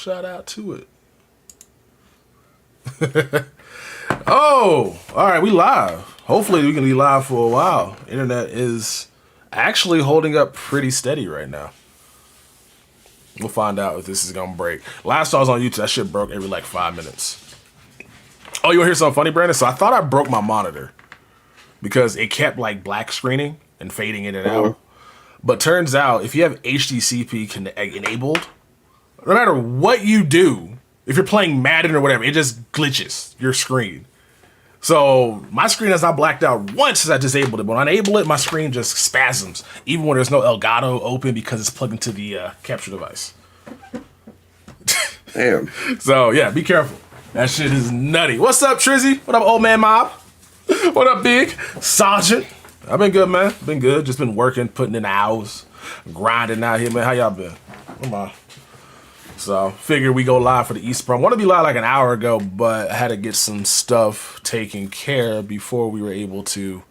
Shout out to it. Oh, all right, we live. Hopefully we can be live for a while. Internet is actually holding up pretty steady right now. We'll find out if this is gonna break. Last time I was on YouTube, that shit broke every like 5 minutes. Oh, you wanna hear something funny, Brandon? So I thought I broke my monitor because it kept like black screening and fading in and out. But turns out if you have HDCP enabled, no matter what you do, if you're playing Madden or whatever, it just glitches your screen. So my screen has not blacked out once since I disabled it. But when I enable it, my screen just spasms, even when there's no Elgato open because it's plugged into the capture device. Damn. So yeah, be careful. That shit is nutty. What's up, Trizzy? What up, old man Mob? What up, Big Sergeant? I've been good, man. Been good. Just been working, putting in hours, grinding out here, man. How y'all been? Come on. So, figure we go live for the East Pro. I want to be live like an hour ago, but I had to get some stuff taken care of before we were able to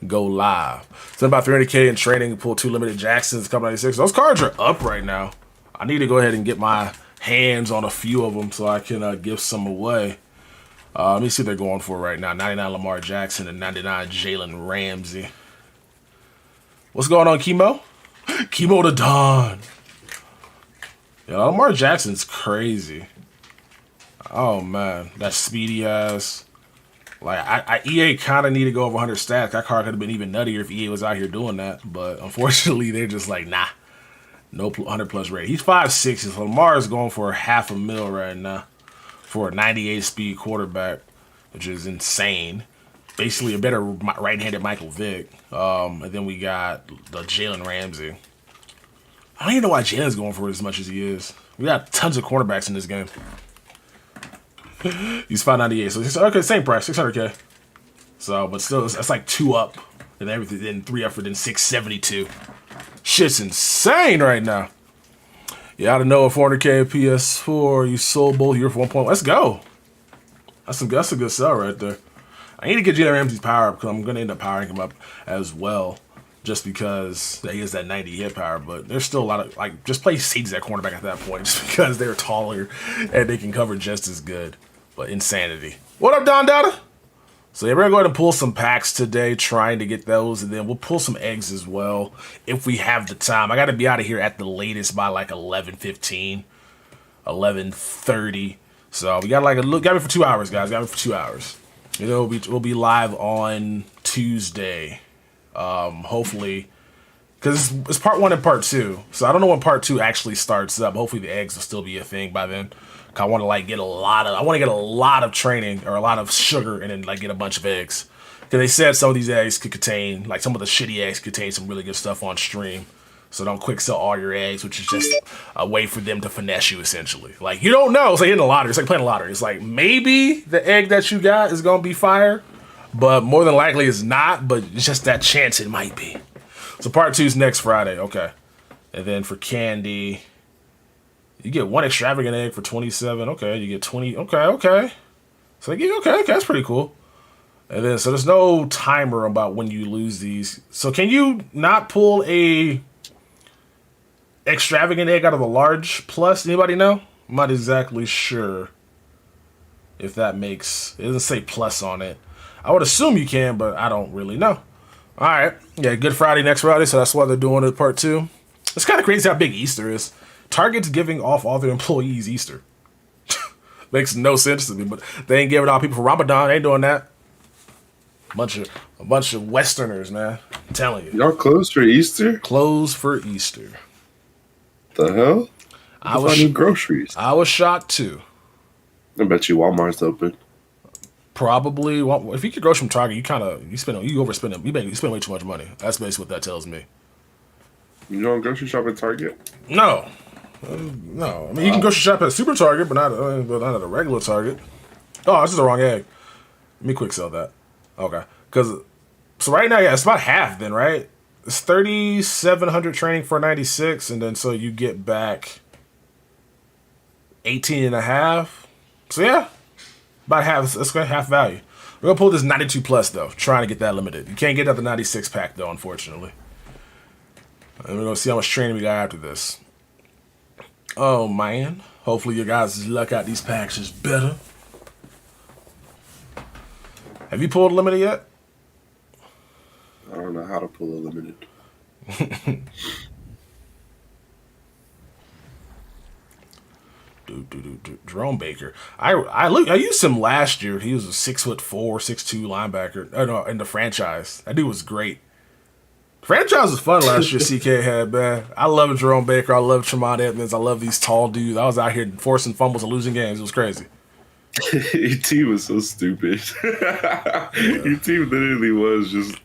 go live. So, about 300K in training, pull 2 limited Jacksons, couple 96. Those cards are up right now. I need to go ahead and get my hands on a few of them so I can give some away. Let me see what they're going for right now. 99 Lamar Jackson and 99 Jalen Ramsey. What's going on, Chemo? Chemo the Don. Yeah, Lamar Jackson's crazy. Oh, man. That speedy ass. Like, EA kind of need to go over 100 stats. That card could have been even nuttier if EA was out here doing that. But, unfortunately, they're just like, nah. No 100-plus rate. He's 5'6". So Lamar is going for $500,000 right now for a 98 speed quarterback, which is insane. Basically, a better right-handed Michael Vick. And then we got the Jalen Ramsey. I don't even know why Jalen's going for it as much as he is. We got tons of cornerbacks in this game. He's 598, so it's okay, same price, 600K. So, but still, that's like 2 up and everything, then 3 up for then 672. Shit's insane right now. Yeah, I don't know, 400K PS4. You sold both here for 1 point. Let's go. That's a good sell right there. I need to get Jalen Ramsey's power up because I'm going to end up powering him up as well. Just because he has that 90 hit power, but there's still a lot of, like, just play safeties at cornerback at that point just because they're taller and they can cover just as good. But insanity. What up, Don Dada? So yeah, we're going to go ahead and pull some packs today, trying to get those, and then we'll pull some eggs as well if we have the time. I got to be out of here at the latest by like 11:15, 11:30. So we got like a look. Got me for 2 hours, guys. Got me for 2 hours. You know, we'll be live on Tuesday. Hopefully, because it's part 1 and part 2, so I don't know when part 2 actually starts up. Hopefully the eggs will still be a thing by then. I want to like get a lot of training or a lot of sugar and then like get a bunch of eggs, because they said some of these eggs could contain, like some of the shitty eggs contain some really good stuff on stream. So don't quick sell all your eggs, which is just a way for them to finesse you essentially. Like, you don't know. It's like hitting a lottery. It's like playing a lottery. It's like maybe the egg that you got is gonna be fire, but more than likely it's not, but it's just that chance it might be. So part 2 is next Friday, okay. And then for candy, you get 1 extravagant egg for 27, okay. You get 20, okay. So okay, that's pretty cool. And then, so there's no timer about when you lose these. So can you not pull a extravagant egg out of a large plus? Anybody know? I'm not exactly sure if that makes, it doesn't say plus on it. I would assume you can, but I don't really know. All right. Yeah, Good Friday next Friday, so that's why they're doing it part 2. It's kind of crazy how big Easter is. Target's giving off all their employees Easter. Makes no sense to me, but they ain't giving out people for Ramadan. They ain't doing that. A bunch of Westerners, man. I'm telling you. Y'all closed for Easter? Closed for Easter. The hell? I was finding groceries. I was shocked too. I bet you Walmart's open. Probably. Well, if you get groceries from Target, you overspend. You spend way too much money. That's basically what that tells me. You don't grocery shop at Target? No. No. I mean, you can grocery shop at a super Target, but not at a regular Target. Oh, this is the wrong egg. Let me quick sell that. Okay. So right now, yeah, it's about half then, right? It's 3,700 training for 96, and then so you get back 18 and a half. So yeah, about half. That's going half value. We're going to pull this 92 plus, though, trying to get that limited. You can't get out the 96 pack, though, unfortunately. And we're going to see how much training we got after this. Oh, man. Hopefully your guys' luck out these packs is better. Have you pulled limited yet? I don't know how to pull a limited. Jerome Baker. I used him last year. He was a 6'4", 6'2" linebacker. Oh, no, in the franchise. That dude was great. The franchise was fun last year. CK had, man. I love Jerome Baker. I love Tremont Edmonds. I love these tall dudes. I was out here forcing fumbles and losing games. It was crazy. Your team was so stupid. Your team literally was just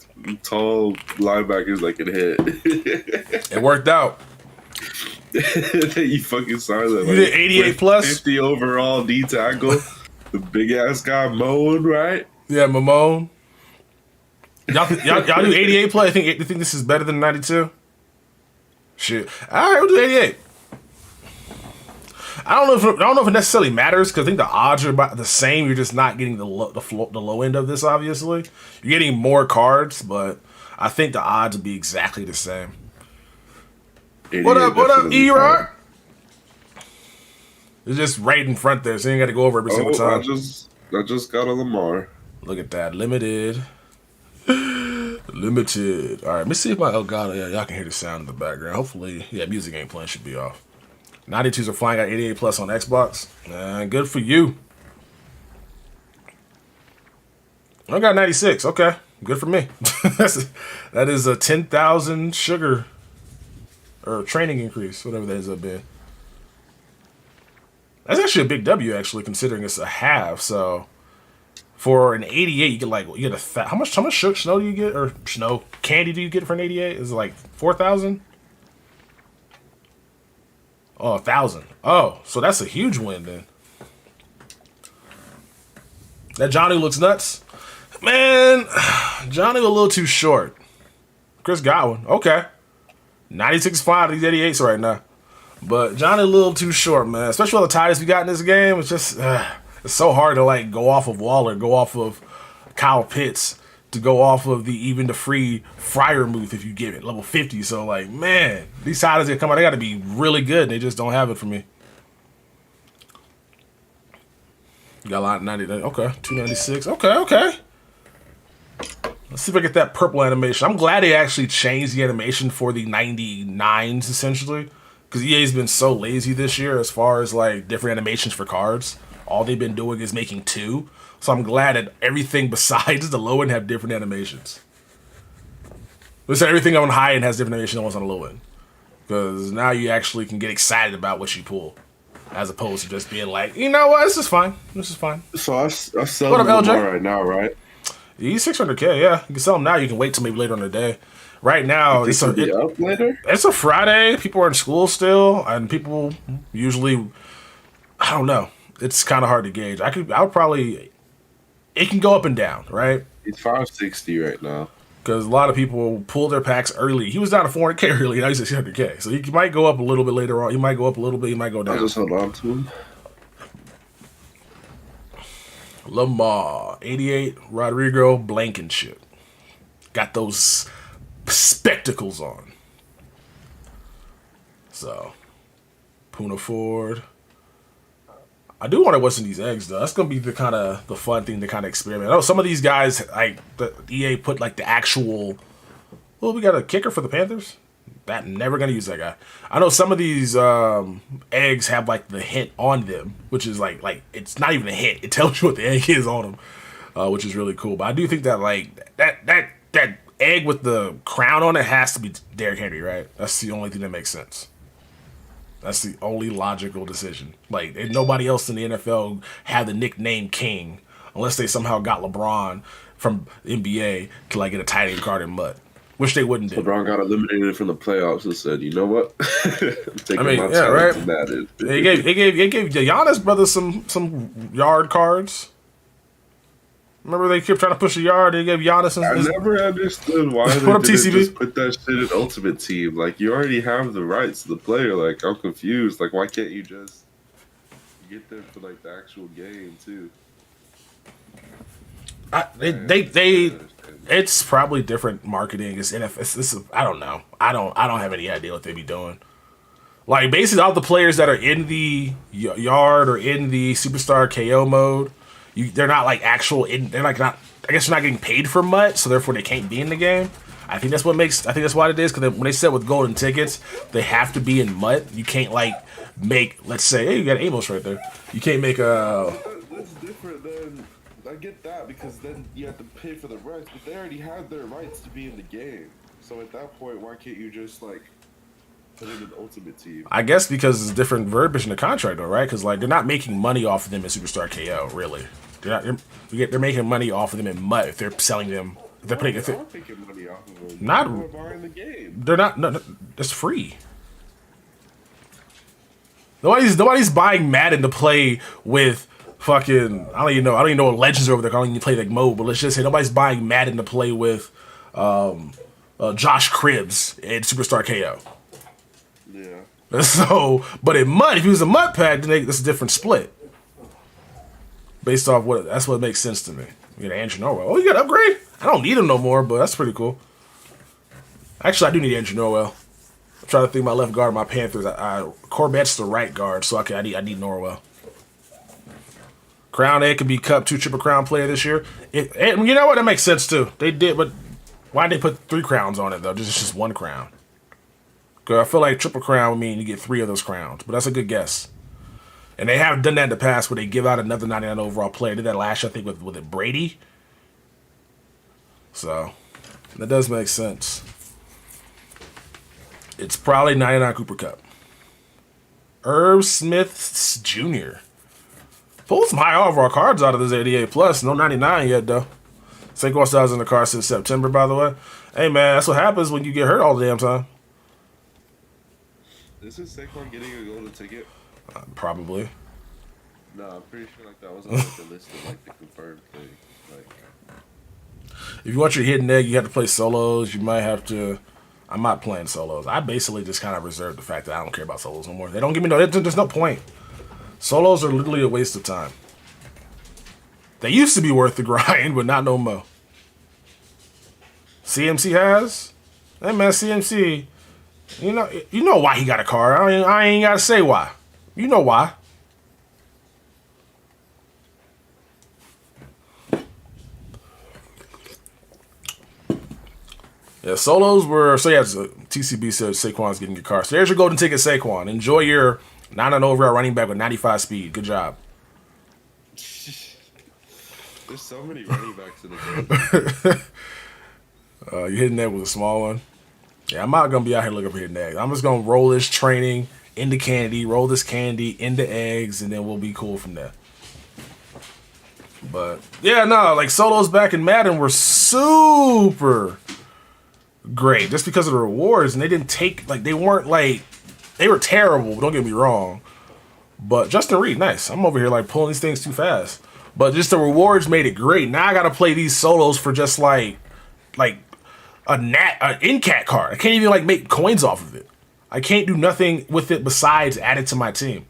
tall linebackers that could hit. It worked out. You fucking saw that. You did 88 plus? 50 overall D tackle. The big ass guy Moan, right? Yeah, Mamone. Y'all do 88 plus? You think this is better than 92? Shit. All right, we'll do 88. I don't know if it necessarily matters because I think the odds are about the same. You're just not getting the low end of this. Obviously, you're getting more cards, but I think the odds would be exactly the same. What up, E-Rock? It's just right in front there, so you ain't got to go over every single time. I just got a Lamar. Look at that, limited. Limited. All right, let me see if my Elgato. Yeah, y'all can hear the sound in the background. Hopefully, yeah, music ain't playing. Should be off. 92s are flying. Got 88 plus on Xbox. Good for you. I got 96. Okay, good for me. That is a 10,000 sugar or training increase, whatever that ends up being. That's actually a big W, actually, considering it's a half. So for an 88, you get how much snow do you get, or snow candy do you get for an 88? Is it like 4,000? Oh, 1,000. Oh, so that's a huge win then. That Johnny looks nuts. Man, Johnny a little too short. Chris Godwin. Okay. 96.5, these 88s right now. But Johnny a little too short, man. Especially all the ties we got in this game. It's just, it's so hard to go off of Waller, go off of Kyle Pitts, to go off of the free Fryermuth if you give it level 50. So man, these titles that come out, they got to be really good. They just don't have it for me. You got a lot of 90. Okay, 296. Okay. Let's see if I get that purple animation. I'm glad they actually changed the animation for the 99s essentially, because EA's been so lazy this year as far as different animations for cards. All they've been doing is making 2. So I'm glad that everything besides the low end have different animations. Let's say everything on high end has different animation than what's on the low end. Because now you actually can get excited about what you pull. As opposed to just being you know what, this is fine. So I sell them right now, right? He's 600K, yeah. You can sell them now. You can wait till maybe later in the day. Right now, up later? It's a Friday. People are in school still. And people usually, I don't know. It's kind of hard to gauge. It can go up and down, right? He's 560 right now. Because a lot of people pull their packs early. He was down to 400K early, now he's at 600K. So he might go up a little bit later on. He might go up a little bit, he might go down. I'll just hold on to him. Lamar, 88, Rodrigo, Blankenship. Got those spectacles on. So, Puna Ford. I do want to what's in these eggs though. That's gonna be the fun thing to kind of experiment. I know some of these guys the EA put the actual. Well, we got a kicker for the Panthers. Never gonna use that guy. I know some of these eggs have the hint on them, which is it's not even a hint. It tells you what the egg is on them, which is really cool. But I do think that that egg with the crown on it has to be Derrick Henry, right? That's the only thing that makes sense. That's the only logical decision. Nobody else in the NFL had the nickname King unless they somehow got LeBron from the NBA to get a tight end card in mud, which they wouldn't do. LeBron got eliminated from the playoffs and said, "You know what? I'm taking my time right. to Madden." They gave the Giannis brothers some yard cards. Remember they kept trying to push the yard. They gave Giannis. I never understood why they didn't just put that shit in Ultimate Team. You already have the rights to the player. I'm confused. Why can't you just get them for the actual game too? It's probably different marketing. It's NFL. I don't know. I don't have any idea what they be doing. Like basically all the players that are in the yard or in the superstar KO mode, they're not like actual. They're like not. I guess they're not getting paid for MUT, so therefore they can't be in the game. I think that's what makes. I think that's why it is because when they said with golden tickets, they have to be in MUT. You can't like make. Let's say, hey, you got Amos right there. You can't make a. That's different than. I get that because then you have to pay for the rights, but they already have their rights to be in the game. So at that point, why can't you just like put in an ultimate team? I guess because it's different verbiage in the contract, though, right? Because like they're not making money off of them in Superstar KO, really. They're making money off of them in MUT if they're selling them. If they're putting. They are making money off of them. Not People are buying the game. They're not. No, it's free. Nobody's buying Madden to play with fucking. I don't even know what legends are over there. I don't even play like mode. But let's just say nobody's buying Madden to play with Josh Cribbs in Superstar KO. Yeah. So, but in MUT, if he was a MUT pack, then it's a different split. Based off that's what makes sense to me. You get Andrew Norwell. Oh, you got to upgrade? I don't need him no more, but that's pretty cool. Actually, I do need Andrew Norwell. I'm trying to think my left guard, my Panthers. Corbett's the right guard, so I need Norwell. Crown A could be Cup 2 Triple Crown player this year. And you know what? That makes sense too. They did, but why did they put 3 crowns on it though? Just 1 crown. Because I feel like Triple Crown would mean you get 3 of those crowns, but that's a good guess. And they have done that in the past where they give out another 99 overall player. They did that last year, I think, with it Brady. So, that does make sense. It's probably 99 Cooper Cup. Herb Smith Jr. Pulled some high overall cards out of this 88 plus. No 99 yet, though. Saquon Styles in the car since September, by the way. Hey, man, that's what happens when you get hurt all the damn time. Isn't Saquon getting a golden ticket? Probably. No, I'm pretty sure like that was on like, the list of like the confirmed thing. Like, if you want your hidden egg, you have to play solos. You might have to. I'm not playing solos. I basically just kind of reserve the fact that I don't care about solos no more. They don't give me no. There's no point. Solos are literally a waste of time. They used to be worth the grind, but not no more. CMC has. Hey man, CMC. You know why he got a car. I ain't gotta say why. You know why. Yeah, solos were. So yeah, TCB said Saquon's getting your car. So there's your golden ticket, Saquon. Enjoy your 9 overall running back with 95 speed. Good job. There's so many running backs in the game. You're hitting that with a small one. Yeah, I'm not gonna be out here looking for hidden eggs. I'm just gonna roll this training into candy, roll this candy into eggs, and then we'll be cool from there. But yeah, no, like solos back in Madden were super great just because of the rewards, and they didn't take like they were terrible. Don't get me wrong, but Justin Reed, nice. I'm over here like pulling these things too fast, but just the rewards made it great. Now I gotta play these solos for just like an in-cat card. I can't even like make coins off of it. I can't do nothing with it besides add it to my team.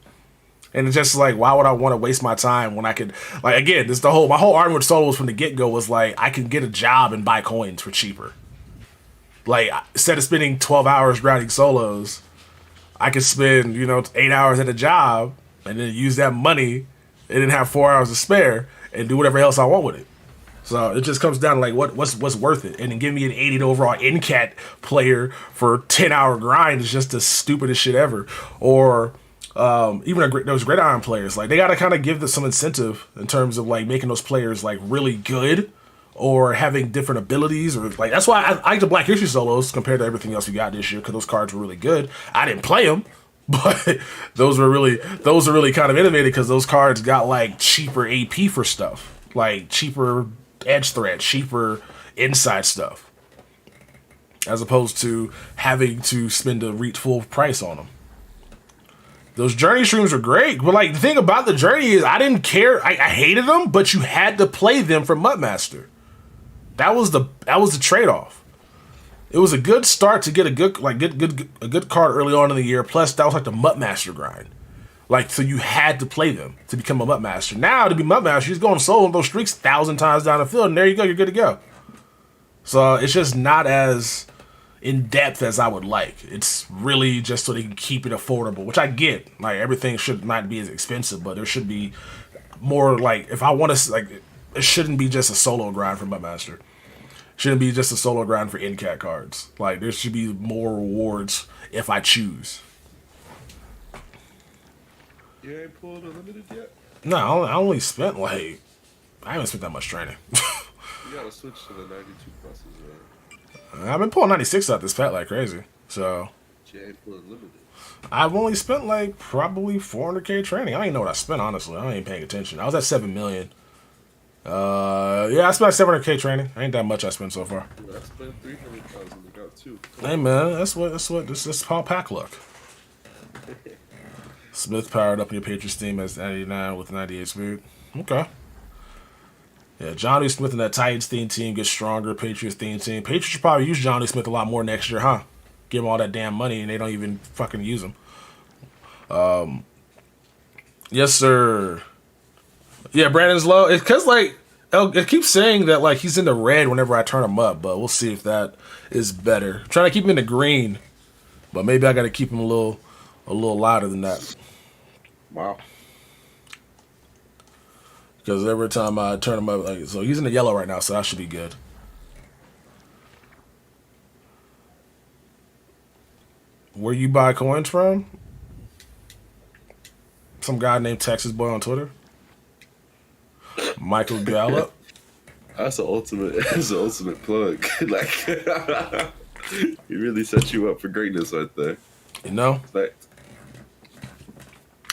And it's just like, why would I want to waste my time when I could, like, again, my whole argument with solos from the get-go was like, I can get a job and buy coins for cheaper. Like, instead of spending 12 hours grinding solos, I could spend, 8 hours at a job and then use that money and then have 4 hours to spare and do whatever else I want with it. So it just comes down to like what's worth it, and then give me an 80 overall in-cat player for 10-hour grind is just the stupidest shit ever. Or even those gridiron players, like they got to kind of give them some incentive in terms of like making those players like really good or having different abilities, or like that's why I like the Black History solos compared to everything else we got this year because those cards were really good. I didn't play them, but those are really kind of innovative because those cards got like cheaper AP for stuff, like cheaper edge threat, cheaper inside stuff, as opposed to having to spend a full price on them. Those journey streams are great, but like the thing about the journey is I didn't care. I hated them, but you had to play them for Mudmaster. That was the trade-off. It was a good start to get a good card early on in the year. Plus, that was like the Mudmaster grind. Like, so you had to play them to become a Mudmaster. Now, to be Mudmaster, you're just going solo on those streaks 1,000 times down the field, and there you go, you're good to go. So it's just not as in depth as I would like. It's really just so they can keep it affordable, which I get. Like, everything should not be as expensive, but there should be more, like, if I want to, like, it shouldn't be just a solo grind for my master. Shouldn't be just a solo grind for NCAT cards. Like, there should be more rewards if I choose. You ain't pulled a limited yet? No, I only spent, like, I haven't spent that much training. You gotta switch to the 92 pluses, man. I've been pulling 96 out this pack like crazy. So, You ain't pulling limited. I've only spent, like, probably 400K training. I don't even know what I spent, honestly. I ain't even paying attention. I was at 7 million. Yeah, I spent 700K training. Ain't that much I spent so far. I spent 300,000 and got 2. Hey man, that's this is how pack luck. Smith powered up in your Patriots team as 99 with 98 speed. Okay. Yeah, Johnny Smith and that Titans theme team gets stronger. Patriots theme team. Patriots should probably use Johnny Smith a lot more next year, huh? Give him all that damn money and they don't even fucking use him. Yes, sir. Yeah, Brandon's low. It's because, like, it keeps saying that, like, he's in the red whenever I turn him up, but we'll see if that is better. I'm trying to keep him in the green, but maybe I got to keep him a little louder than that. Wow. Because every time I turn him up, like, so he's in the yellow right now, so that should be good. Where you buy coins from? Some guy named Texas Boy on Twitter. Michael Gallup. That's the ultimate. That's the ultimate plug. Like, he really set you up for greatness right there. You know. Like,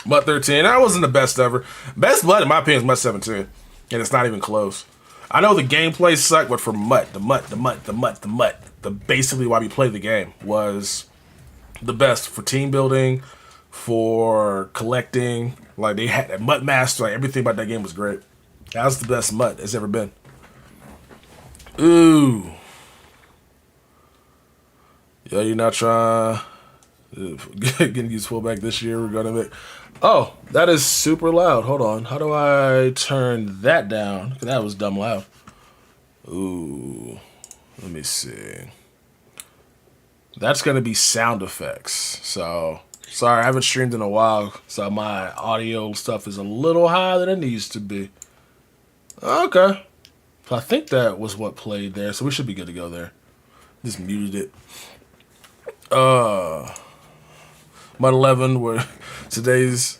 Mutt 13. That wasn't the best ever. Best Blood, in my opinion, is Mutt 17. And it's not even close. I know the gameplay sucked, but for Mutt, the basically why we played the game was the best for team building, for collecting. Like, they had that Mutt Master. Like, everything about that game was great. That was the best Mutt that's ever been. Ooh. Yeah, you're not trying getting used fullback this year. We're gonna make. Oh, that is super loud. Hold on. How do I turn that down? That was dumb loud. Ooh. Let me see. That's gonna be sound effects. So sorry, I haven't streamed in a while, so my audio stuff is a little higher than it needs to be. Okay. So I think that was what played there, so we should be good to go there. Just muted it. Mud 11, where today's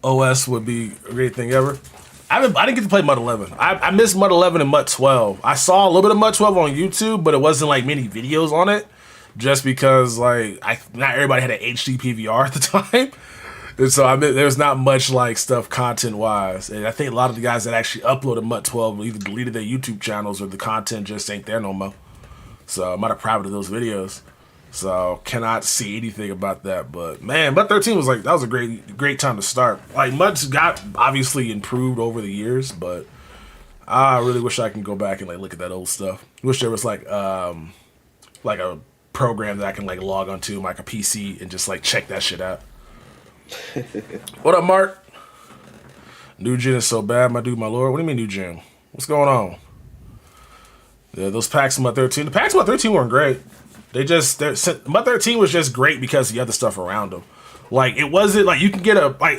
OS would be a great thing ever. I didn't get to play Mud 11. I missed Mud 11 and Mud 12. I saw a little bit of Mud 12 on YouTube, but it wasn't like many videos on it, just because like not everybody had an HD PVR at the time. And so there's not much like stuff content wise, and I think a lot of the guys that actually uploaded Mutt 12 either deleted their YouTube channels or the content just ain't there no more. So I'm not proud of those videos. So cannot see anything about that. But man, Mutt 13 was like that was a great time to start. Like Mutt's got obviously improved over the years, but I really wish I can go back and like look at that old stuff. Wish there was like a program that I can like log onto like a PC and just like check that shit out. What up, Mark? New gen is so bad, my dude, my lord. What do you mean new gen? What's going on? Yeah, those packs in Mud 13. The packs in Mud 13 weren't great. Mud 13 was just great because of the other stuff around them. Like it wasn't like you can get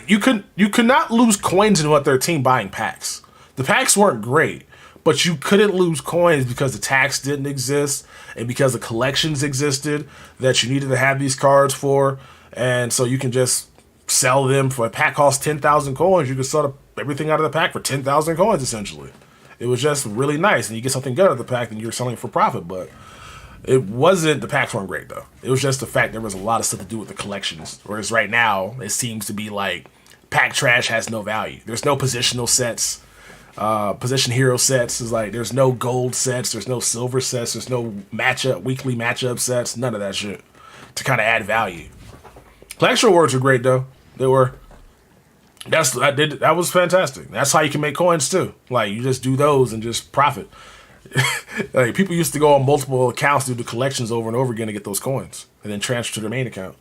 you could not lose coins in Mud 13 buying packs. The packs weren't great, but you couldn't lose coins because the tax didn't exist and because the collections existed that you needed to have these cards for, and so you can just sell them for a pack costs 10,000 coins. You can sell everything out of the pack for 10,000 coins essentially. It was just really nice, and you get something good out of the pack, and you're selling it for profit. But it wasn't. The packs weren't great though. It was just the fact there was a lot of stuff to do with the collections. Whereas right now, it seems to be like pack trash has no value. There's no positional sets. Position hero sets is like there's no gold sets. There's no silver sets. There's no weekly matchup sets. None of that shit to kind of add value. Collection rewards were great though. They were. That was fantastic. That's how you can make coins too. Like you just do those and just profit. Like people used to go on multiple accounts, do the collections over and over again to get those coins, and then transfer to their main account.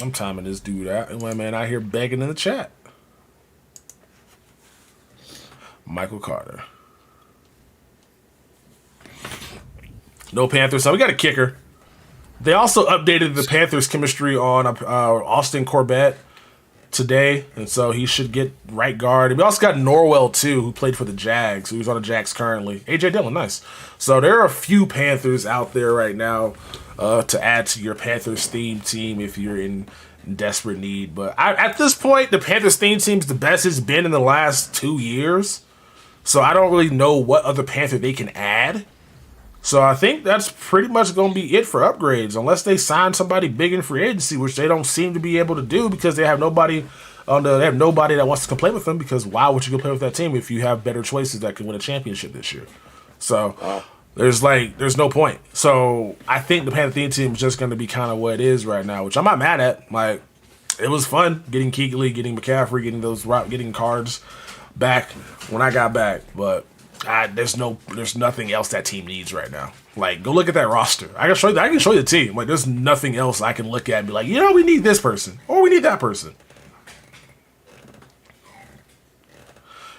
I'm timing this dude out, and one man out here begging in the chat. Michael Carter. No Panthers. So we got a kicker. They also updated the Panthers chemistry on Austin Corbett today, and so he should get right guard. And we also got Norwell too, who played for the Jags, who's on the Jags currently. AJ Dillon, nice. So there are a few Panthers out there right now to add to your Panthers theme team if you're in desperate need. But at this point, the Panthers theme team's the best it's been in the last 2 years. So I don't really know what other Panther they can add. So I think that's pretty much going to be it for upgrades, unless they sign somebody big in free agency, which they don't seem to be able to do because they have nobody that wants to play with them. Because why would you go play with that team if you have better choices that can win a championship this year? So there's no point. So I think the Panther theme team is just going to be kind of what it is right now, which I'm not mad at. Like, it was fun getting Kuechly, getting McCaffrey, getting cards back when I got back, but. There's nothing else that team needs right now. Like, go look at that roster. I can show you the team. Like, there's nothing else I can look at and be like, we need this person or we need that person.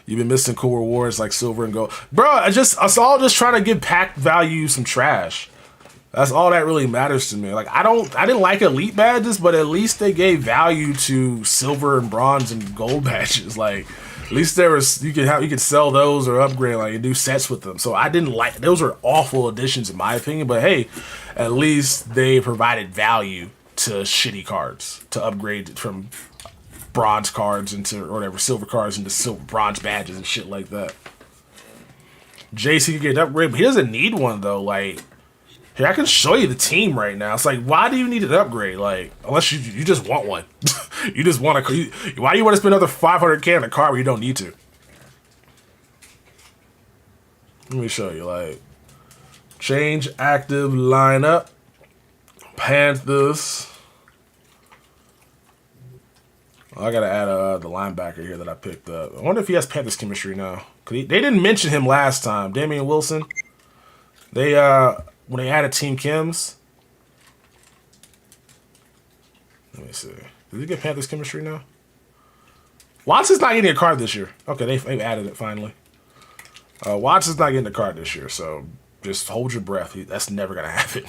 You've been missing cool rewards like silver and gold, bro. Us all just trying to give pack value some trash. That's all that really matters to me. Like, I didn't like elite badges, but at least they gave value to silver and bronze and gold badges. Like. At least you could sell those or upgrade and do sets with them. So I didn't like those are awful additions in my opinion. But hey, at least they provided value to shitty cards to upgrade from bronze cards into or whatever silver cards into bronze badges and shit like that. JC can get an upgrade, but he doesn't need one though. Like here, I can show you the team right now. It's like, why do you need an upgrade? Like, unless you just want one. You just want to. Why do you want to spend another $500K on a car where you don't need to? Let me show you. Like, change active lineup. Panthers. Oh, I gotta add the linebacker here that I picked up. I wonder if he has Panthers chemistry now. They didn't mention him last time. Damian Wilson. They when they added Team Chems. Let me see. Did he get Panthers chemistry now? Watson's not getting a card this year. Okay, they've added it finally. Watson's not getting a card this year, so just hold your breath. That's never going to happen.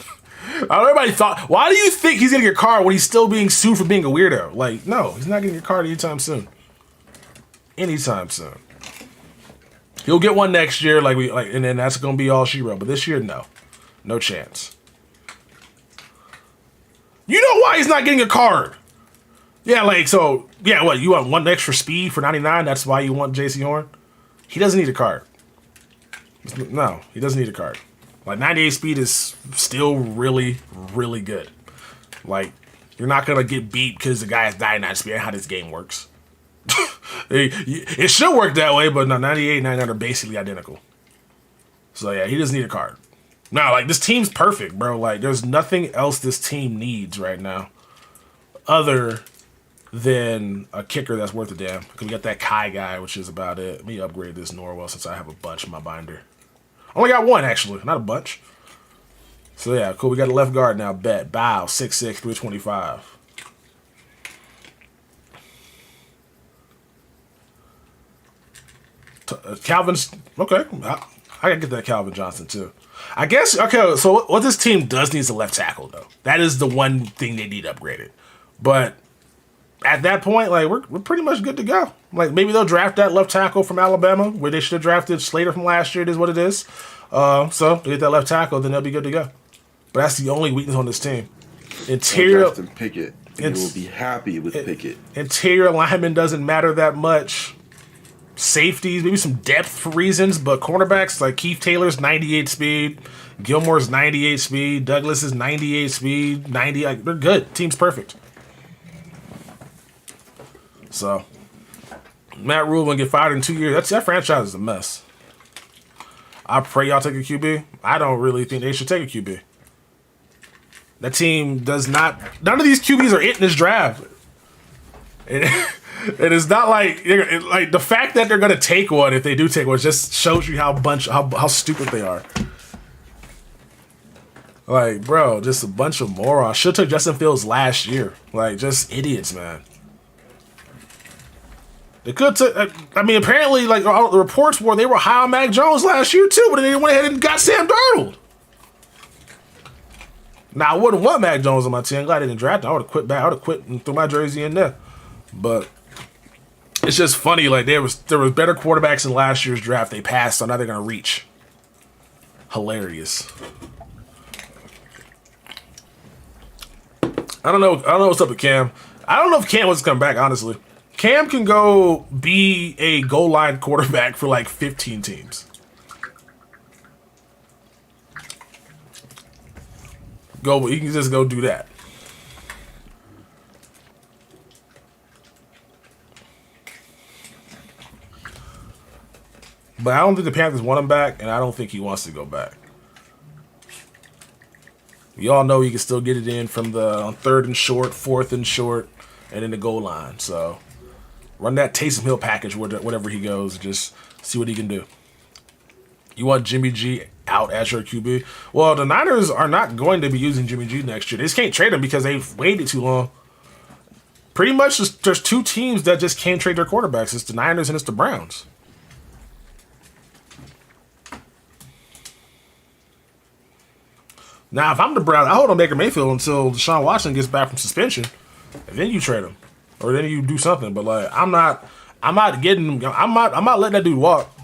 Everybody thought, why do you think he's getting a card when he's still being sued for being a weirdo? Like, no, he's not getting a card anytime soon. Anytime soon. He'll get one next year, and then that's going to be all she wrote. But this year, no. No chance. You know why he's not getting a card? Yeah, what, you want one extra speed for 99? That's why you want JC Horn? He doesn't need a card. No, he doesn't need a card. Like, 98 speed is still really, really good. Like, you're not going to get beat because the guy has 99 speed. That's how this game works. It should work that way, but no, 98 and 99 are basically identical. So, yeah, he doesn't need a card. No, like, this team's perfect, bro. Like, there's nothing else this team needs right now other than a kicker that's worth a damn. Because we got that Kai guy, which is about it. Let me upgrade this Norwell since I have a bunch in my binder. Only got one, actually. Not a bunch. So, yeah, cool. We got a left guard now. Bet. Bow. 6'6", 325. Calvin's... Okay. I gotta get that Calvin Johnson, too. I guess... Okay, so what this team does need is a left tackle, though. That is the one thing they need upgraded. But... at that point, like, we're pretty much good to go. Like, maybe they'll draft that left tackle from Alabama, where they should have drafted Slater from last year. It is what it is. So, they get that left tackle, then they'll be good to go. But that's the only weakness on this team. Interior... draft Pickett. You will be happy with Pickett. Interior lineman doesn't matter that much. Safeties, maybe some depth for reasons, but cornerbacks, like Keith Taylor's 98 speed, Gilmore's 98 speed, Douglas is 98 speed, 90... Like, they're good. Team's perfect. So, Matt Rule gonna get fired in 2 years. That franchise is a mess. I pray y'all take a QB. I don't really think they should take a QB. That team does not... None of these QBs are it in this draft. It is not like the fact that they're gonna take one, if they do take one, just shows you how stupid they are. Like, bro, just a bunch of morons. Should have took Justin Fields last year. Like, just idiots, man. They could take... I mean, apparently, like, the reports were they were high on Mac Jones last year, too, but then they went ahead and got Sam Darnold. Now I wouldn't want Mac Jones on my team. I'm glad I didn't draft him. I would have quit back. I would have quit and threw my jersey in there. But it's just funny. Like there was better quarterbacks in last year's draft. They passed, so now they're gonna reach. Hilarious. I don't know what's up with Cam. I don't know if Cam wants to come back. Honestly, Cam can go be a goal line quarterback for like 15 teams. He can just go do that. But I don't think the Panthers want him back, and I don't think he wants to go back. You all know he can still get it in from the 3rd and short, 4th and short, and in the goal line. So run that Taysom Hill package wherever he goes. Just see what he can do. You want Jimmy G out as your QB? Well, the Niners are not going to be using Jimmy G next year. They just can't trade him because they've waited too long. Pretty much, there's 2 teams that just can't trade their quarterbacks. It's the Niners and it's the Browns. Now, if I'm the Browns, I hold on Baker Mayfield until Deshaun Watson gets back from suspension, and then you trade him, or then you do something. But like, I'm not letting that dude walk.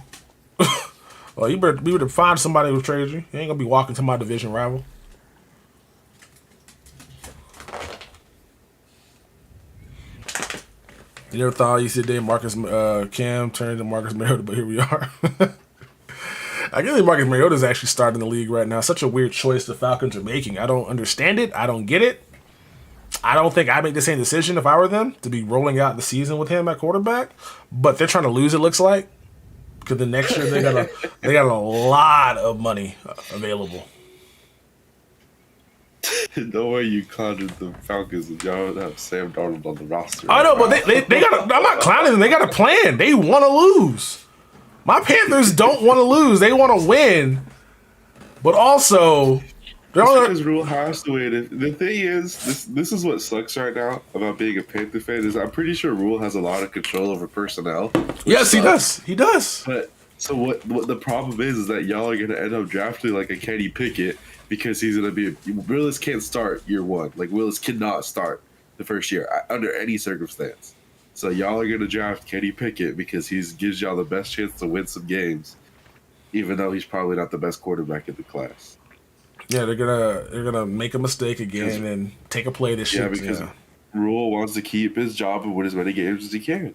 Well, you better find somebody who trades you. You ain't gonna be walking to my division rival. You never thought you said Cam turned into Marcus Mariota, but here we are. I guess Marcus Mariota is actually starting the league right now. Such a weird choice the Falcons are making. I don't understand it. I don't get it. I don't think I'd make the same decision if I were them to be rolling out the season with him at quarterback. But they're trying to lose, it looks like. Because the next year they got a lot of money available. No way you clowned the Falcons and y'all don't have Sam Darnold on the roster. I know, but they got. I'm not clowning them. They got a plan. They want to lose. My Panthers don't want to lose. They want to win. But also, because Rule has to win. The thing is, this is what sucks right now about being a Panther fan is I'm pretty sure Rule has a lot of control over personnel. Yes, he does. He does. But so what the problem is that y'all are gonna end up drafting like a Kenny Pickett because he's gonna be Willis can't start year 1. Like Willis cannot start the first year under any circumstance. So y'all are gonna draft Kenny Pickett because he gives y'all the best chance to win some games, even though he's probably not the best quarterback in the class. Yeah, they're gonna make a mistake again and take a play this year. Yeah, because Rule wants to keep his job and win as many games as he can.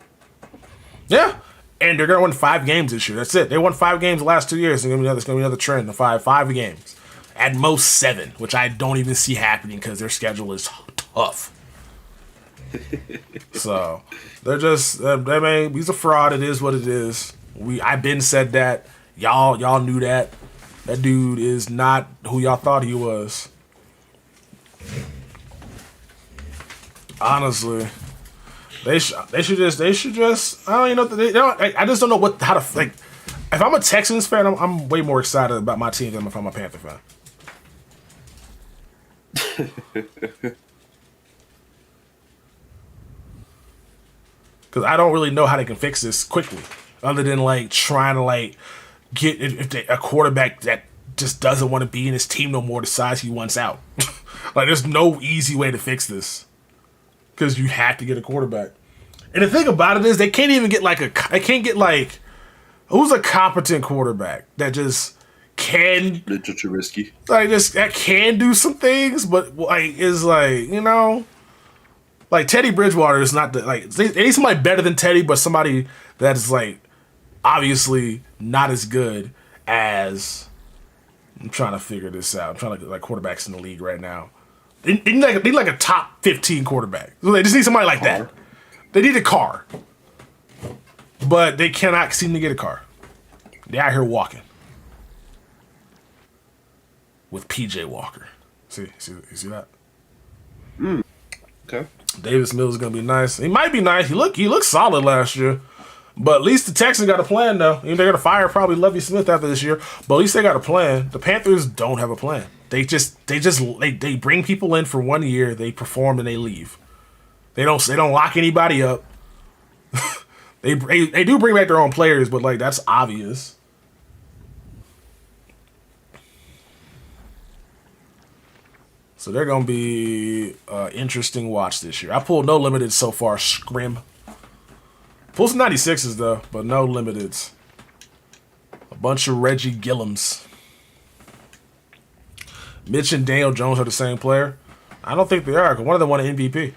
Yeah, and they're gonna win 5 games this year. That's it. They won 5 games the last 2 years. It's gonna be another trend of five games, at most 7, which I don't even see happening because their schedule is tough. So they're just he's a fraud. It is what it is. I've been said that. Y'all knew that. That dude is not who y'all thought he was. Honestly, they should just. I don't even know. I just don't know how to like. If I'm a Texans fan, I'm way more excited about my team than if I'm a Panther fan. Because I don't really know how they can fix this quickly, other than like trying to like get a quarterback that just doesn't want to be in his team no more, the size he wants out. Like, there's no easy way to fix this because you have to get a quarterback. And the thing about it is, they can't even get who's a competent quarterback that just can Mitchell Trubisky, that can do some things, but like is like like Teddy Bridgewater is not they need somebody better than Teddy, but somebody that is like obviously not as good as. I'm trying to figure this out. I'm trying to like quarterbacks in the league right now. They need like a top 15 quarterback. So they just need somebody like that. They need a car, but they cannot seem to get a car. They're out here walking with PJ Walker. See that? Okay. Davis Mills is gonna be nice. He might be nice. He looked solid last year. But at least the Texans got a plan, though. They're going to fire probably Lovie Smith after this year. But at least they got a plan. The Panthers don't have a plan. They bring people in for 1 year, they perform, and they leave. They don't lock anybody up. They do bring back their own players, but like that's obvious. So they're going to be interesting watch this year. I pulled no limiteds so far, scrim. Pulled some 96s, though, but no limiteds. A bunch of Reggie Gillums. Mitch and Daniel Jones are the same player. I don't think they are, because one of them won an MVP.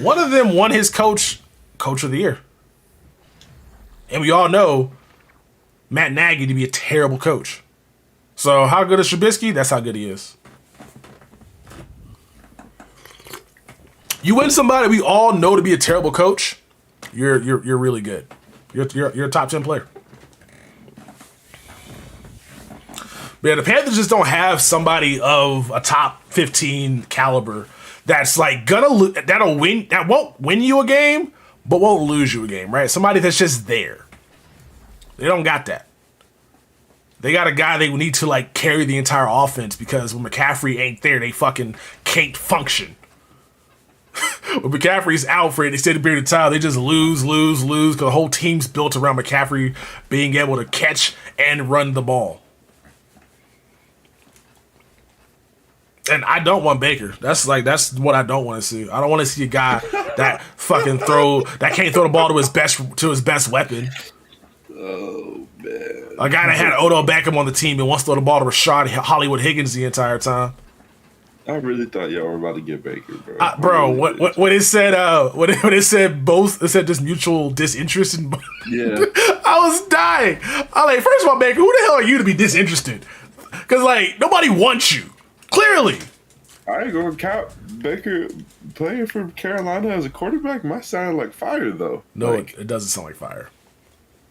One of them won his coach of the year. And we all know Matt Nagy to be a terrible coach. So how good is Trubisky? That's how good he is. You win somebody we all know to be a terrible coach, you're really good. You're a top 10 player. But yeah, the Panthers just don't have somebody of a top 15 caliber that's like that won't win you a game, but won't lose you a game, right? Somebody that's just there. They don't got that. They got a guy they need to like carry the entire offense because when McCaffrey ain't there, they fucking can't function. When McCaffrey's out for an extended period of time, they just lose because the whole team's built around McCaffrey being able to catch and run the ball. And I don't want Baker. That's what I don't want to see. I don't want to see a guy that can't throw the ball to his best weapon. Oh man! A guy that had Odell Beckham on the team and wants to throw the ball to Rashad Hollywood Higgins the entire time. I really thought y'all were about to get Baker, bro. When it said it said just mutual disinterest in. Yeah. I was dying. I'm like, first of all, Baker, who the hell are you to be disinterested? Because like nobody wants you. Clearly. I ain't gonna count Baker playing for Carolina as a quarterback. Might sound like fire though. No, it doesn't sound like fire.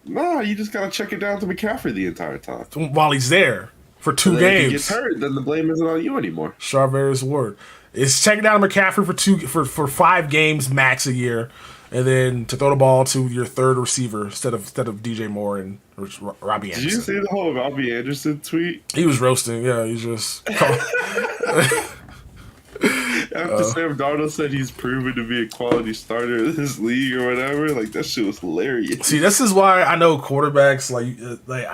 Nah, you just gotta check it down to McCaffrey the entire time. While he's there for 2 games. If he gets hurt, then the blame isn't on you anymore. Charverius Ward. It's checking down McCaffrey for 5 games max a year, and then to throw the ball to your third receiver instead of DJ Moore and Robbie Anderson. Did you see the whole Robbie Anderson tweet? He was roasting. Yeah, he's just. After Sam Darnold said he's proven to be a quality starter in this league or whatever, like that shit was hilarious. See, this is why I know quarterbacks like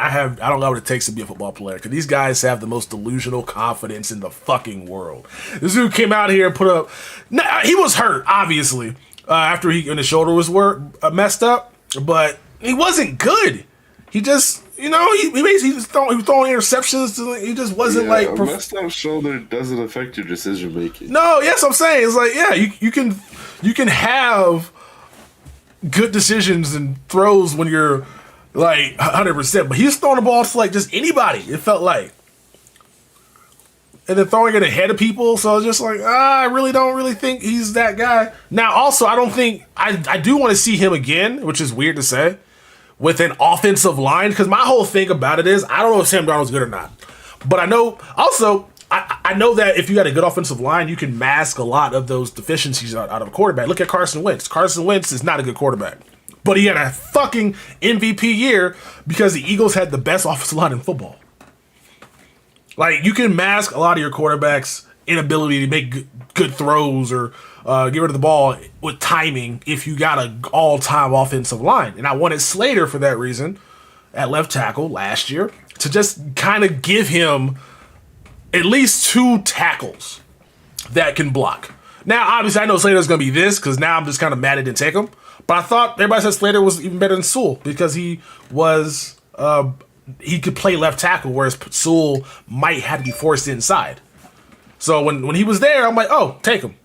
I don't know what it takes to be a football player because these guys have the most delusional confidence in the fucking world. This dude came out here and put up. He was hurt, obviously, after his shoulder was messed up, but he wasn't good. He just. You know, he basically was throwing interceptions. He just wasn't like. A messed up shoulder doesn't affect your decision making. No, yes, I'm saying it's like you can have good decisions and throws when you're like 100%, but he's throwing the ball to like just anybody. It felt like, and then throwing it ahead of people. So I was just like, I really don't think he's that guy. Now, also, I don't think I do want to see him again, which is weird to say. With an offensive line, because my whole thing about it is I don't know if Sam Darnold's good or not, but I know also I know that if you got a good offensive line, you can mask a lot of those deficiencies out of a quarterback. Look at Carson Wentz. Carson Wentz is not a good quarterback, but he had a fucking MVP year because the Eagles had the best offensive line in football. Like you can mask a lot of your quarterbacks' inability to make good throws or get rid of the ball with timing if you got an all-time offensive line. And I wanted Slater for that reason at left tackle last year to just kind of give him at least 2 tackles that can block. Now, obviously, I know Slater's going to be this because now I'm just kind of mad I didn't take him. But I thought everybody said Slater was even better than Sewell because he was he could play left tackle, whereas Sewell might have to be forced inside. So when he was there, I'm like, oh, take him.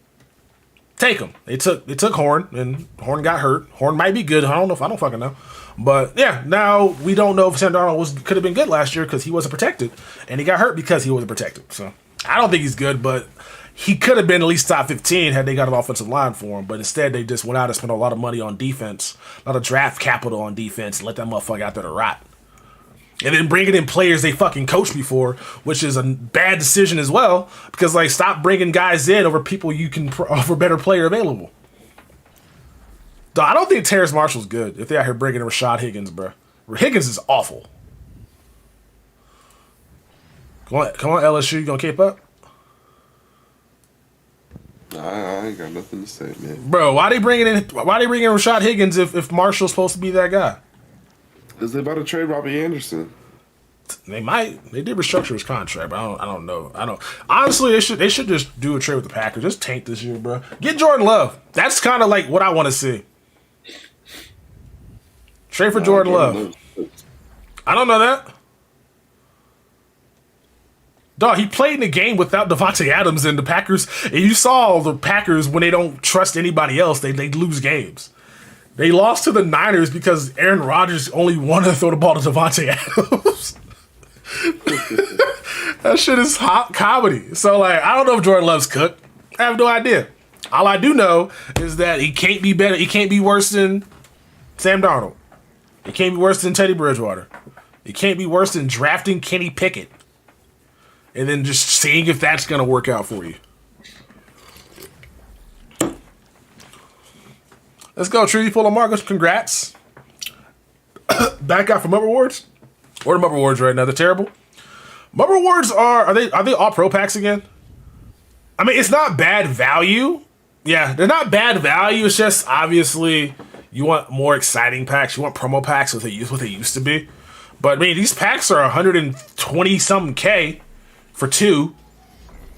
Take him. They took Horn, and Horn got hurt. Horn might be good. I don't fucking know. But yeah, now we don't know if Sam Darnold could have been good last year because he wasn't protected, and he got hurt because he wasn't protected. So I don't think he's good, but he could have been at least top 15 had they got an offensive line for him. But instead, they just went out and spent a lot of money on defense, a lot of draft capital on defense, and let that motherfucker out there to rot. And then bringing in players they fucking coached before, which is a bad decision as well. Because like, stop bringing guys in over people you can offer better player available. Though I don't think Terrace Marshall's good. If they out here bringing in Rashad Higgins, bro, Higgins is awful. Come on, LSU, you gonna keep up? I ain't got nothing to say, man. Bro, why they bringing in Rashad Higgins if Marshall's supposed to be that guy? Because they about to trade Robbie Anderson. They might. They did restructure his contract, but I don't know. Honestly, they should just do a trade with the Packers. Just tank this year, bro. Get Jordan Love. That's kind of like what I want to see. Trade for Jordan Love. I don't know that. Dog, he played in the game without Devontae Adams and the Packers. And you saw the Packers, when they don't trust anybody else, they lose games. They lost to the Niners because Aaron Rodgers only wanted to throw the ball to Devontae Adams. That shit is hot comedy. So, like, I don't know if Jordan Love's cooked. I have no idea. All I do know is that he can't be better. He can't be worse than Sam Darnold. He can't be worse than Teddy Bridgewater. He can't be worse than drafting Kenny Pickett and then just seeing if that's going to work out for you. Let's go, Treaty Full of Marcus. Congrats. Back out for Mub Rewards. Or the Mub Rewards right now. They're terrible. Mub Rewards are they all pro packs again? I mean, it's not bad value. Yeah, they're not bad value. It's just obviously you want more exciting packs. You want promo packs with what they used to be. But I mean, these packs are 120 something K for 2.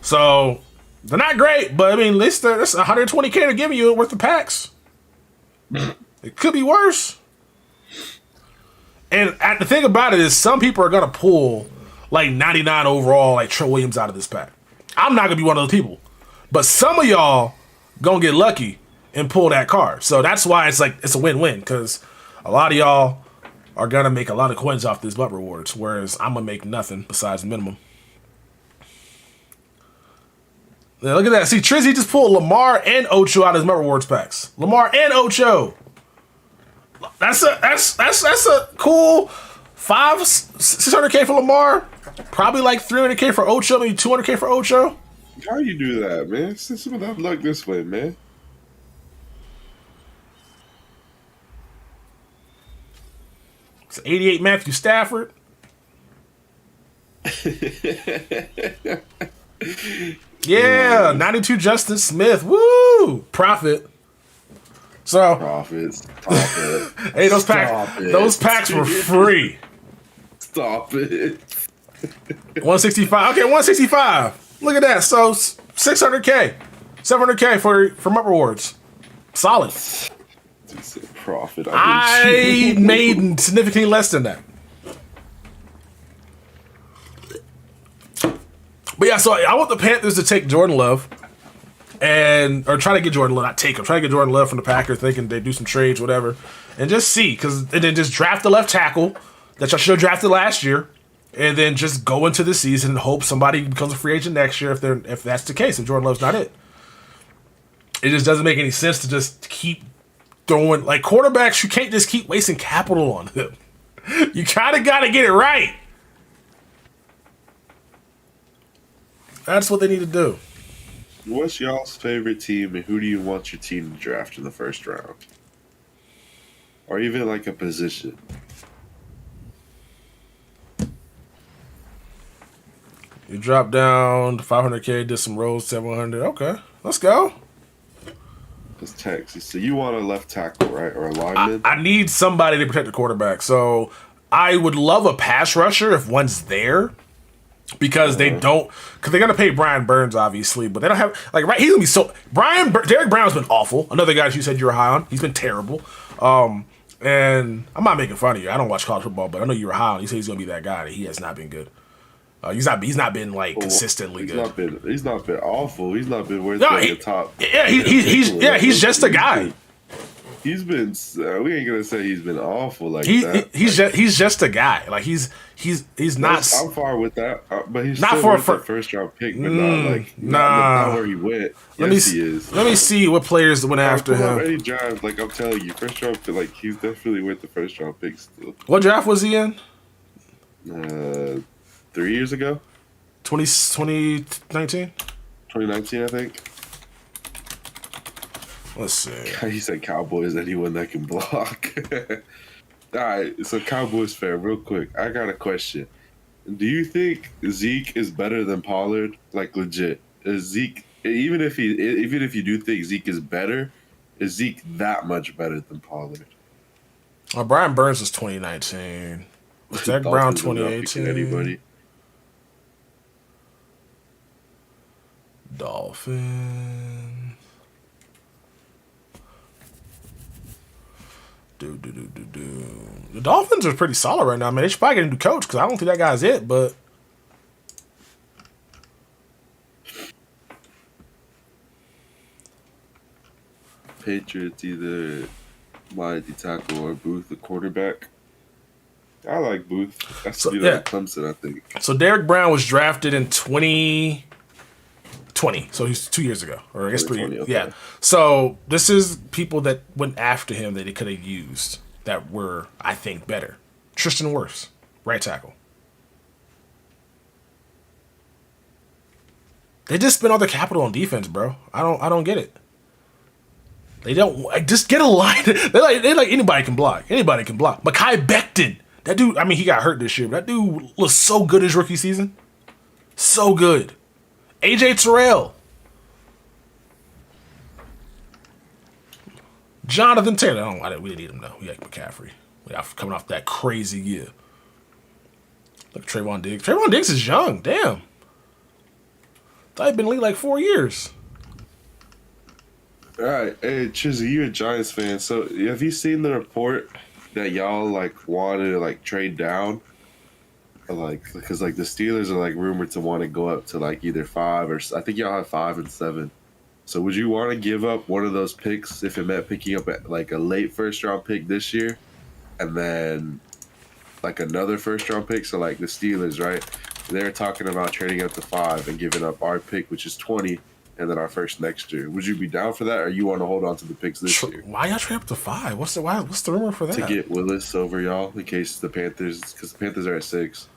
So they're not great, but I mean, at least that's 120K they're giving you worth of packs. It could be worse. And the thing about it is, some people are gonna pull like 99 overall, like Trent Williams out of this pack. I'm not gonna be one of those people, but some of y'all gonna get lucky and pull that card. So that's why it's like it's a win-win, because a lot of y'all are gonna make a lot of coins off these Mub Rewards, whereas I'm gonna make nothing besides minimum. Now look at that. See, Trizzy just pulled Lamar and Ocho out of his Mub Rewards packs. Lamar and Ocho. That's a cool 600K for Lamar. Probably like 300K for Ocho, maybe 200K for Ocho. How you do that, man? Send some of that luck this way, man. It's 88 Matthew Stafford. Yeah, 92 Justin Smith. Woo! Profit. So Profits. hey, those packs were free. Stop it. 165. Okay, 165. Look at that. So 600K, 700K for Mub Rewards. Solid. Profit. I made significantly less than that. But yeah, so I want the Panthers to take Jordan Love or try to get Jordan Love, not take him, try to get Jordan Love from the Packers, thinking they do some trades, whatever, and just see, and then just draft the left tackle that y'all should have drafted last year, and then just go into the season and hope somebody becomes a free agent next year if that's the case, if Jordan Love's not it. It just doesn't make any sense to just keep throwing, like, quarterbacks, you can't just keep wasting capital on them. You kind of got to get it right. That's what they need to do. What's y'all's favorite team, and who do you want your team to draft in the first round? Or even like a position? You drop down to 500K, did some rolls, 700. Okay, let's go. It's Texas. So you want a left tackle, right? Or a lineman? I need somebody to protect the quarterback. So I would love a pass rusher if one's there. Because they're gonna pay Brian Burns, obviously, but they don't have he's gonna be so Derek Brown's been awful. Another guy you said you were high on, he's been terrible. And I'm not making fun of you. I don't watch college football, but I know you were high on. You say he's gonna be that guy. He has not been good. He's not been consistently good. He's not been awful. He's not been worth the top. Yeah, he's just a guy. He's been. We ain't gonna say he's been awful that. He's just a guy. Like he's not. I'm far with that, but he's not still for worth the first round pick, but not where he went. He is. Let me see what players went after him. Any draft, I'm telling you, first round pick, he's definitely worth the first round pick still. What draft was he in? 3 years ago. 2019. 2019, I think. Let's see. He said Cowboys, anyone that can block. All right, so Cowboys fan, real quick. I got a question. Do you think Zeke is better than Pollard? Like legit, is Zeke? Even if you do think Zeke is better, is Zeke that much better than Pollard? Brian Burns was 2019. Derek Brown, 2018. Dolphins. The Dolphins are pretty solid right now, man. They should probably get a new coach because I don't think that guy's it, but. Patriots either Mighty tackle or Booth, the quarterback. I like Booth. That's so, Clemson, I think. So Derek Brown was drafted in 2020, so he's 2 years ago, or I guess 3 years. Okay. Yeah. So this is people that went after him that he could have used that were, I think, better. Tristan Wirfs, right tackle. They just spend all their capital on defense, bro. I don't get it. They don't just get a line. They like anybody can block. Anybody can block. Mekhi Becton. That dude, I mean, he got hurt this year, but that dude was so good his rookie season. So good. AJ Terrell. Jonathan Taylor. We didn't need him, though. We had McCaffrey. Coming off that crazy year. Look at Trayvon Diggs. Trayvon Diggs is young. Damn. Thought he'd been in the league like 4 years. All right. Hey, Chizzy, you a Giants fan. So have you seen the report that y'all wanted to trade down? Or, because the Steelers are rumored to want to go up to either 5 or I think y'all have 5 and 7. So would you want to give up one of those picks if it meant picking up a late first round pick this year, and then another first round pick? So the Steelers, right? They're talking about trading up to 5 and giving up our pick, which is 20, and then our first next year. Would you be down for that, or you want to hold on to the picks this year? Why y'all trade up to 5? What's the rumor for that? To get Willis over y'all in case the Panthers, because the Panthers are at 6.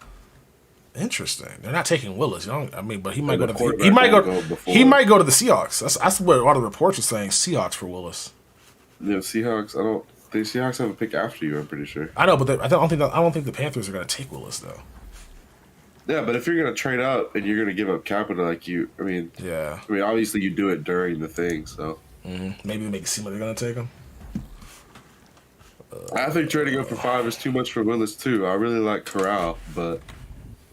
Interesting. They're not taking Willis. But he might go to he might go to the Seahawks. That's what a lot of reports are saying. Seahawks for Willis. Yeah, Seahawks. The Seahawks have a pick after you. I'm pretty sure. I know, but I don't think the Panthers are going to take Willis though. Yeah, but if you're going to trade up and you're going to give up capital obviously you do it during the thing, so. Maybe make it seem like they're going to take him. I think trading up for 5 is too much for Willis too. I really like Corral, but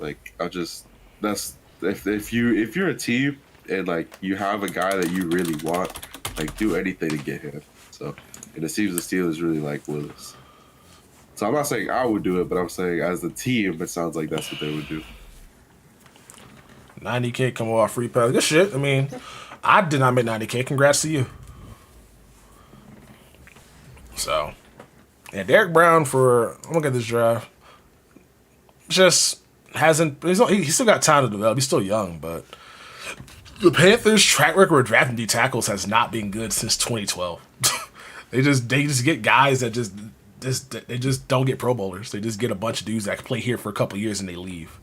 if you're a team and you have a guy that you really want, do anything to get him. So, and it seems the Steelers really like Willis. So I'm not saying I would do it, but I'm saying as a team, it sounds like that's what they would do. $90K coming off free pass. Good shit. I mean, I did not make $90K. Congrats to you. So, yeah, Derek Brown I'm looking at this draft. Just hasn't. He still got time to develop. He's still young, but the Panthers' track record of drafting D tackles has not been good since 2012. They just get guys that they just don't get Pro Bowlers. They just get a bunch of dudes that can play here for a couple of years and they leave.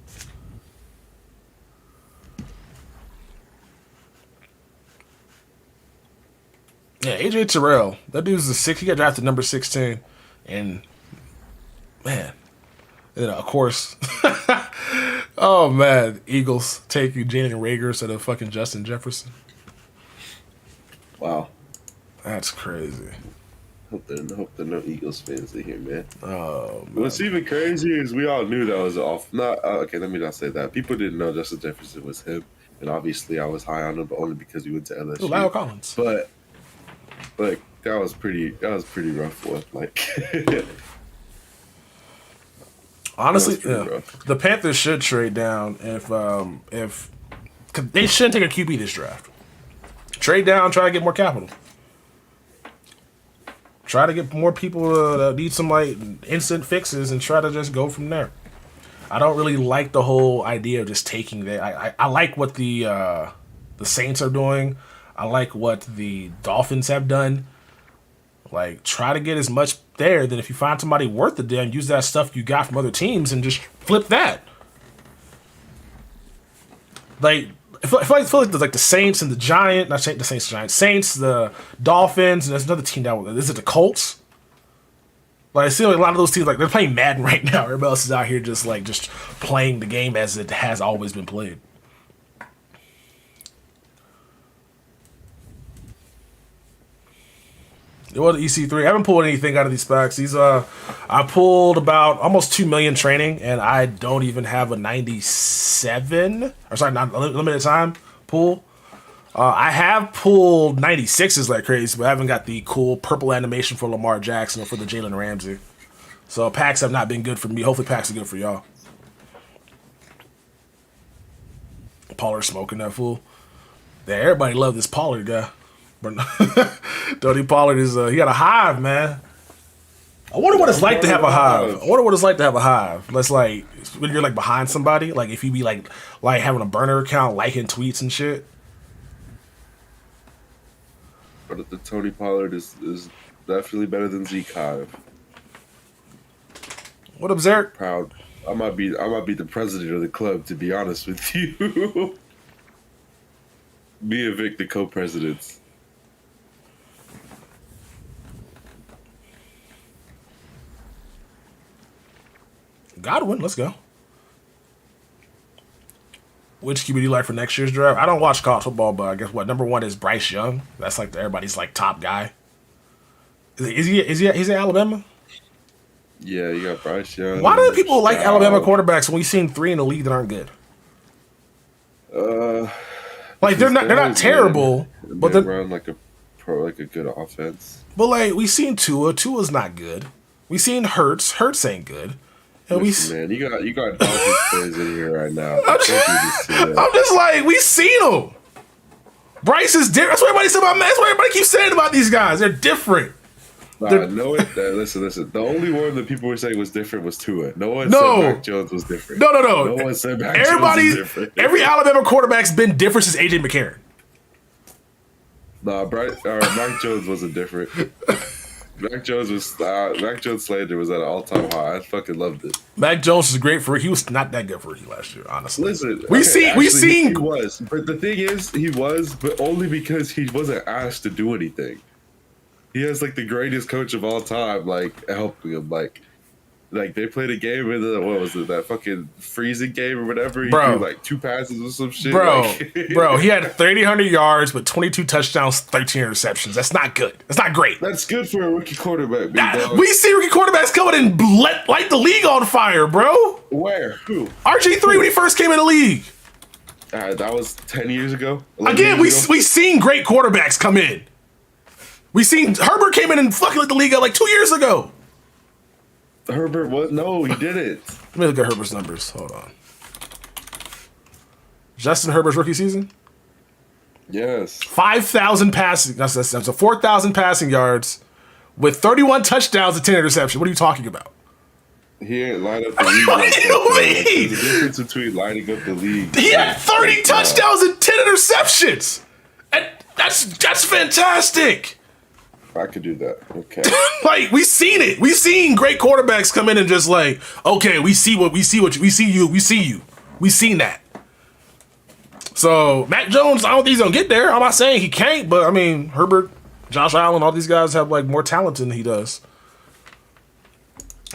Yeah, AJ Terrell. That dude's he got drafted number 16. And, man. And of course, oh, man. Eagles take Jalen Reagor instead of fucking Justin Jefferson. Wow. That's crazy. Hope there are no Eagles fans in here, man. Oh, man. What's even crazier is we all knew that was off. Okay, let me not say that. People didn't know Justin Jefferson was him. And obviously I was high on him, but only because we went to LSU. Lyle Collins. But that was pretty rough one. Honestly, the Panthers should trade down if they shouldn't take a QB this draft. Trade down, try to get more capital. Try to get more people that need some instant fixes and try to just go from there. I don't really like the whole idea of just taking that. I like what the Saints are doing. I like what the Dolphins have done. Try to get as much there. Then if you find somebody worth it, then use that stuff you got from other teams and just flip that. I feel like there's the Saints and the Giants. Not the Saints, Saints, the Dolphins, and there's another team down. Is it the Colts? I see a lot of those teams they're playing Madden right now. Everybody else is out here just playing the game as it has always been played. It was EC3. I haven't pulled anything out of these packs. I I pulled about almost 2 million training, and I don't even have a 97, or sorry, not limited time pull. I have pulled 96s like crazy, but I haven't got the cool purple animation for Lamar Jackson or for the Jalen Ramsey. So packs have not been good for me. Hopefully packs are good for y'all. Pollard smoking that fool. Yeah, everybody love this Pollard guy. But Tony Pollard is he got a hive, man. I wonder what it's like to have a hive. I wonder what it's like to have a hive. That's like when you're like behind somebody, like if you be like having a burner account, liking tweets and shit. But the Tony Pollard is definitely better than Zeke Hive. What up, Zerk? Proud. I might be the president of the club, to be honest with you. Me and Vic, the co-presidents. Godwin, let's go. Which QB do you like for next year's draft? I don't watch college football, but I guess number one is Bryce Young. That's like everybody's like top guy. Is he in Alabama? Yeah, you got Bryce Young. Why do people like Alabama quarterbacks when we've seen 3 in the league that aren't good? Like they're not terrible, but they're around like a good offense. But like we seen Tua. Tua's not good. We seen Hurts. Hurts ain't good. And man, you got Dolphins fans in here right now. I'm just like, we seen them. Bryce is different. That's what everybody said about. That's what everybody keeps saying about these guys. They're different. Listen. The only one that people were saying was different was Tua. No one said Mac Jones was different. No. No one said Mac Jones was different. Every Alabama quarterback's been different since AJ McCarron. Nah, Mac Jones wasn't different. Mac Jones slander was at an all-time high. I fucking loved it. Mac Jones is great for. He was not that good for rookie last year, honestly. Listen, we seen he was, but the thing is, he was, but only because he wasn't asked to do anything. He has like the greatest coach of all time, like helping him, like they played a game in that fucking freezing game or whatever. He threw like 2 passes or some shit. Bro, he had 3,800 yards, but 22 touchdowns, 13 interceptions. That's not good. That's not great. That's good for a rookie quarterback. We see rookie quarterbacks coming and light the league on fire, bro. Where? Who? RG3 when he first came in the league. That was 10 years ago. Again, we seen great quarterbacks come in. We seen Herbert came in and fucking lit the league up like 2 years ago. Herbert was no, he didn't. Let me look at Herbert's numbers. Hold on. Justin Herbert's rookie season? Yes. 5,000 passing. That's 4,000 passing yards with 31 touchdowns and 10 interceptions. What are you talking about? He ain't light up the league. What do you mean? There's a difference between lighting up the league. He had 30 touchdowns and 10 interceptions. And that's fantastic. I could do that. Okay. Like we seen it. We seen great quarterbacks come in and just like, okay, we see you. We seen that. So Mac Jones, I don't think he's gonna get there. I'm not saying he can't, but I mean Herbert, Josh Allen, all these guys have like more talent than he does.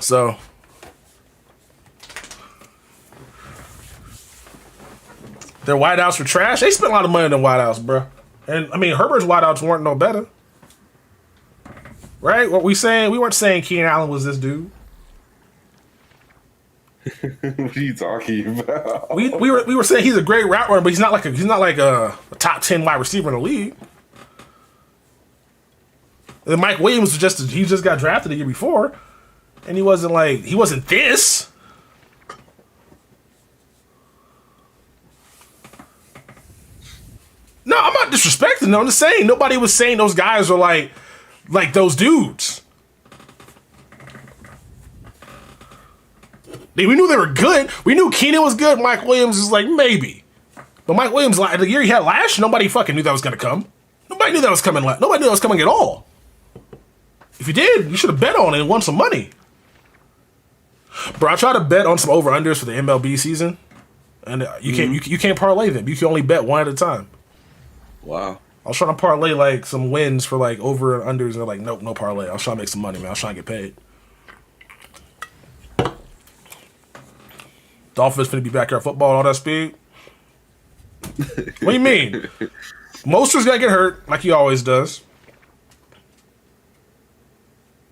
So their wideouts were trash. They spent a lot of money on wideouts, bro. And I mean Herbert's wideouts weren't no better. Right? What we saying? We weren't saying Keenan Allen was this dude. What are you talking about? We were saying he's a great route runner, but he's not like a top 10 wide receiver in the league. And Mike Williams he just got drafted the year before, and he wasn't this. No, I'm not disrespecting them. I'm just saying nobody was saying those guys are like those dudes. We knew they were good. We knew Keenan was good. Mike Williams is like maybe. But Mike Williams, the year he had last year, nobody fucking knew that was going to come. Nobody knew that was coming. Nobody knew that was coming at all. If you did, you should have bet on it and won some money. Bro, I tried to bet on some over-unders for the MLB season. And you can't parlay them. You can only bet one at a time. Wow. I was trying to parlay like some wins for like over and unders, and they're like, nope, no parlay. I was trying to make some money, man. I was trying to get paid. Dolphins finna be back here at football and all that speed. What do you mean? Moster's gonna get hurt like he always does.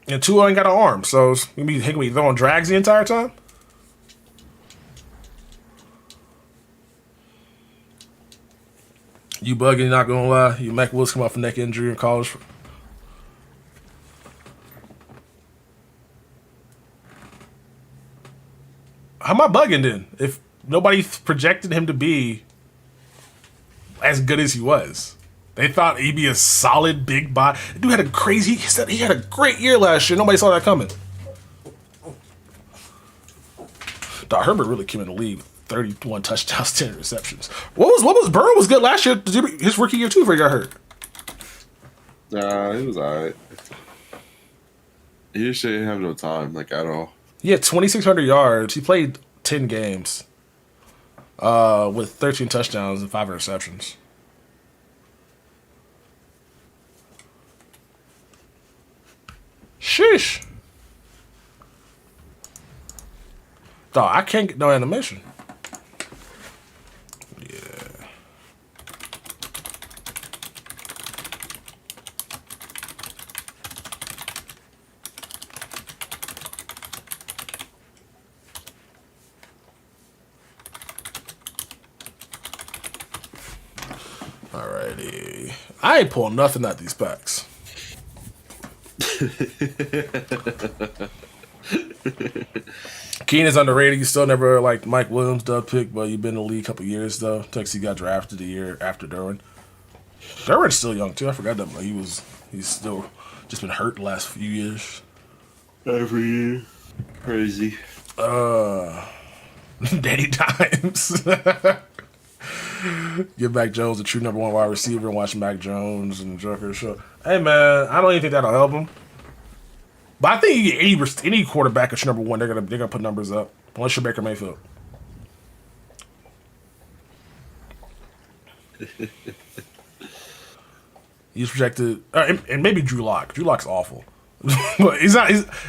And Tua ain't got an arm, so he can be throwing drags the entire time. You bugging, not gonna lie. You Mac Willis come off a neck injury in college. How am I bugging then? If nobody projected him to be as good as he was. They thought he'd be a solid big body. The dude had a crazy. He said he had a great year last year. Nobody saw that coming. Dog Herbert really came in the league. 31 touchdowns, 10 receptions. What was Burrow was good last year? His rookie year too before he got hurt. Nah, he was alright. He just didn't have no time, like at all. He had 2,600 yards. He played 10 games. With 13 touchdowns and 5 interceptions. Sheesh. Dog, I can't get no animation. Yeah. Alrighty. I ain't pulling nothing out these packs. Keenan's underrated. You still never like Mike Williams dub pick, but you've been in the league a couple years though. Texas got drafted the year after Derwin. Derwin's still young too. I forgot that he's still just been hurt the last few years. Every year. Crazy. Danny Dimes. Give Mac Jones a true number 1 wide receiver and watch Mac Jones and Joker show. Hey man, I don't even think that'll help him. But I think you get any quarterback at number 1, they're gonna put numbers up. Unless you're Baker Mayfield. He's projected, and maybe Drew Lock. Drew Lock's awful, but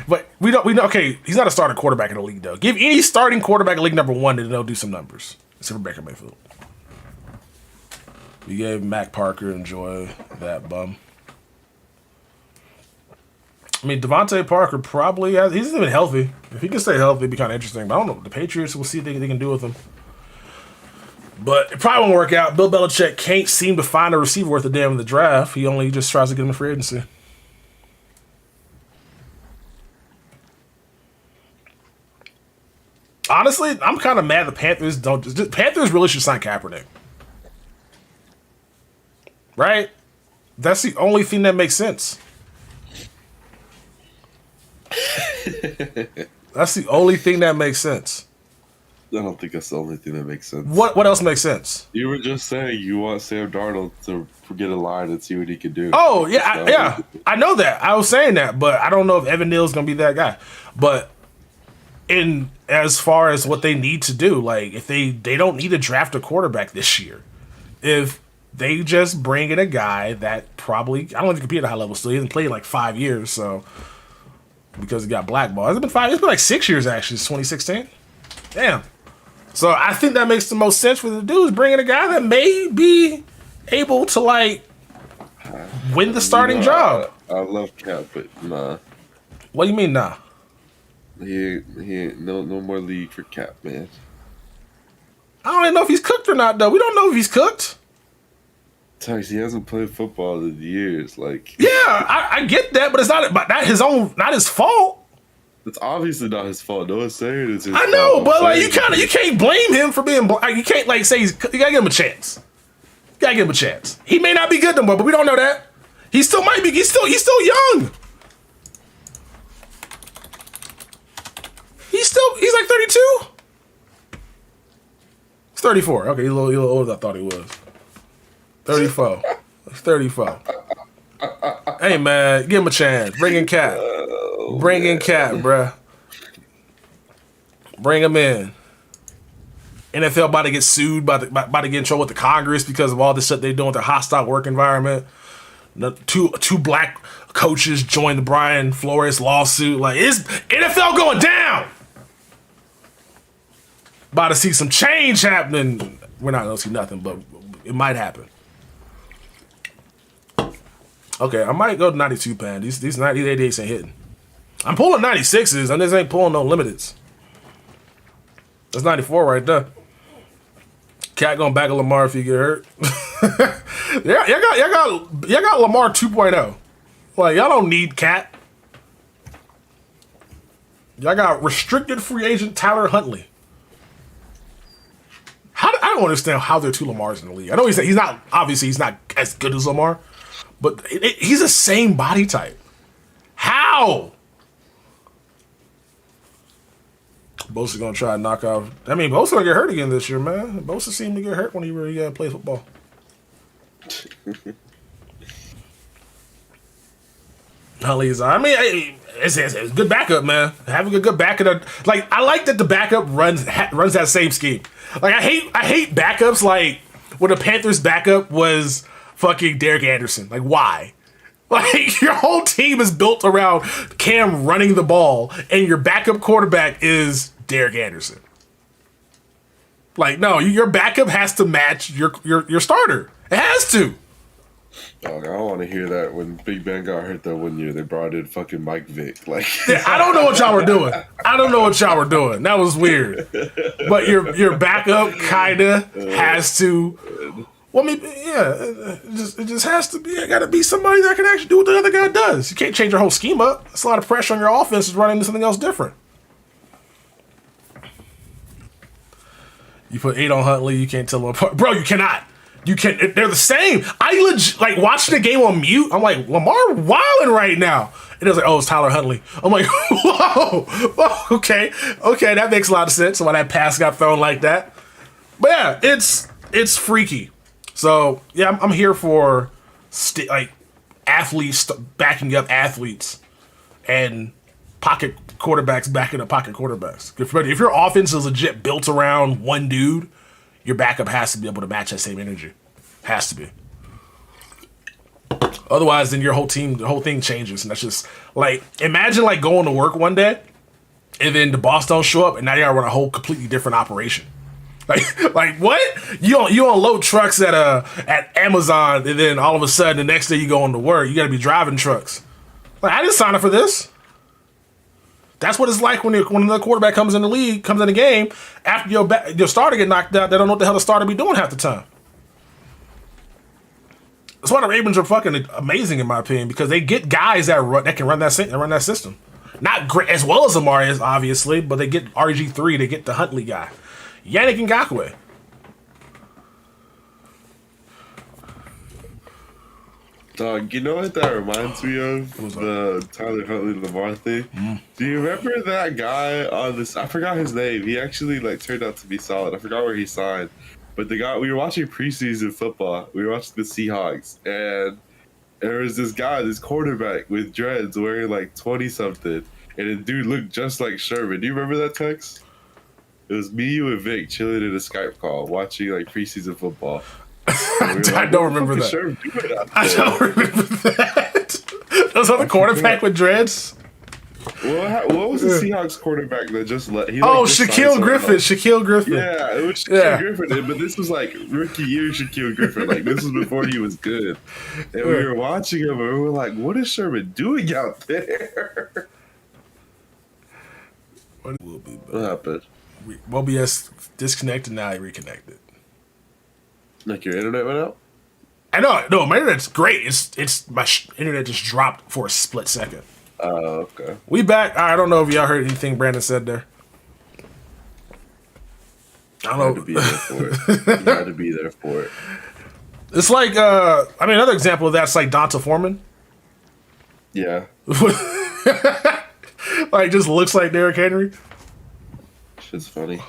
but we know. Okay, he's not a starting quarterback in the league though. Give any starting quarterback in league number 1, and they'll do some numbers. Except for Baker Mayfield. We gave Mac Parker enjoy that bum. I mean, Devontae Parker probably he's even healthy. If he can stay healthy, it'd be kind of interesting. But I don't know. The Patriots, we'll see what they can do with him. But it probably won't work out. Bill Belichick can't seem to find a receiver worth a damn in the draft. He only just tries to get him in free agency. Honestly, I'm kind of mad the Panthers don't. Panthers really should sign Kaepernick. Right? That's the only thing that makes sense. That's the only thing that makes sense. I don't think that's the only thing that makes sense. What else makes sense? You were just saying you want Sam Darnold to get a line and see what he can do. Oh, yeah, I know that. I was saying that, but I don't know if Evan Neal's going to be that guy. But in as far as what they need to do, like if they don't need to draft a quarterback this year. If they just bring in a guy that probably, I don't know if he can compete at a high level still. He hasn't played in like 5 years, so because he got blackballed. It's been 5 years. It's been like 6 years actually, since 2016. Damn. So I think that makes the most sense for the dude is bringing a guy that may be able to like win the starting job. I love Cap, but nah. What do you mean nah? He ain't no more league for Cap, man. I don't even know if he's cooked or not though. We don't know if he's cooked. Tex, he hasn't played football in years. Like, yeah, I get that, but it's not his fault. It's obviously not his fault. No one's saying it's his I know, fault. but like you can't blame him for being. You can't like say you gotta give him a chance. You gotta give him a chance. He may not be good no more, but we don't know that. He still might be. He's still young. He's like 32. He's 34. Okay, he's a little older than I thought he was. 34. 34. Hey man, give him a chance. Bring in Cap. Bring in Cap, bruh. Bring him in. NFL about to get sued, about to get in trouble with the Congress because of all this shit they're doing with the hostile work environment. Two black coaches joined the Brian Flores lawsuit. Like, is NFL going down? About to see some change happening. We're not going to see nothing, but it might happen. Okay, I might go to 92 pan. These 88s ain't hitting. I'm pulling 96s. I just ain't pulling no limiteds. That's 94 right there. Cat going back at Lamar if you get hurt. y'all got Lamar 2.0. Like, y'all don't need Cat. Y'all got restricted free agent Tyler Huntley. I don't understand how there are 2 Lamars in the league. I know he's not obviously he's not as good as Lamar, but he's the same body type. How? Bosa's gonna try to knock off. I mean, Bosa gonna get hurt again this year, man. Bosa seemed to get hurt when he really plays football. Huntley's. I mean, it's a good backup, man. Having a good backup, like I like that the backup runs that same scheme. Like I hate backups like when the Panthers backup was fucking Derek Anderson. Like why? Like your whole team is built around Cam running the ball, and your backup quarterback is Derek Anderson. Like no, your backup has to match your starter. It has to. Oh, I don't want to hear that. When Big Ben got hurt that one year, they brought in fucking Mike Vick. Like, I don't know what y'all were doing. That was weird. But your backup kinda has to. Well, I mean, yeah, it just has to be. It got to be somebody that can actually do what the other guy does. You can't change your whole scheme up. It's a lot of pressure on your offense to run into something else different. You put 8 on Huntley, you can't tell them apart, bro. You cannot. You can. They're the same. I like watching the game on mute. I'm like, Lamar wilding right now. And it was like, oh, it's Tyler Huntley. I'm like, whoa, okay, that makes a lot of sense. Why that pass got thrown like that. But yeah, it's freaky. So yeah, I'm here for like athletes backing up athletes and pocket quarterbacks backing up pocket quarterbacks. If your offense is legit built around one dude, your backup has to be able to match that same energy. Has to be. Otherwise, then your whole team, the whole thing changes. And that's just like, imagine like going to work one day and then the boss don't show up and now you gotta run a whole completely different operation. Like what? You unload trucks at Amazon and then all of a sudden the next day you go into work, you gotta be driving trucks. Like I didn't sign up for this. That's what it's like when another quarterback comes in the game, after your starter get knocked out, they don't know what the hell the starter be doing half the time. That's why the Ravens are fucking amazing in my opinion, because they get guys that can run that system. Not great as well as Amari is, obviously, but they get RG3, they get the Huntley guy. Yannick Ngakoue. Dog, you know what that reminds me of? The Tyler Huntley Lamar thing. Mm. Do you remember that guy on this? I forgot his name. He actually turned out to be solid. I forgot where he signed. But the guy, we were watching preseason football. We were watching the Seahawks, and there was this guy, this quarterback with dreads, wearing 20-something, and the dude looked just like Sherman. Do you remember that text? It was me, you, and Vic chilling in a Skype call, watching preseason football. I don't remember that. I don't remember that. Was that the quarterback with dreads? What was the Seahawks quarterback that just let? Shaquille Griffin. Shaquille Griffin. Yeah, it was Shaquille Griffin. But this was rookie year Shaquille Griffin. This was before he was good. And we were watching him, and we were like, "What is Sherman doing out there?" What happened? OBS disconnected. Now he reconnected. Your internet went out? I know. No, my internet's great. It's my internet just dropped for a split second. Oh, okay. We back. I don't know if y'all heard anything Brandon said there. I don't know. You had to be there for it. You had to be there for it. It's like, another example of that's like Donta Foreman. Yeah. Just looks like Derrick Henry. Shit's funny.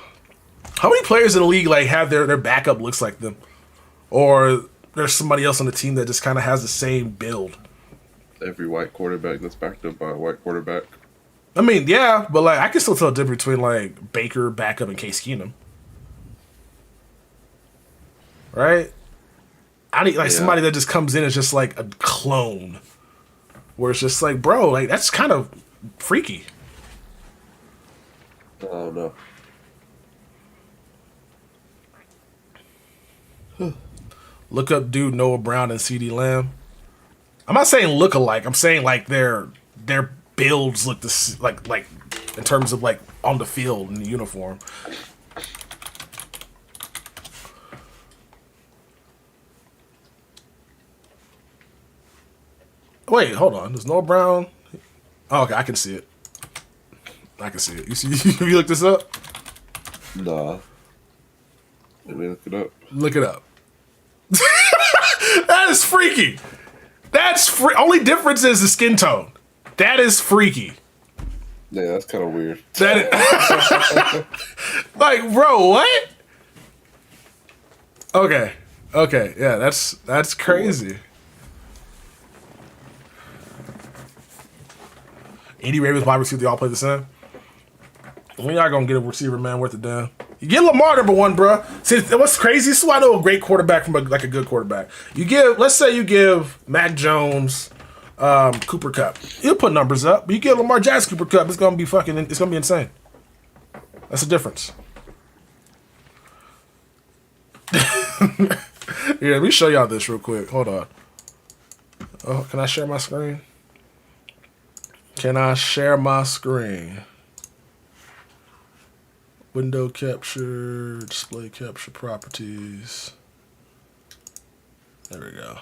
How many players in the league have their backup looks like them? Or there's somebody else on the team that just kind of has the same build? Every white quarterback that's backed up by a white quarterback. I mean, yeah, but I can still tell the difference between Baker, backup, and Case Keenum. Right? I need somebody that just comes in as just a clone. Where it's just bro, that's kind of freaky. I don't know. Look up dude Noah Brown and CeeDee Lamb. I'm not saying look alike. I'm saying they're builds look like in terms of like on the field in the uniform. Wait, hold on. There's Noah Brown. Oh, okay, I can see it. I can see it. You see? You look this up? Nah. Let me look it up. Look it up. That is freaky. That's only difference is the skin tone. That is freaky. Yeah, that's kind of weird. That is, like, bro, what? Okay, yeah, that's crazy. Andy Ravens wide receiver, they all play the same. We're not gonna get a receiver, man, worth a damn. You get Lamar number one, bro. See, what's crazy? This is why I know a great quarterback from a good quarterback. Let's say you give Mac Jones, Cooper Kupp. He'll put numbers up, but you give Lamar Jackson Cooper Kupp, it's gonna be insane. That's the difference. Yeah, let me show y'all this real quick. Hold on. Oh, can I share my screen? Can I share my screen? Window capture, display capture properties. There we go.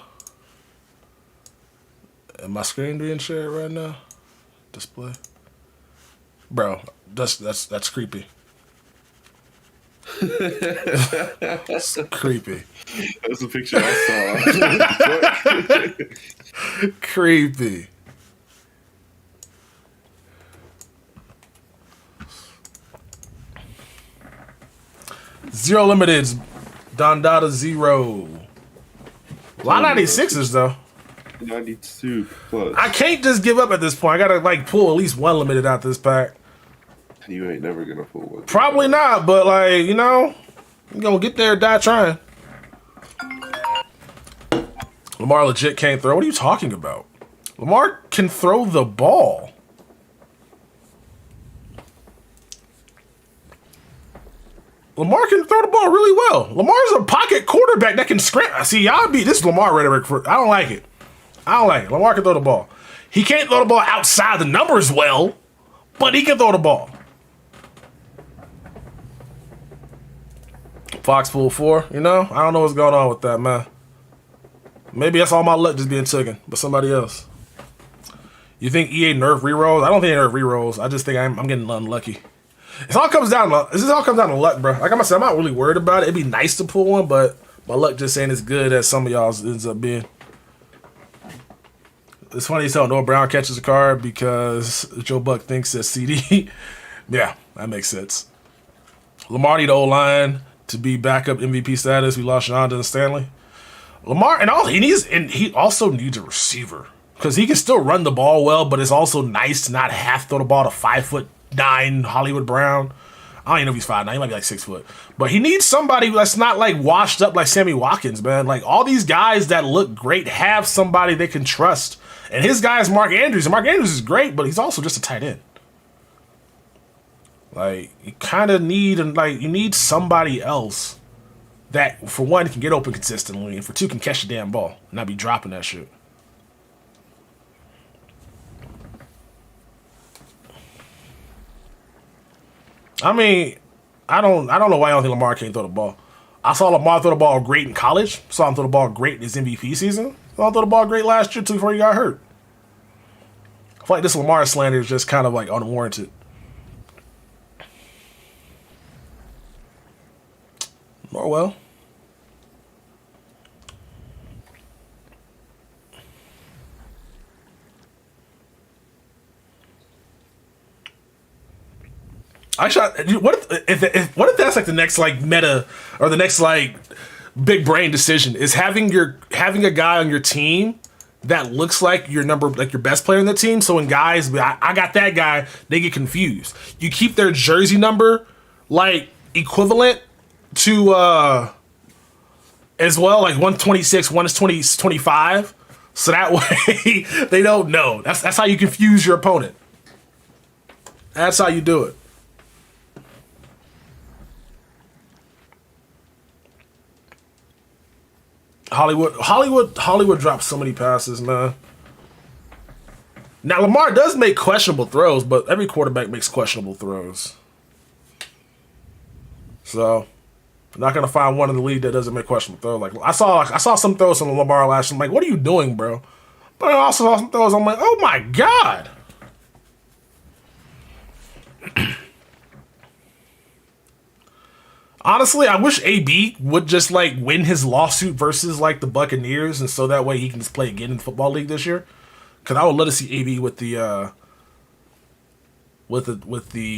Am my screen being shared right now? Display. Bro, that's creepy. That's creepy. That's the picture I saw. Creepy. Zero limiteds. Dondada 0. A lot of 96s though. 92 plus. I can't just give up at this point. I gotta like pull at least one limited out this pack. You ain't never gonna pull one. Probably not, but like, you know, you gonna get there, die trying. Lamar legit can't throw. What are you talking about? Lamar can throw the ball. Lamar can throw the ball really well. Lamar's a pocket quarterback that can sprint. See, y'all beat this Lamar rhetoric. I don't like it. Lamar can throw the ball. He can't throw the ball outside the numbers well, but he can throw the ball. Fox Pool 4, you know? I don't know what's going on with that, man. Maybe that's all my luck just being taken, but somebody else. You think EA nerf rerolls? I don't think they nerf rerolls. I just think I'm getting unlucky. This all comes down to luck, bro. Like I said, I'm not really worried about it. It'd be nice to pull one, but my luck just ain't as good as some of y'all's ends up being. It's funny as hell. Noah Brown catches a card because Joe Buck thinks that CD. Yeah, that makes sense. Lamar need the O-line to be backup MVP status. We lost Shonda and Stanley. Lamar he also needs a receiver because he can still run the ball well, but it's also nice to not have to throw the ball to 5'9" Hollywood Brown. I don't even know if he's 5'9". He might be like 6 foot. But he needs somebody that's not like washed up like Sammy Watkins, man. Like all these guys that look great have somebody they can trust. And his guy is Mark Andrews. And Mark Andrews is great, but he's also just a tight end. Like you kind of need you need somebody else that for one can get open consistently and for two can catch the damn ball and not be dropping that shit. I mean, I don't know why I don't think Lamar can't throw the ball. I saw Lamar throw the ball great in college. Saw him throw the ball great in his MVP season. Saw him throw the ball great last year too before he got hurt. I feel like this Lamar slander is just kind of like unwarranted. Norwell. What if that's like the next like meta or the next like big brain decision is having a guy on your team that looks like your best player in the team. So when guys, I got that guy, they get confused. You keep their jersey number like equivalent to as well, like 126, one is 25. So that way they don't know. That's how you confuse your opponent. That's how you do it. Hollywood dropped so many passes, man. Now, Lamar does make questionable throws, but every quarterback makes questionable throws. So, I'm not going to find one in the league that doesn't make questionable throws. Like, I saw some throws from Lamar last year. I'm like, what are you doing, bro? But I also saw some throws. I'm like, oh, my God. Honestly, I wish AB would just, like, win his lawsuit versus, like, the Buccaneers, and so that way he can just play again in the football league this year. Because I would love to see AB with the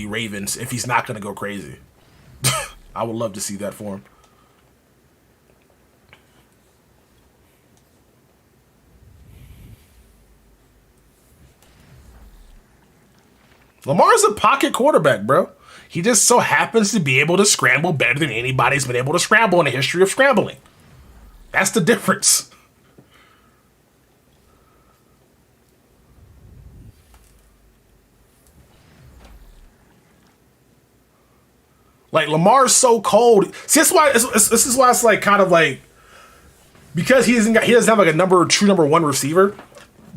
Ravens if he's not going to go crazy. I would love to see that for him. Lamar's a pocket quarterback, bro. He just so happens to be able to scramble better than anybody's been able to scramble in the history of scrambling. That's the difference. Like, Lamar's so cold. See, this is why it's like kind of like, because he doesn't have like a true number one receiver.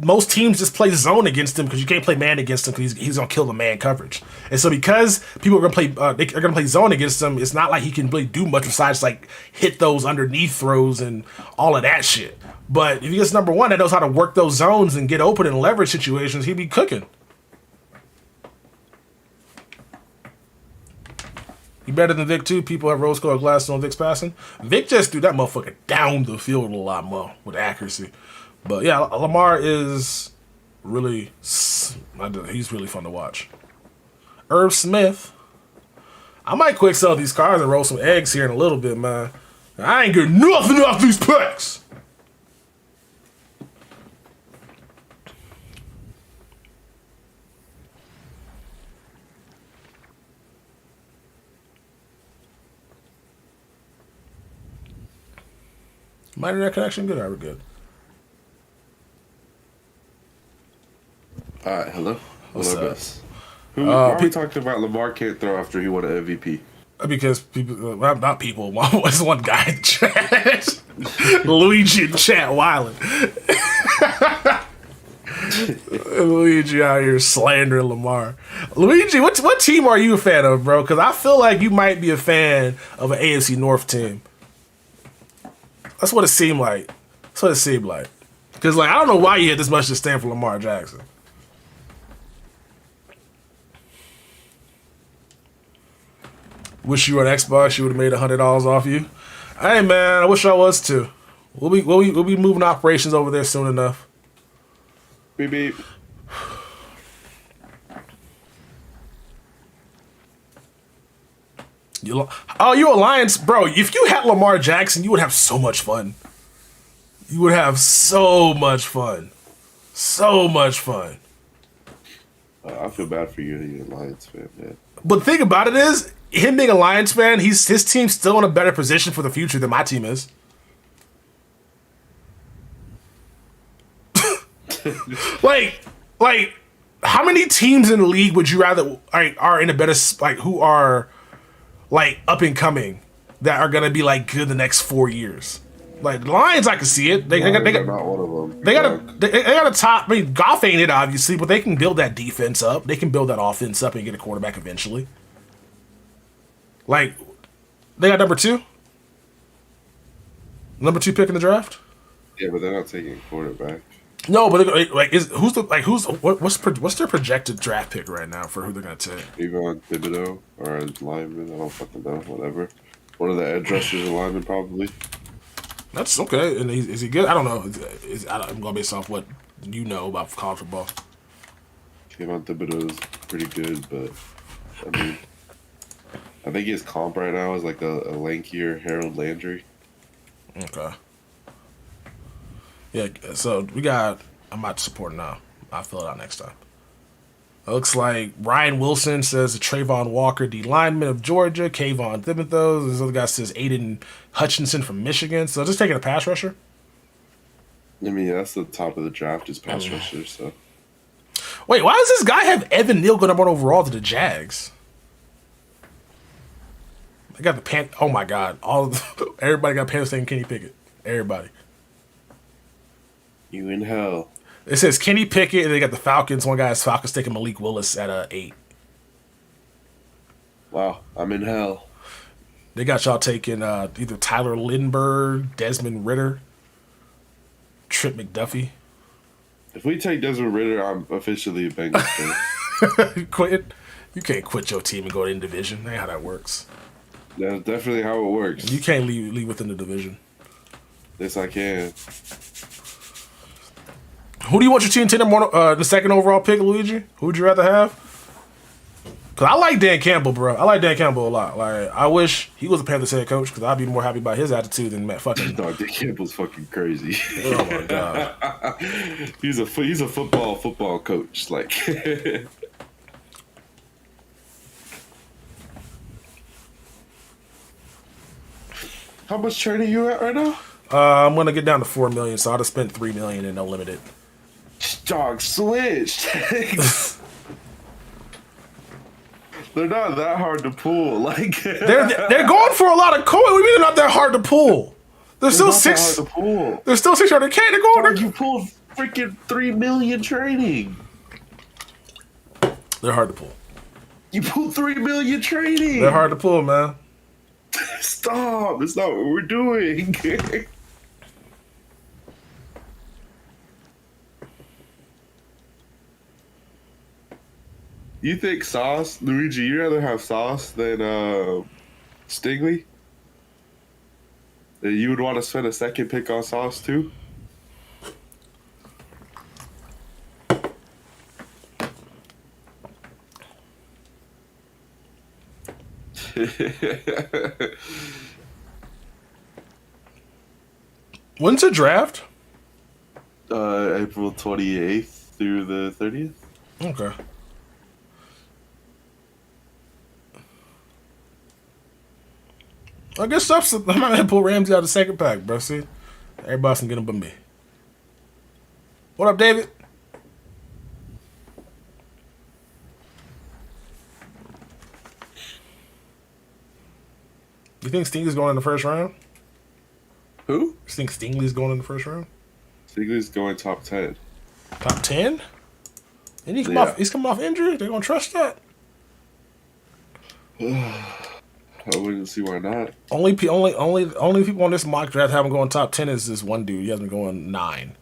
Most teams just play zone against him because you can't play man against him because he's gonna kill the man coverage. And so because people are gonna play, they're gonna play zone against him. It's not like he can really do much besides like hit those underneath throws and all of that shit. But if he gets number one that knows how to work those zones and get open and leverage situations, he'd be cooking. He better than Vic too. People have rose-colored glasses on Vic's passing. Vic just threw that motherfucker down the field a lot more with accuracy. But yeah, Lamar is really, he's really fun to watch. Irv Smith. I might quick sell these cars and roll some eggs here in a little bit, man. I ain't getting nothing off these packs. My internet connection good? All right, we're good. All right, hello. What's up? Why are we talking about Lamar can't throw after he won an MVP? Because people, well, not people. Was one guy in chat, Luigi in chat, wildin'. Luigi out here slandering Lamar. Luigi, what team are you a fan of, bro? Because I feel like you might be a fan of an AFC North team. That's what it seemed like. Because, like, I don't know why you had this much to stand for Lamar Jackson. Wish you were an Xbox, you would have made $100 off you. Hey, man, I wish I was too. We'll be moving operations over there soon enough. Beep, beep. You Alliance, bro. If you had Lamar Jackson, you would have so much fun. You would have so much fun. So much fun. I feel bad for you, the Lions fan, man. But the thing about it is, him being a Lions fan, his team's still in a better position for the future than my team is. like, how many teams in the league would you rather are in a better who are like up and coming that are gonna be like good the next 4 years? Like the Lions, I can see it. They got not one of them. They got a top. I mean, Goff ain't it obviously, but they can build that defense up. They can build that offense up and get a quarterback eventually. Like, they got number two pick in the draft. Yeah, but they're not taking a quarterback. No, but what's their projected draft pick right now for who they're gonna take? Even Thibodeau or a lineman, I don't fucking know. Whatever, one of the edge rushers, a lineman probably. That's okay. And is he good? I don't know. I'm going based off what you know about college football. Kayvon Thibodeau is pretty good, but I mean, I think his comp right now is like a lankier Harold Landry. Okay. Yeah, so we got. I'm about to support now. I'll fill it out next time. It looks like Ryan Wilson says Trayvon Walker, D lineman of Georgia. Kayvon Thibodeau. This other guy says Aiden Hutchinson from Michigan. So just taking a pass rusher. I mean, that's the top of the draft is pass rushers. So wait, why does this guy have Evan Neal go number 1 overall to the Jags? They got the Oh my God! Everybody got Panthers taking Kenny Pickett. Everybody. You in hell. It says Kenny Pickett, and they got the Falcons. One guy's Falcons taking Malik Willis at 8. Wow, I'm in hell. They got y'all taking either Tyler Lindbergh, Desmond Ritter, Trip McDuffie. If we take Desmond Ritter, I'm officially a Bengals fan. Quit. You can't quit your team and go in division. That ain't how that works. That's definitely how it works. You can't leave within the division. Yes, I can. Who do you want your team to the second overall pick, Luigi? Who would you rather have? Because I like Dan Campbell, bro. I like Dan Campbell a lot. Like, I wish he was a Panthers head coach because I'd be more happy about his attitude than Matt fucking. No, Dan Campbell's fucking crazy. Oh my god. He's a football coach. Like. How much trade are you at right now? I'm gonna get down to $4 million, so I'd have spent $3 million and no limit. Dog switched. They're not that hard to pull. Like they're going for a lot of coin. What do you mean they're not that hard to pull? They're still six. Hard to pull. They're still 600K. They're going. Dog, you pulled freaking $3 million trading. They're hard to pull. You pulled $3 million trading. They're hard to pull, man. Stop! It's not what we're doing. You think Sauce, Luigi? You'd rather have Sauce than Stingley? You would want to spend a second pick on Sauce too? When's the draft? April 28th through the 30th. Okay. I guess I might pull Ramsey out of the second pack, bro. See, everybody's can get him but me. What up, David? You think Stingley's going in the first round? Who? You think Stingley's going in the first round? Stingley's going top 10. Top 10? And he's coming off injury? They're going to trust that? I wouldn't see why not. Only people on this mock draft have him going top 10 is this one dude. He has been going 9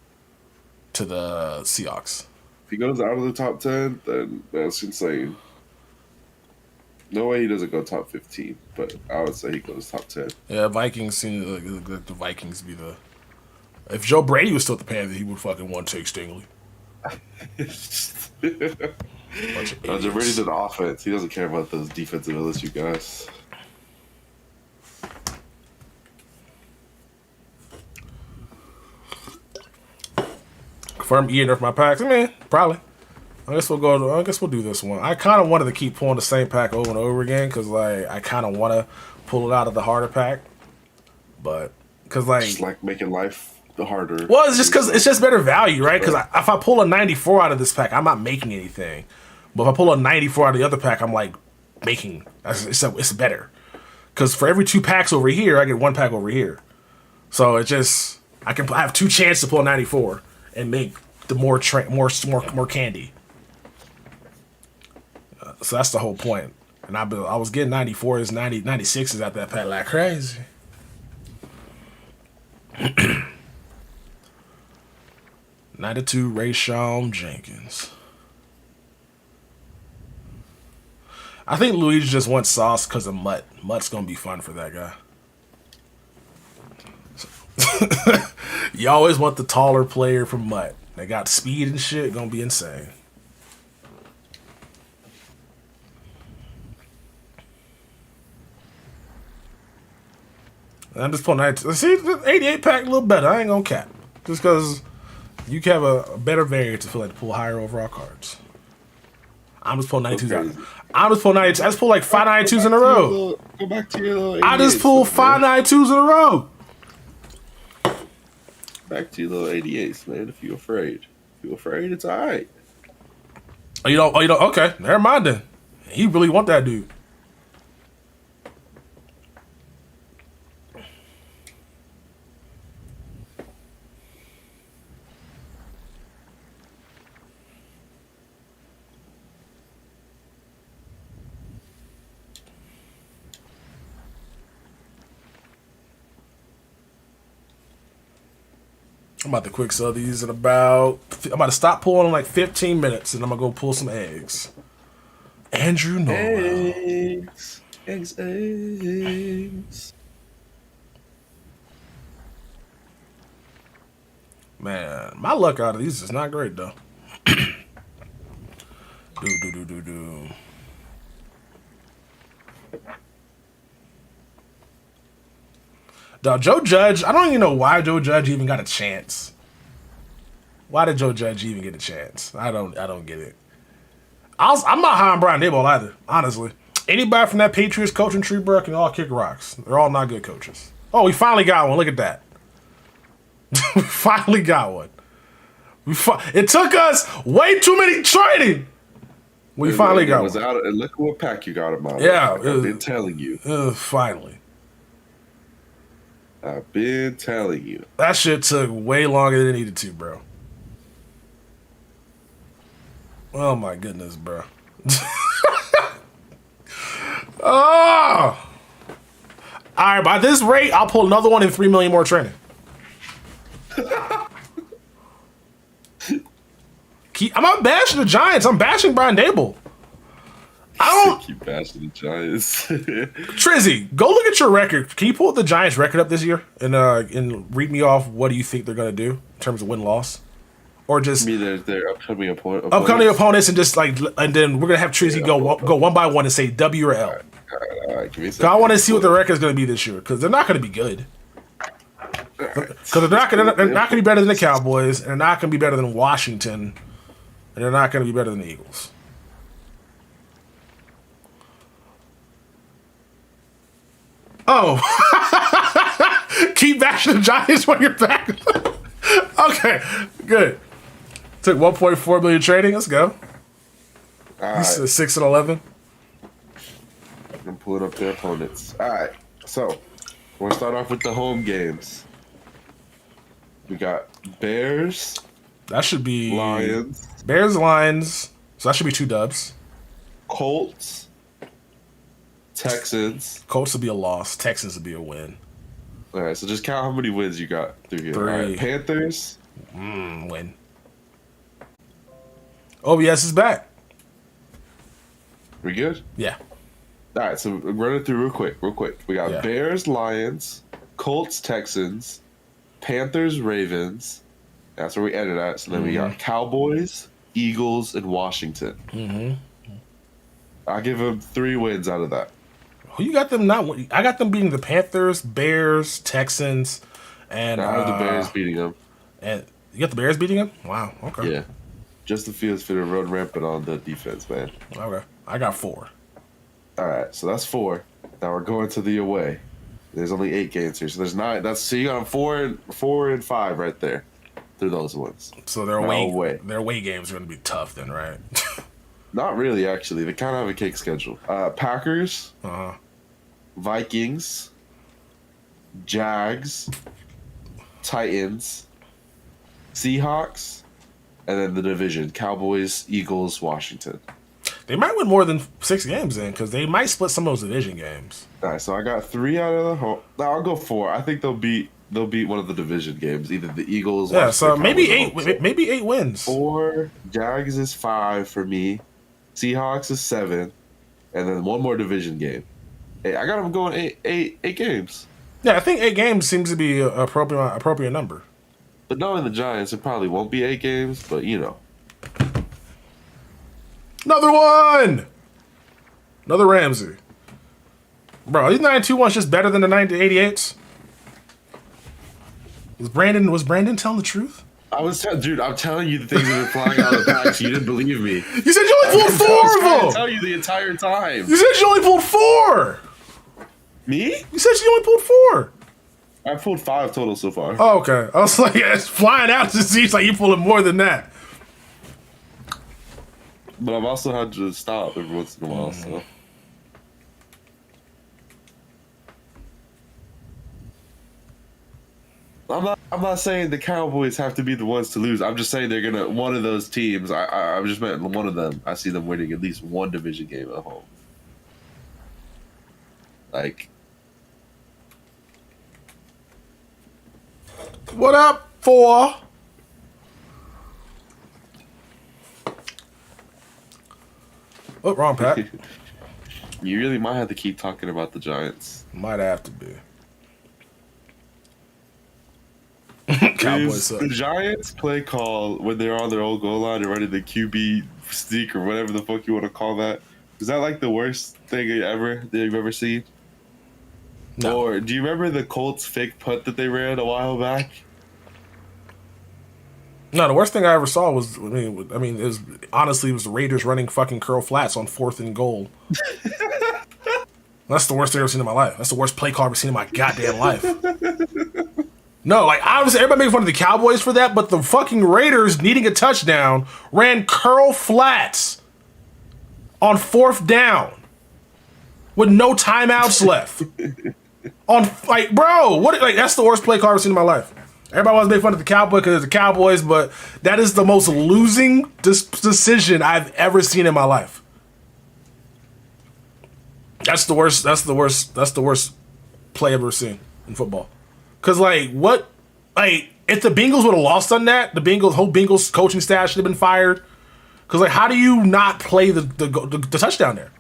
to the Seahawks. If he goes out of the top 10, then that's insane. No way he doesn't go top 15, but I would say he goes top 10. Yeah, Vikings seem like the Vikings be the... If Joe Brady was still at the Panthers, he would fucking want to take Stingley. Joe Brady's an offense. He doesn't care about those defensive LSU guys. Confirm E and F my packs. I mean, probably. I guess we'll do this one. I kind of wanted to keep pulling the same pack over and over again because like I kind of want to pull it out of the harder pack, but because like just like making life the harder. Well, it's just because it's just better value, right? Because if I pull a 94 out of this pack, I'm not making anything. But if I pull a 94 out of the other pack, I'm like making. It's better because for every 2 packs over here, I get 1 pack over here. So it just I have 2 chances to pull a 94 and make the more candy. So that's the whole point. And I was getting 94s, 96s at that pack like crazy. 92 Rayshawn Jenkins. I think Luigi just wants Sauce because of Mutt. Mutt's going to be fun for that guy. You always want the taller player from Mutt. They got speed and shit. Going to be insane. I'm just pulling 92. See, the 88 pack a little better. I ain't going to cap. Just because you can have a better variant to feel like to pull higher overall cards. I'm just pulling 92s out. I'm just pulling 92s. I just pulled like 5 92s in a row. Go back to your little 88s. I just pulled 5 92s in a row. Back to your little 88s, man. If you're afraid. If you're afraid, it's all right. Oh, you don't? Okay, never mind then. He really want that dude. I'm about to quick sell these in about. I'm about to stop pulling in like 15 minutes, and I'm gonna go pull some eggs. Andrew Noel. Eggs. Man, my luck out of these is not great though. do. Now, Joe Judge, I don't even know why Joe Judge even got a chance. Why did Joe Judge even get a chance? I don't get it. I'm not high on Brian Daboll either, honestly. Anybody from that Patriots coaching tree, bro, can all kick rocks. They're all not good coaches. Oh, we finally got one. Look at that. We finally got one. It took us way too many training. We finally got one. And look at what pack you got him out. Yeah. Like I've been telling you. Finally. I've been telling you. That shit took way longer than it needed to, bro. Oh my goodness, bro. Oh! Alright, by this rate, I'll pull another one in 3 million more training. I'm not bashing the Giants. I'm bashing Brian Daboll. I don't keep bashing the Giants. Trizzy, go look at your record. Can you pull the Giants record up this year and read me off what do you think they're gonna do in terms of win-loss? Or just their upcoming opponents. Upcoming opponents, and just like, and then we're gonna have Trizzy go one by one and say W or L. All right, give me a second. I want to see what the record is gonna be this year because they're not gonna be good. Because they're not gonna be better than the Cowboys, and they're not gonna be better than Washington, and they're not gonna be better than the Eagles. Oh, keep bashing the Giants when you're back. Okay, good. Took 1.4 million trading. Let's go. All right. 6 and 11. I'm pulling up their opponents. All right, so we're gonna start off with the home games. We got Bears. That should be Lions. Bears, Lions. So that should be 2 dubs. Colts. Texans. Colts would be a loss. Texans would be a win. All right, so just count how many wins you got through here. 3. All right, Panthers. Win. OBS is back. We good? Yeah. All right, so run it through real quick. We got Bears, Lions, Colts, Texans, Panthers, Ravens. That's where we ended at. So then we got Cowboys, Eagles, and Washington. I give them 3 wins out of that. Who you got them not? I got them beating the Panthers, Bears, Texans, and I have the Bears beating them. And you got the Bears beating them? Wow. Okay. Yeah. Justin Fields for the run rampant on the defense, man. Okay. I got 4. All right, so that's 4. Now we're going to the away. There's only 8 games here, so there's 9. So you got 4 and 5 right there through those ones. So their away games are going to be tough then, right? Not really, actually. They kind of have a cake schedule. Packers, Vikings, Jags, Titans, Seahawks, and then the division: Cowboys, Eagles, Washington. They might win more than 6 games then, because they might split some of those division games. All right, so I got 3 out of the home. No, I'll go 4. I think they'll beat one of the division games, either the Eagles. Yeah, so maybe 8. Maybe 8 wins. 4. Jags is 5 for me. Seahawks is 7, and then 1 more division game. Hey, I got them going 8 games. Yeah, I think 8 games seems to be an appropriate number. But knowing the Giants, it probably won't be 8 games, but you know. Another one! Another Ramsey. Bro, these 9-2-1s just better than the 90-88s? Was Brandon telling the truth? Dude, I'm telling you the things that are flying out of the packs. You didn't believe me. You said you only pulled 4 of them! I tell you the entire time. You said you only pulled 4! Me? You said you only pulled 4! I pulled 5 total so far. Oh, okay. I was like, it's flying out. It just seems like you're pulling more than that. But I've also had to stop every once in a while, so. I'm not saying the Cowboys have to be the ones to lose. I'm just saying they're gonna one of those teams. I just meant one of them. I see them winning at least 1 division game at home. Like, what up? 4. Oh, wrong, Pat. You really might have to keep talking about the Giants. Might have to be. Is the Giants play call when they're on their own goal line and running the QB sneak or whatever the fuck you want to call that? Is that like the worst thing that you've ever seen? No. Or do you remember the Colts fake punt that they ran a while back? No, the worst thing I ever saw was, it was honestly, it was the Raiders running fucking curl flats on 4th and goal. That's the worst thing I've ever seen in my life. That's the worst play call I've ever seen in my goddamn life. No, like, obviously, everybody making fun of the Cowboys for that, but the fucking Raiders, needing a touchdown, ran curl flats on 4th down with no timeouts left. Bro, what? Like, that's the worst play call I've ever seen in my life. Everybody wants to make fun of the Cowboys because it's the Cowboys, but that is the most losing decision I've ever seen in my life. That's the worst. That's the worst. That's the worst play I've ever seen in football. Because, like, what? Like, if the Bengals would have lost on that, whole Bengals coaching staff should have been fired. Because, like, how do you not play the touchdown there?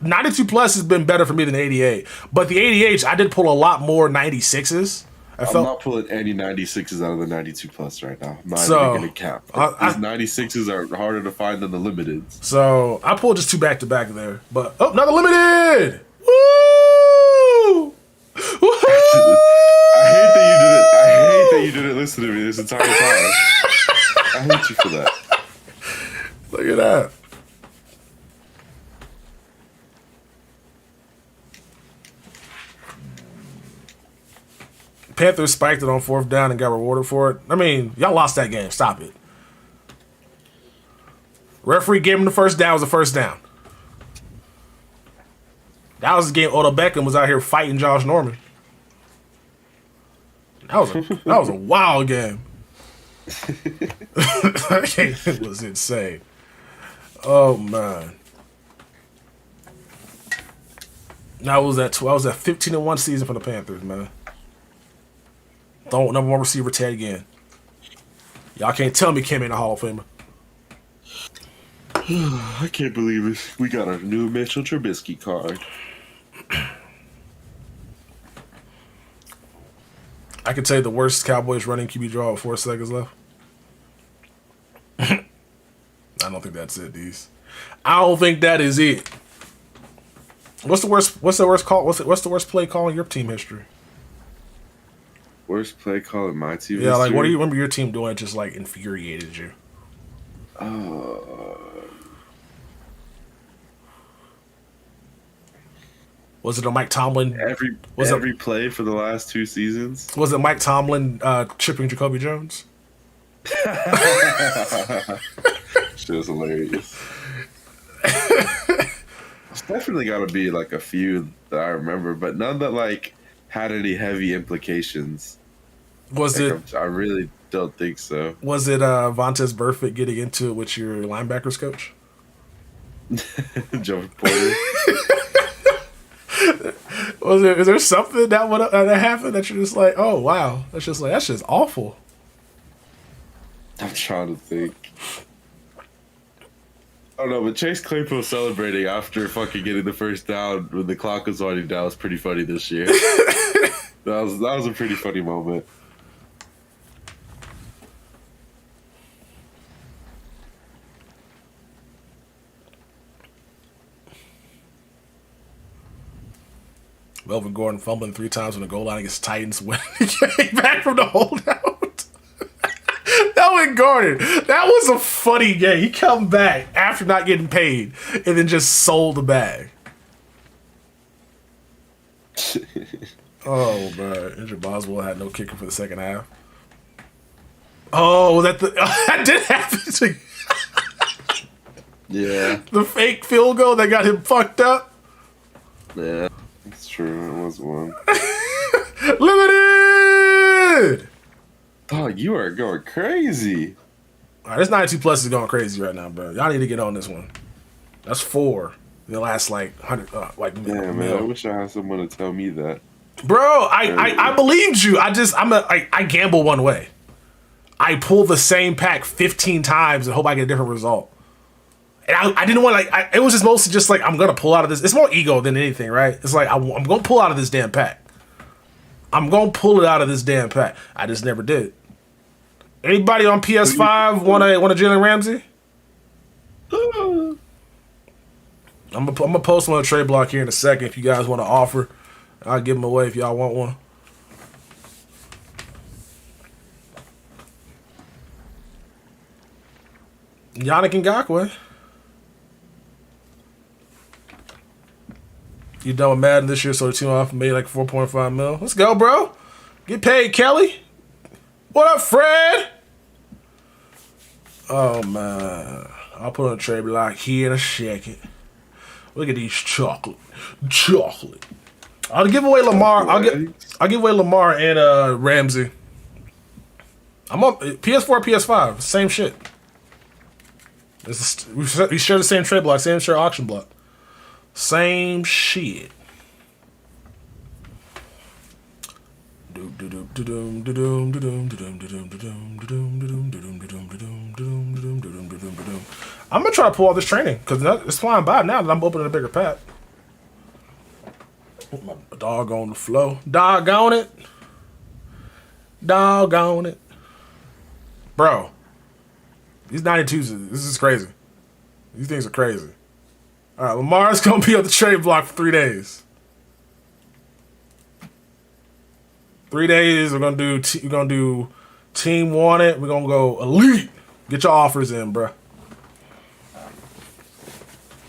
92 plus has been better for me than 88. But the 88s, I did pull a lot more 96s. I'm not pulling any 96s out of the 92 plus right now. I'm not even going to cap. These 96s are harder to find than the limiteds. So I pulled just 2 back to back there. But, oh, another limited! Woo! Woo-hoo! I hate that you didn't listen to me this entire time. I hate you for that. Look at that. Panthers spiked it on 4th down and got rewarded for it. I mean, y'all lost that game. Stop it. Referee gave him the first down. It was the first down. That was the game Odell Beckham was out here fighting Josh Norman. That was a wild game. That game was insane. Oh, man. That was that 15-1 season for the Panthers, man. Don't number 1 receiver Ted again. Y'all can't tell me Kim ain't a Hall of Famer. I can't believe it. We got a new Mitchell Trubisky card. I could tell you the worst Cowboys running QB draw with 4 seconds left. I don't think that's it, D's. I don't think that is it. What's the worst call? What's the worst play call in your team history? Worst play call in my team. Yeah, like, what do you remember your team doing that just, like, infuriated you? Was it a Mike Tomlin? Every play for the last 2 seasons. Was it Mike Tomlin chipping Jacoby Jones? Shit was hilarious. It's definitely got to be, like, a few that I remember, but none that, like, had any heavy implications. I really don't think so. Was it Vontaze Burfict getting into it with your linebackers coach? Joe Porter. Is there something that happened that you're just like, oh wow, that's just awful? I'm trying to think. I don't know, but Chase Claypool celebrating after fucking getting the first down when the clock was winding down was pretty funny this year. That was a pretty funny moment. Melvin Gordon fumbling 3 times on the goal line against Titans when he came back from the holdout. Melvin Gordon, that was a funny game. He come back after not getting paid and then just sold the bag. Oh, man. Andrew Boswell had no kicker for the second half. Oh, that did happen to Yeah. The fake field goal that got him fucked up. Yeah, that's true. It was one. Limited! Dog, you are going crazy. All right, this 92 plus is going crazy right now, bro. Y'all need to get on this one. That's 4 in the last, like, 100, Yeah, man, I wish I had someone to tell me that. Bro, I believed you. I gamble one way. I pull the same pack 15 times and hope I get a different result. And I didn't want it was just mostly just like I'm gonna pull out of this. It's more ego than anything, right? It's like I'm gonna pull out of this damn pack. I'm gonna pull it out of this damn pack. I just never did. Anybody on PS5 want a Jalen Ramsey? I'm gonna post one on trade block here in a second if you guys want to offer. I'll give them away if y'all want one. Yannick Ngakoue. You done with Madden this year, so the team off made like 4.5 mil. Let's go, bro. Get paid, Kelly. What up, Fred? Oh, man. I'll put on a trade block here in a second. Look at these chocolate. I'll give away Lamar. I'll give away Lamar and Ramsey. I'm up PS4, PS5, same shit. We share the same trade block, same share auction block, same shit. I'm gonna try to pull all this training because it's flying by now that I'm opening a bigger pack. My dog on the flow. Doggone it. Bro. These 92s, this is crazy. These things are crazy. All right, Lamar's going to be on the trade block for 3 days. 3 days, we're going to do team wanted. We're going to go elite. Get your offers in, bro.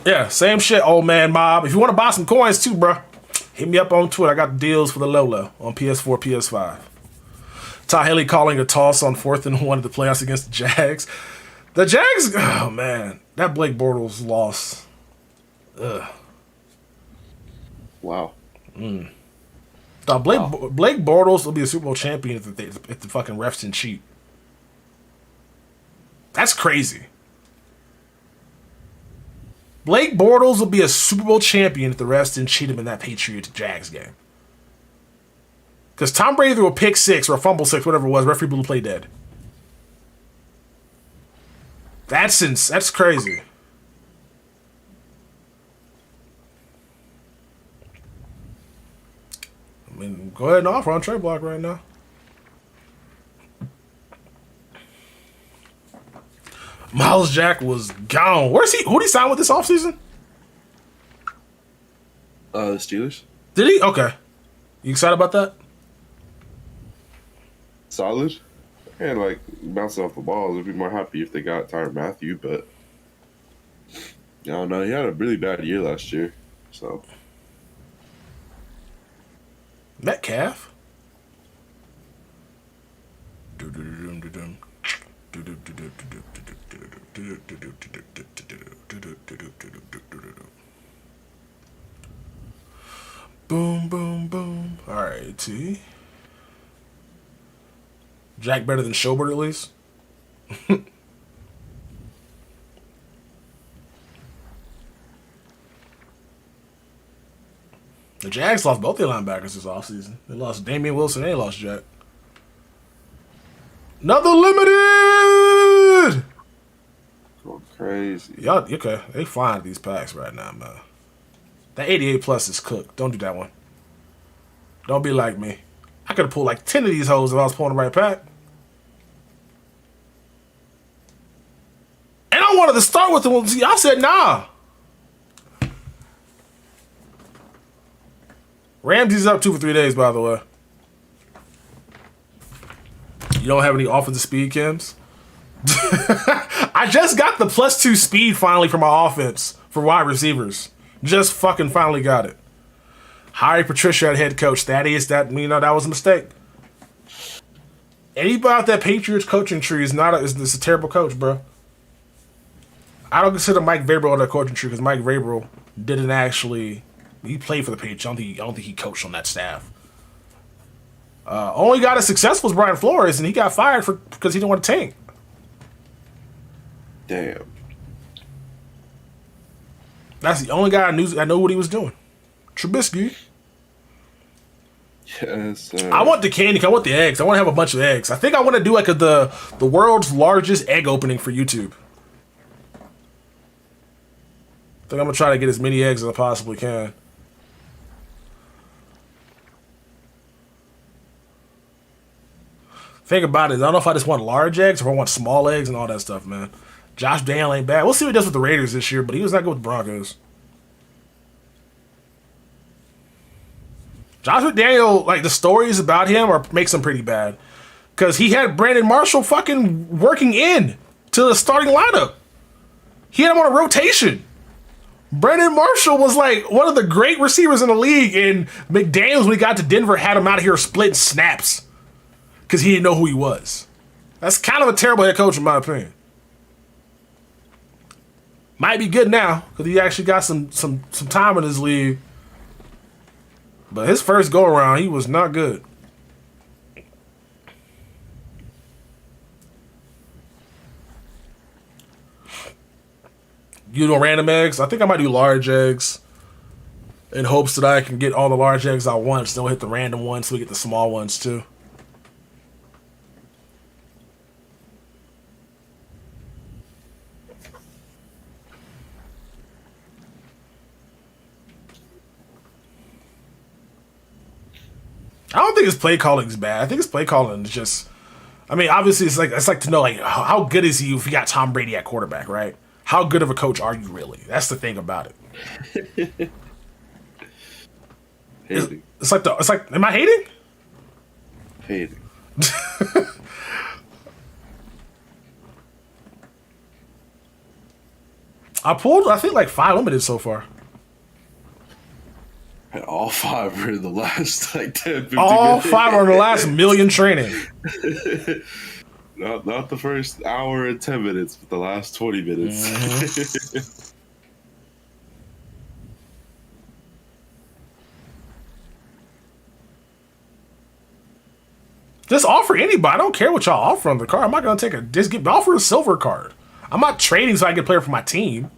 Yeah, same shit, old man mob. If you want to buy some coins too, bro, hit me up on Twitter. I got deals for the low on PS4, PS5. Ty Haley calling a toss on 4th and 1 of the playoffs against the Jags. The Jags, oh man, that Blake Bortles loss. Ugh. Wow. Blake Bortles will be a Super Bowl champion if the fucking refs didn't cheat. That's crazy. Blake Bortles will be a Super Bowl champion if the refs didn't cheat him in that Patriots-Jags game. Because Tom Brady threw a pick six or a fumble six, whatever it was, referee blew the play dead. That's crazy. I mean, go ahead and offer on trade block right now. Miles Jack was gone. Where's he? Who'd he sign with this offseason? The Steelers. Did he? Okay. You excited about that? Solid. And like bouncing off the balls, I'd be more happy if they got Tyrann Mathieu, but I don't know. He had a really bad year last year, so. Metcalf. Boom, boom, boom. All right, T. Jack better than Schobert at least. The Jags lost both their linebackers this offseason. They lost Damian Wilson and they lost Jack. Another limited! Going crazy. Y'all, okay. They flying these packs right now, man. That 88 plus is cooked. Don't do that one. Don't be like me. I could have pulled like 10 of these hoes if I was pulling the right pack. And I wanted to start with the ones. Y'all said nah. Ramsey's up 2 for 3 days, by the way. You don't have any offensive speed, Kims? I just got the +2 speed finally for my offense for wide receivers. Just fucking finally got it. Hire Patricia at head coach. That was a mistake. Anybody out that Patriots coaching tree is a terrible coach, bro. I don't consider Mike Vrabel on that coaching tree because Mike Vrabel didn't actually. He played for the Patriots. I don't think he coached on that staff. Only guy that's successful was Brian Flores, and he got fired because he didn't want to tank. Damn. That's the only guy I know what he was doing. Trubisky. Yes. I want the candy. I want the eggs. I want to have a bunch of eggs. I think I want to do like the world's largest egg opening for YouTube. I think I'm gonna try to get as many eggs as I possibly can. Think about it. I don't know if I just want large eggs or if I want small eggs and all that stuff, man. Josh Daniel ain't bad. We'll see what he does with the Raiders this year, but he was not good with the Broncos. Josh McDaniel, like the stories about him makes him pretty bad. Because he had Brandon Marshall fucking working in to the starting lineup. He had him on a rotation. Brandon Marshall was like one of the great receivers in the league, and McDaniels, when he got to Denver, had him out of here splitting snaps because he didn't know who he was. That's kind of a terrible head coach, in my opinion. Might be good now because he actually got some time in his league. But his first go around, he was not good. You know, random eggs? I think I might do large eggs in hopes that I can get all the large eggs I want. Still hit the random ones so we get the small ones too. I don't think his play calling is bad. I think his play calling is just. I mean, obviously, it's like to know like how good is he if you got Tom Brady at quarterback, right? How good of a coach are you really? That's the thing about it. Hating. It's like. Am I hating? Hating. I pulled, I think, like 5 limited so far. And all 5 were in the last like 10, 15 All minutes. 5 are in the last million training. Not the first hour and 10 minutes, but the last 20 minutes. Mm-hmm. Just offer anybody. I don't care what y'all offer on the card. I'm not gonna take offer a silver card. I'm not trading so I can play for my team.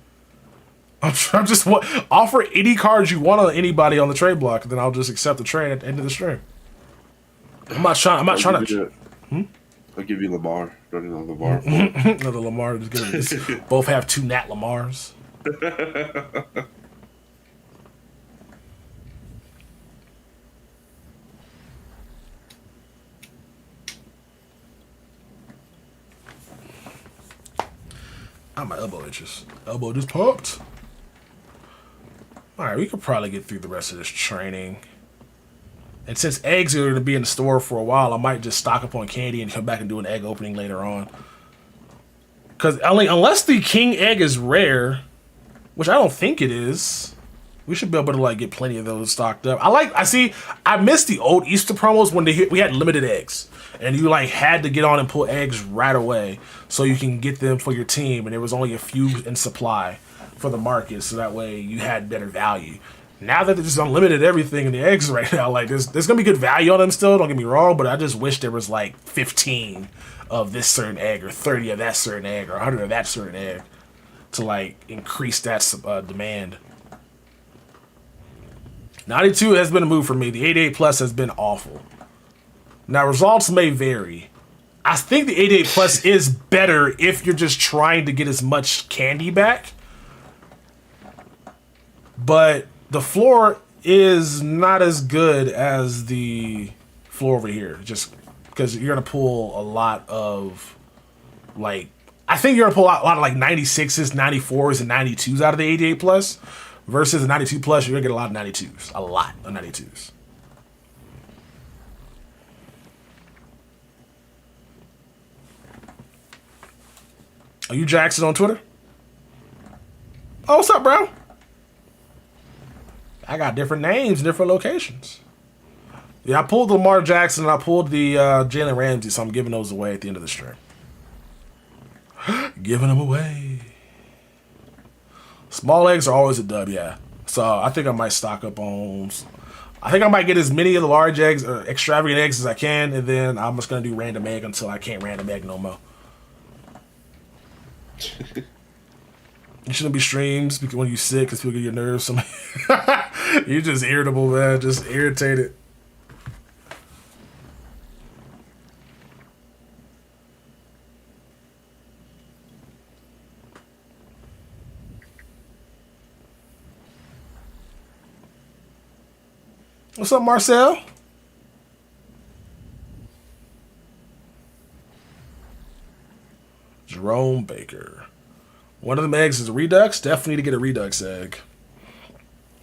I'm just offer any cards you want on anybody on the trade block, and then I'll just accept the trade at the end of the stream. I'm not trying to. I'll give you Lamar. Running on Lamar. Another Lamar. Just both have 2 Nat Lamars. My elbow itches. Elbow just popped. Alright, we could probably get through the rest of this training. And since eggs are going to be in the store for a while, I might just stock up on candy and come back and do an egg opening later on. Because unless the king egg is rare, which I don't think it is, we should be able to like get plenty of those stocked up. I miss the old Easter promos when we had limited eggs. And you like had to get on and pull eggs right away so you can get them for your team. And there was only a few in supply for the market, so that way you had better value. Now that there's unlimited everything in the eggs right now, like there's gonna be good value on them still. Don't get me wrong, but I just wish there was like 15 of this certain egg, or 30 of that certain egg, or 100 of that certain egg to like increase that demand. 92 has been a move for me. The 88 plus has been awful. Now, results may vary. I think the 88 plus is better if you're just trying to get as much candy back. But the floor is not as good as the floor over here. Just because you're going to pull a lot of, like, I think you're going to pull a lot of, like, 96s, 94s, and 92s out of the 88 plus. Versus the 92 plus, you're going to get a lot of 92s. A lot of 92s. Are you Jackson on Twitter? Oh, what's up, bro? I got different names, different locations. Yeah, I pulled the Lamar Jackson and I pulled the Jalen Ramsey, so I'm giving those away at the end of the stream. Giving them away. Small eggs are always a dub, yeah. So I think I might stock up on. I think I might get as many of the large eggs or extravagant eggs as I can, and then I'm just gonna do random egg until I can't random egg no more. You shouldn't be streams because when you're sick, because people get your nerves. You're just irritable, man. Just irritated. What's up, Marcel? Jerome Baker. One of them eggs is a Redux. Definitely need to get a Redux egg.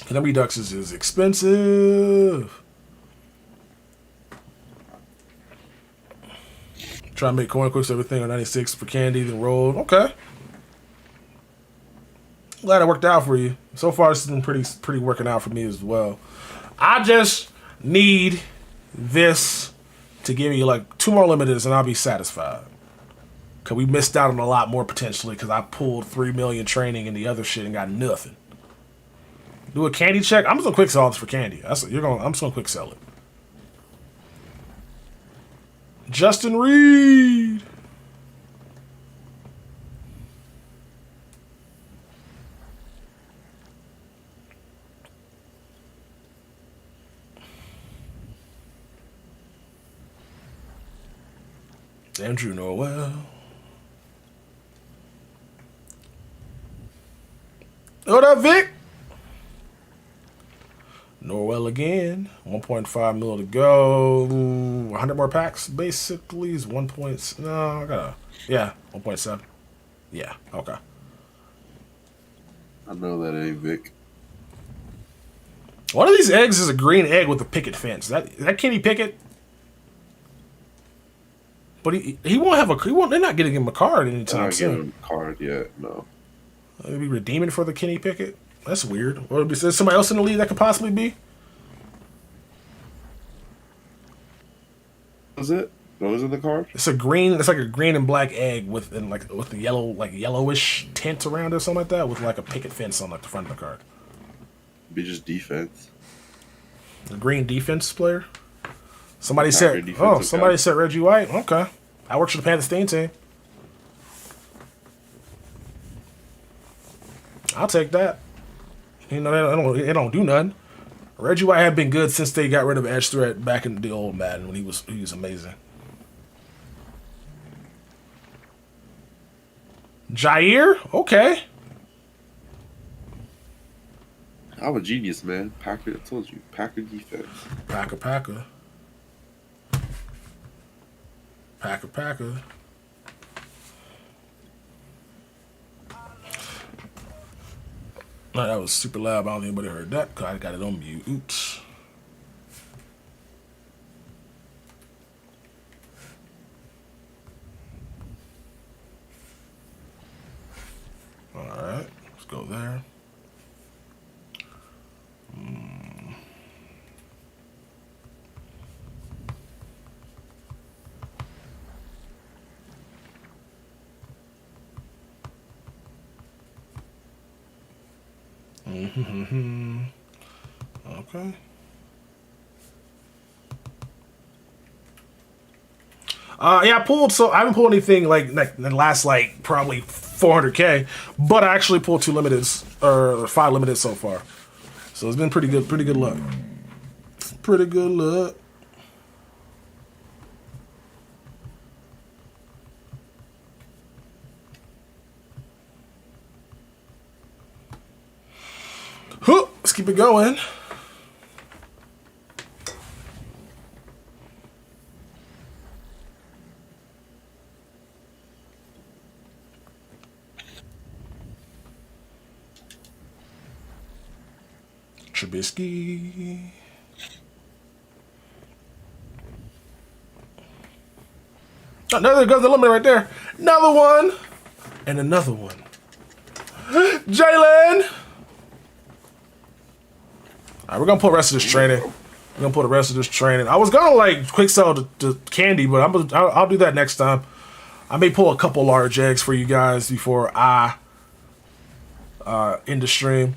And them Redux is expensive. Try to make corn cooks everything on 96 for candy, then rolled. Okay. Glad it worked out for you. So far, it's been pretty working out for me as well. I just need this to give me like 2 more limiteds and I'll be satisfied. Because we missed out on a lot more potentially because I pulled 3 million training and the other shit and got nothing. Do a candy check. I'm just gonna quick sell this for candy. I'm just gonna quick sell it. Justin Reed. Andrew Norwell. What up, Vic? Norwell again. 1.5 mil to go. 100 more packs, basically. Is 1 point... No, I gotta... Yeah, 1.7. Yeah, okay. I know that ain't Vic. One of these eggs is a green egg with a picket fence. That Kenny Pickett? But he won't have a... They're not getting him a card anytime soon. Not getting him a card yet, no. Maybe redeeming for the Kenny Pickett? That's weird. Or is there somebody else in the league that could possibly be? Was it? What was in the card? It's a green. It's like a green and black egg with the yellow, like yellowish tint around it or something like that, with like a picket fence on like the front of the card. Be just defense. A green defense player. Somebody said. Oh, somebody said Reggie White. Okay, I work for the Panthers team. I'll take that. You know, they don't do nothing. Reggie White had been good since they got rid of Edge Threat back in the old Madden when he was amazing. Jair? Okay. I'm a genius, man. Packer, I told you. Packer defense. Packer. Oh, that was super loud. I don't think anybody heard that because I got it on mute. Oops. All right, let's go there. Okay. Yeah, I pulled. So I haven't pulled anything like the last probably 400K, but I actually pulled 2 limiteds or 5 limiteds so far. So it's been pretty good luck. Pretty good luck. Let's keep it going. Trubisky. Oh, there goes the limit right there. Another one. And another one. Jalen. All right, we're going to pull the rest of this training. I was going to quick sell the candy, but I'll do that next time. I may pull a couple large eggs for you guys before I end the stream.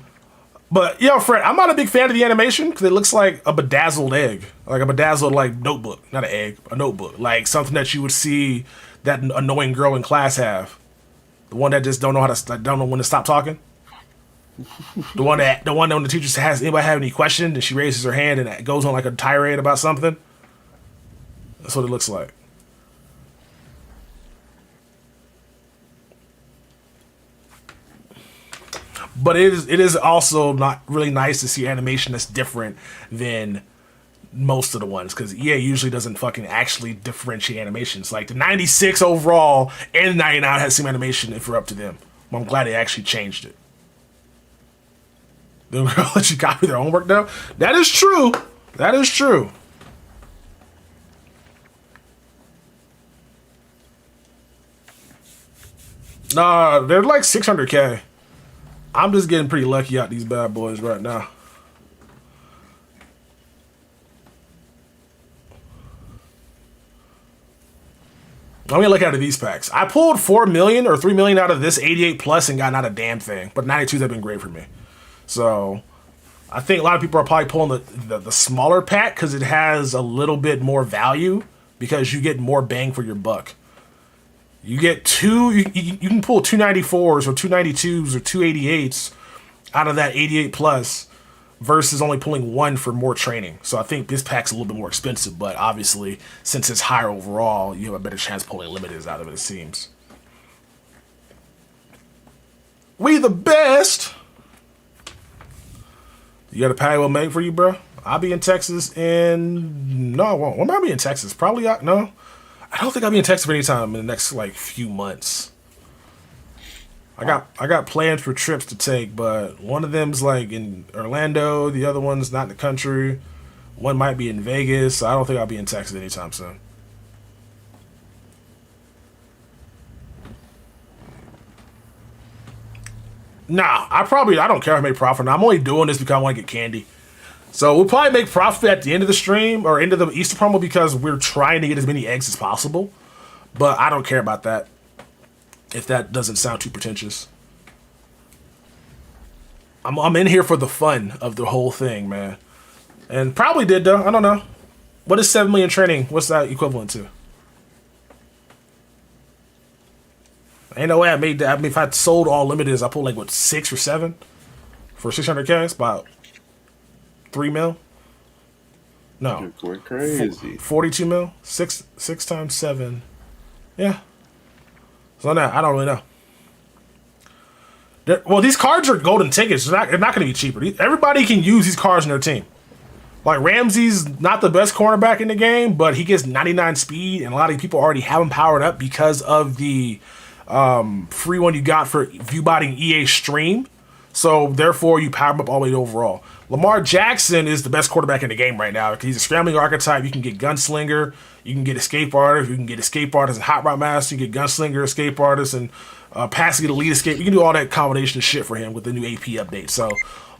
But, yo, Fred, I'm not a big fan of the animation because it looks like a bedazzled egg. Like a bedazzled, notebook. Not an egg, a notebook. Like something that you would see that annoying girl in class have. The one that just don't know when to stop talking. The one when the teacher has anybody have any question and she raises her hand and it goes on like a tirade about something. That's what it looks like. But it is also not really nice to see animation that's different than most of the ones because EA usually doesn't fucking actually differentiate animations. Like the 96 overall and 99 has same animation if we're up to them. Well, I'm glad they actually changed it. They'll let you copy their homework now. That is true. That is true. Nah, they're like 600K. I'm just getting pretty lucky out these bad boys right now. Let me look out of these packs. I pulled 4 million or 3 million out of this 88 plus and got not a damn thing. But 92s have been great for me. So I think a lot of people are probably pulling the smaller pack because it has a little bit more value because you get more bang for your buck. You get you can pull 294s or 292s or 288s out of that 88 plus versus only pulling one for more training. So I think this pack's a little bit more expensive, but obviously since it's higher overall, you have a better chance pulling limiteds out of it, it seems. We the best. You got a patty we'll make for you, bro? I'll be in Texas no, I won't. When am I be in Texas? Probably no. I don't think I'll be in Texas for any time in the next like few months. I got plans for trips to take, but one of them's like in Orlando, the other one's not in the country. One might be in Vegas, so I don't think I'll be in Texas anytime soon. Nah, I don't care if I make profit. I'm only doing this because I want to get candy. So we'll probably make profit at the end of the stream or end of the Easter promo because we're trying to get as many eggs as possible. But I don't care about that. If that doesn't sound too pretentious. I'm in here for the fun of the whole thing, man. And probably did though. I don't know. What is 7 million training? What's that equivalent to? Ain't no way I made that. I mean, if I sold all limiteds, I pulled like what 6 or 7 for 600K. It's about 3 mil. No, you're going crazy. 42 mil. Six times 7. Yeah. So I don't really know. Well, these cards are golden tickets. They're not going to be cheaper. Everybody can use these cards in their team. Like Ramsey's not the best cornerback in the game, but he gets 99 speed, and a lot of people already have him powered up because of the free one you got for viewbotting EA Stream. So therefore, you power him up all the way to overall. Lamar Jackson is the best quarterback in the game right now. He's a scrambling archetype. You can get gunslinger. You can get escape artist. You can get escape artist and hot route master. You can get gunslinger, escape artist, and passing elite escape. You can do all that combination of shit for him with the new AP update. So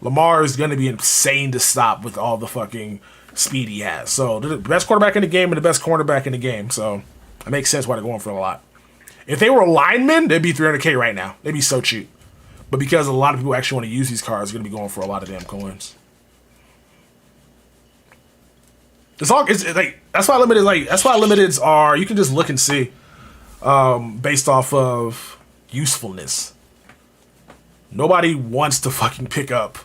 Lamar is going to be insane to stop with all the fucking speed he has. So they're the best quarterback in the game and the best cornerback in the game. So it makes sense why they're going for a lot. If they were linemen, they'd be 300K right now. They'd be so cheap. But because a lot of people actually want to use these cards, they're going to be going for a lot of damn coins. It's like that's why limiteds are. You can just look and see, based off of usefulness. Nobody wants to fucking pick up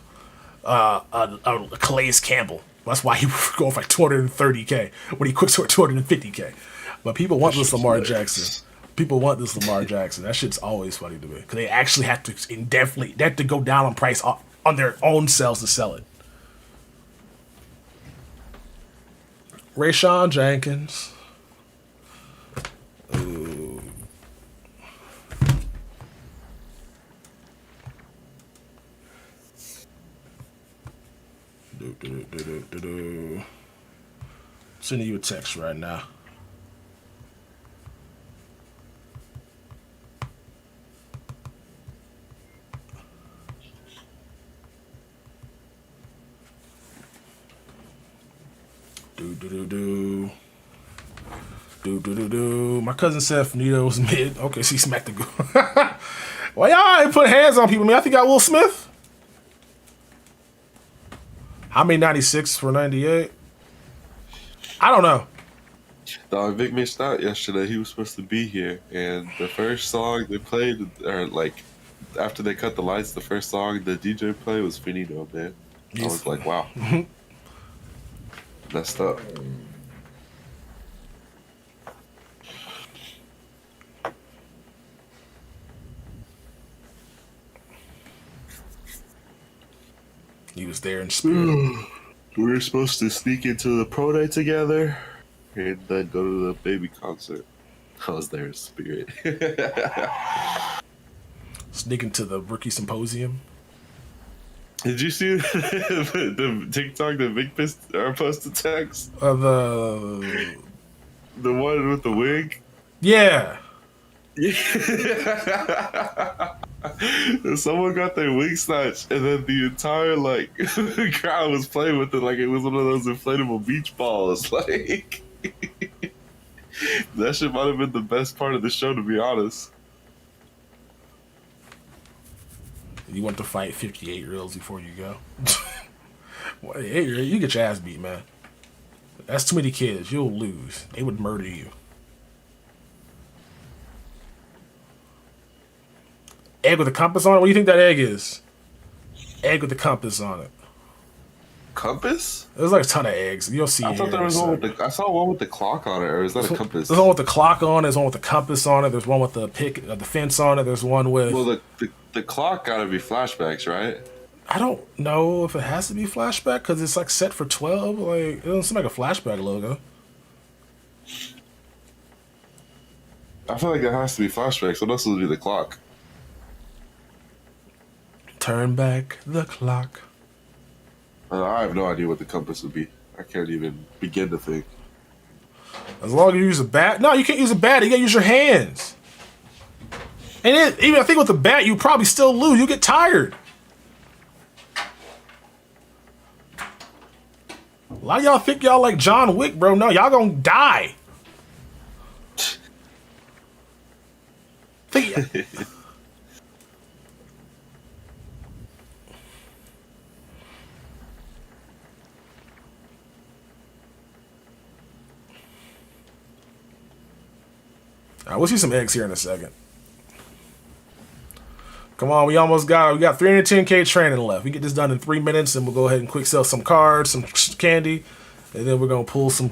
a Calais Campbell. That's why he would go for like 230K when he quits for 250K. But people want this Lamar Jackson. People want this Lamar Jackson. That shit's always funny to me because they actually have to go down on price on their own sales to sell it. Rayshawn Jenkins. Ooh. Sending you a text right now. My cousin said Finito was mid. Okay, she smacked the goal. Well, y'all ain't put hands on people. I mean, I think I got Will Smith. How many 96 for 98? I don't know. Dog, Vic missed out yesterday. He was supposed to be here, and the first song they played, or like after they cut the lights, the first song the DJ played was Finito, man. I was like, wow. Messed up. He was there in spirit. We were supposed to sneak into the pro night together and then go to the baby concert. I was there in spirit. Sneak into the rookie symposium. Did you see the TikTok that Vic posted text? The one with the wig? Yeah. Someone got their wig snatched, and then the entire crowd was playing with it like it was one of those inflatable beach balls. Like that shit might have been the best part of the show, to be honest. You want to fight 58-year-olds before you go? Well, hey, you get your ass beat, man. That's too many kids. You'll lose. They would murder you. Egg with a compass on it? What do you think that egg is? Egg with a compass on it. Compass? There's like a ton of eggs. You'll see. I thought there was one with I saw one with the clock on it, or is that a compass? There's one with the clock on it. There's one with the compass on it. There's one with the the fence on it. There's one with. Well, the clock gotta be flashbacks, right? I don't know if it has to be flashback because it's like set for 12. Like it doesn't seem like a flashback logo. I feel like it has to be flashbacks. What else would be the clock? Turn back the clock. I have no idea what the compass would be. I can't even begin to think. As long as you use a bat. No, you can't use a bat. You gotta use your hands. And then, even I think with the bat, you probably still lose. You get tired. A lot of y'all think y'all like John Wick, bro. No, y'all gonna die. All right, we'll see some eggs here in a second. Come on, we got 310K training left. We get this done in 3 minutes, and we'll go ahead and quick sell some cards, some candy, and then we're gonna pull some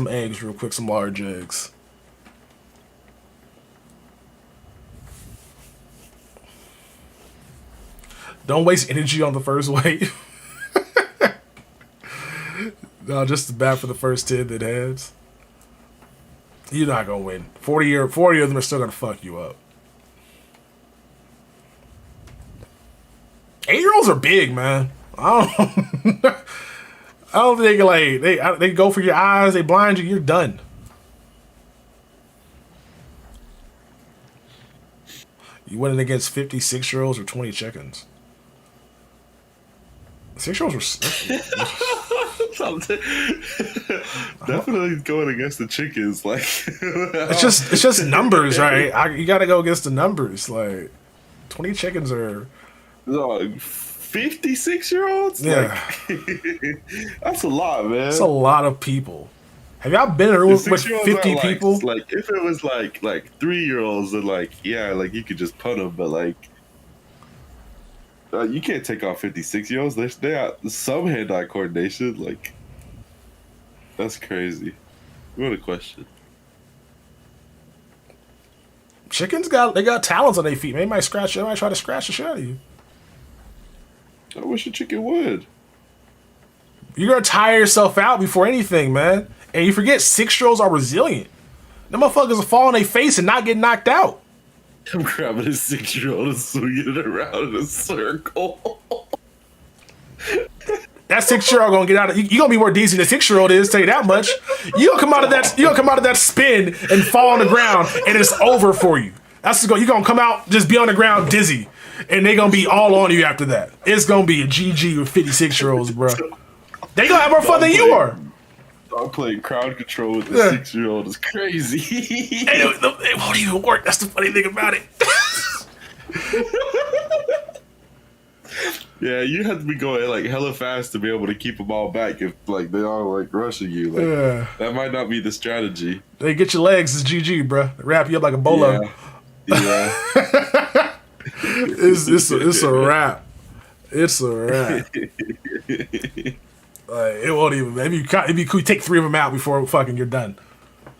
eggs real quick, some large eggs. Don't waste energy on the first wave. No, just the bat for the first 10 that heads. You're not gonna win. 40 of them are still gonna fuck you up. 8-year-olds are big, man. I don't think they go for your eyes, they blind you, you're done. You winning against 56-year-olds or 20 chickens. 6-year-olds were definitely going against the chickens. Like it's just numbers, right? You got to go against the numbers. Like 20 chickens are 56-year-olds. Yeah, that's a lot, man. That's a lot of people. Have y'all been in a room with 50 people? Like if it was like 3-year-olds, then you could just put them, but you can't take off 56-year-olds. They have some hand-eye coordination. Like, that's crazy. What a question. Chickens got talons on their feet. Man, they might try to scratch the shit out of you. I wish a chicken would. You're gonna tire yourself out before anything, man. And you forget 6-year-olds are resilient. Them motherfuckers will fall on their face and not get knocked out. I'm grabbing a 6-year-old and swinging it around in a circle. That 6-year-old gonna get out of you. Gonna be more decent than 6-year-old is. Tell you that much. You gonna come out of that spin and fall on the ground, and it's over for you. You gonna come out just be on the ground dizzy, and they gonna be all on you after that. It's gonna be a GG with 56-year-olds, bro. They gonna have more fun than you are. I'm playing crowd control with the 6-year-old. It's crazy. It won't even work. That's the funny thing about it. Yeah, you have to be going hella fast to be able to keep them all back if they all rushing you. That might not be the strategy. They get your legs, it's GG, bro. They wrap you up like a bolo. Yeah. It's a wrap. It's a wrap. It won't even. It'd be cool. You take 3 of them out before fucking you're done.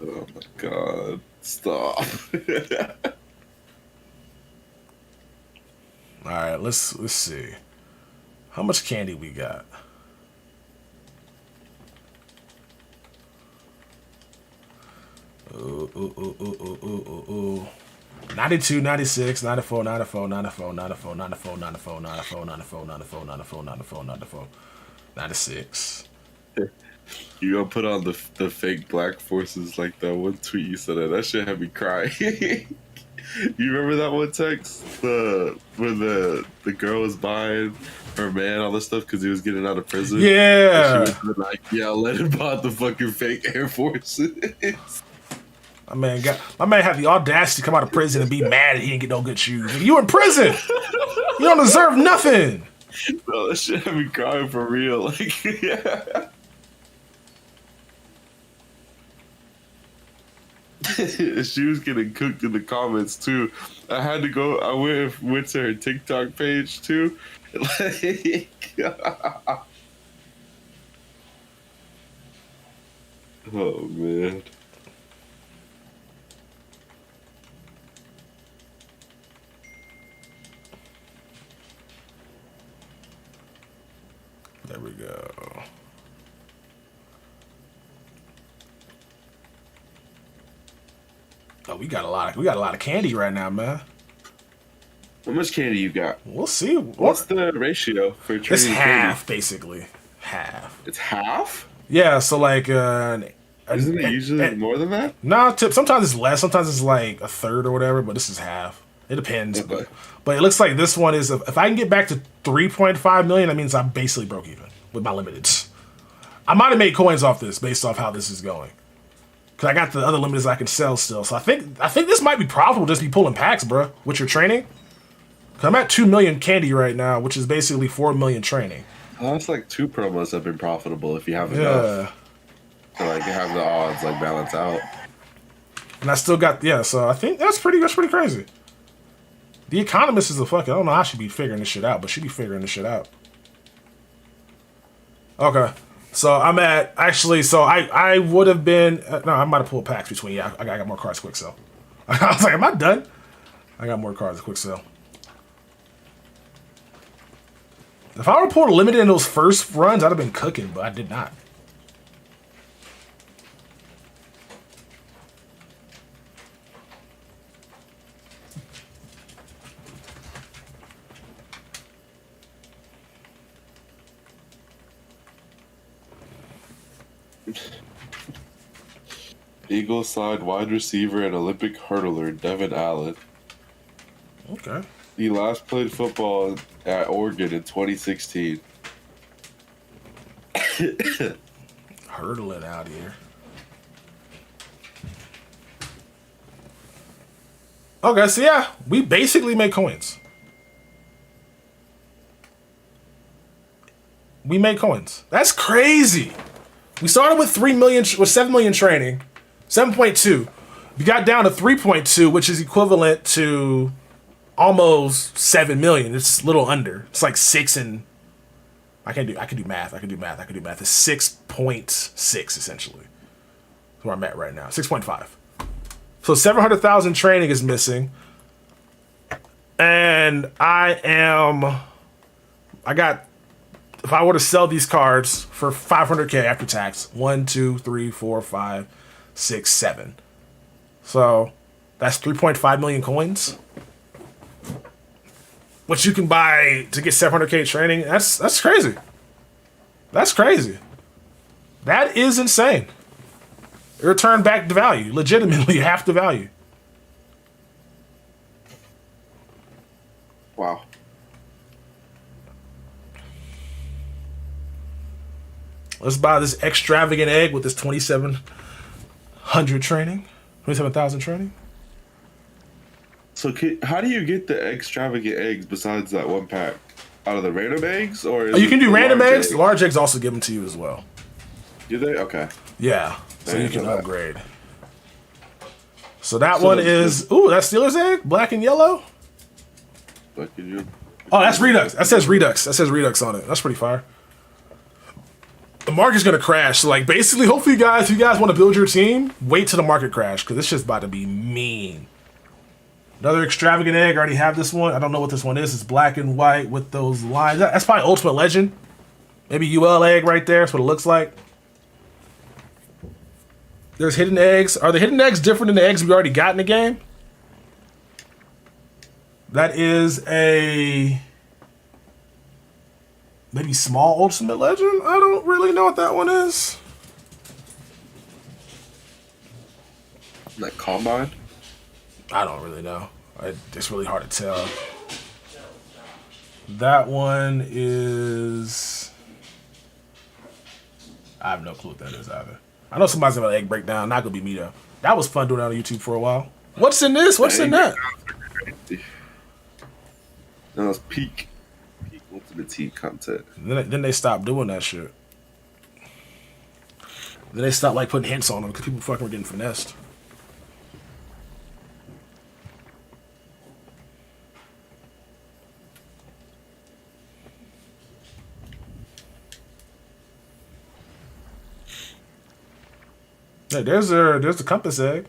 Oh my god! Stop. All right, let's see. How much candy we got? Ooh, ooh, ooh, ooh, ooh, ooh, ooh, ooh. 92, 96, 94, 94, 94, 94, 94, 94, 94, 94, 94, 94, 94, 94, 96. You gonna put on the fake black forces like that one tweet you said that shit had me crying. You remember that one text where the girl was buying her man all this stuff because he was getting out of prison? Yeah. And she was like, "Yeah, let him buy the fucking fake Air Forces." My man had the audacity to come out of prison and be mad that he didn't get no good shoes. You in prison. You don't deserve nothing. No, that shit had me crying for real. Like, yeah. She was getting cooked in the comments too. I had to go. I went to her TikTok page too. Like, oh man. There we go. Oh, we got a lot of candy right now, man. How much candy you got? We'll see. What's the ratio for trading? It's half, basically. Half. It's half? Yeah, so like isn't it usually more than that? No, sometimes it's less, sometimes it's like a third or whatever, but this is half. It depends. Okay. But it looks like this one is, if I can get back to 3.5 million, that means I'm basically broke even with my limiteds. I might have made coins off this based off how this is going. Cause I got the other limiteds I can sell still. So I think this might be profitable just be pulling packs, bro, with your training. Cause I'm at 2 million candy right now, which is basically 4 million training. Well, that's like 2 promos have been profitable if you have enough. To like have the odds like balance out. And I still got, so I think that's pretty crazy. The Economist is a fucking, I don't know how she be figuring this shit out, but she be figuring this shit out. Okay. So I'm at, actually, so I would have been, no, I might have pulled packs between, I got more cards quick sell. I was like, am I done? I got more cards quick sell. If I would have pulled a limited in those first runs, I'd have been cooking, but I did not. Eagles side wide receiver and Olympic hurdler Devin Allen. Okay. He last played football at Oregon in 2016. Hurdling out here. Okay, so yeah, we basically make coins. We make coins. That's crazy. We started with 7 million training, 7.2. We got down to 3.2, which is equivalent to almost 7 million. It's a little under. It's like 6 and I can do math. It's 6.6 essentially. That's where I'm at right now. 6.5. So 700,000 training is missing. And if I were to sell these cards for 500K after tax, 1, 2, 3, 4, 5, 6, 7. So that's 3.5 million coins. What you can buy to get 700K training, that's crazy. That's crazy. That is insane. It returned back to value, legitimately half the value. Wow. Let's buy this extravagant egg with this 2,700 training, 27,000 training. So how do you get the extravagant eggs besides that one pack? Out of the random eggs? Or you can do random eggs. Large eggs also give them to you as well. Do they? Okay. Yeah. So you can upgrade. So that one is... Ooh, that's Steelers egg? Black and yellow? Oh, that's Redux. That says Redux. That says Redux on it. That's pretty fire. The market's going to crash. So, like, basically, hopefully, if you guys want to build your team, wait till the market crash, because it's just about to be mean. Another extravagant egg. I already have this one. I don't know what this one is. It's black and white with those lines. That's probably Ultimate Legend. Maybe UL egg right there. That's what it looks like. There's hidden eggs. Are the hidden eggs different than the eggs we already got in the game? That is a maybe small ultimate legend. I don't really know what that one is. Like combine? I don't really know. It's really hard to tell. That one is... I have no clue what that is either. I know somebody's got an egg breakdown. Not gonna be me though. That was fun doing that on YouTube for a while. What's in this? What's in that? That was peak Ultimate Team content. Then they stopped doing that shit. Then they stopped like putting hints on them because people fucking were getting finessed. Hey, there's the compass egg.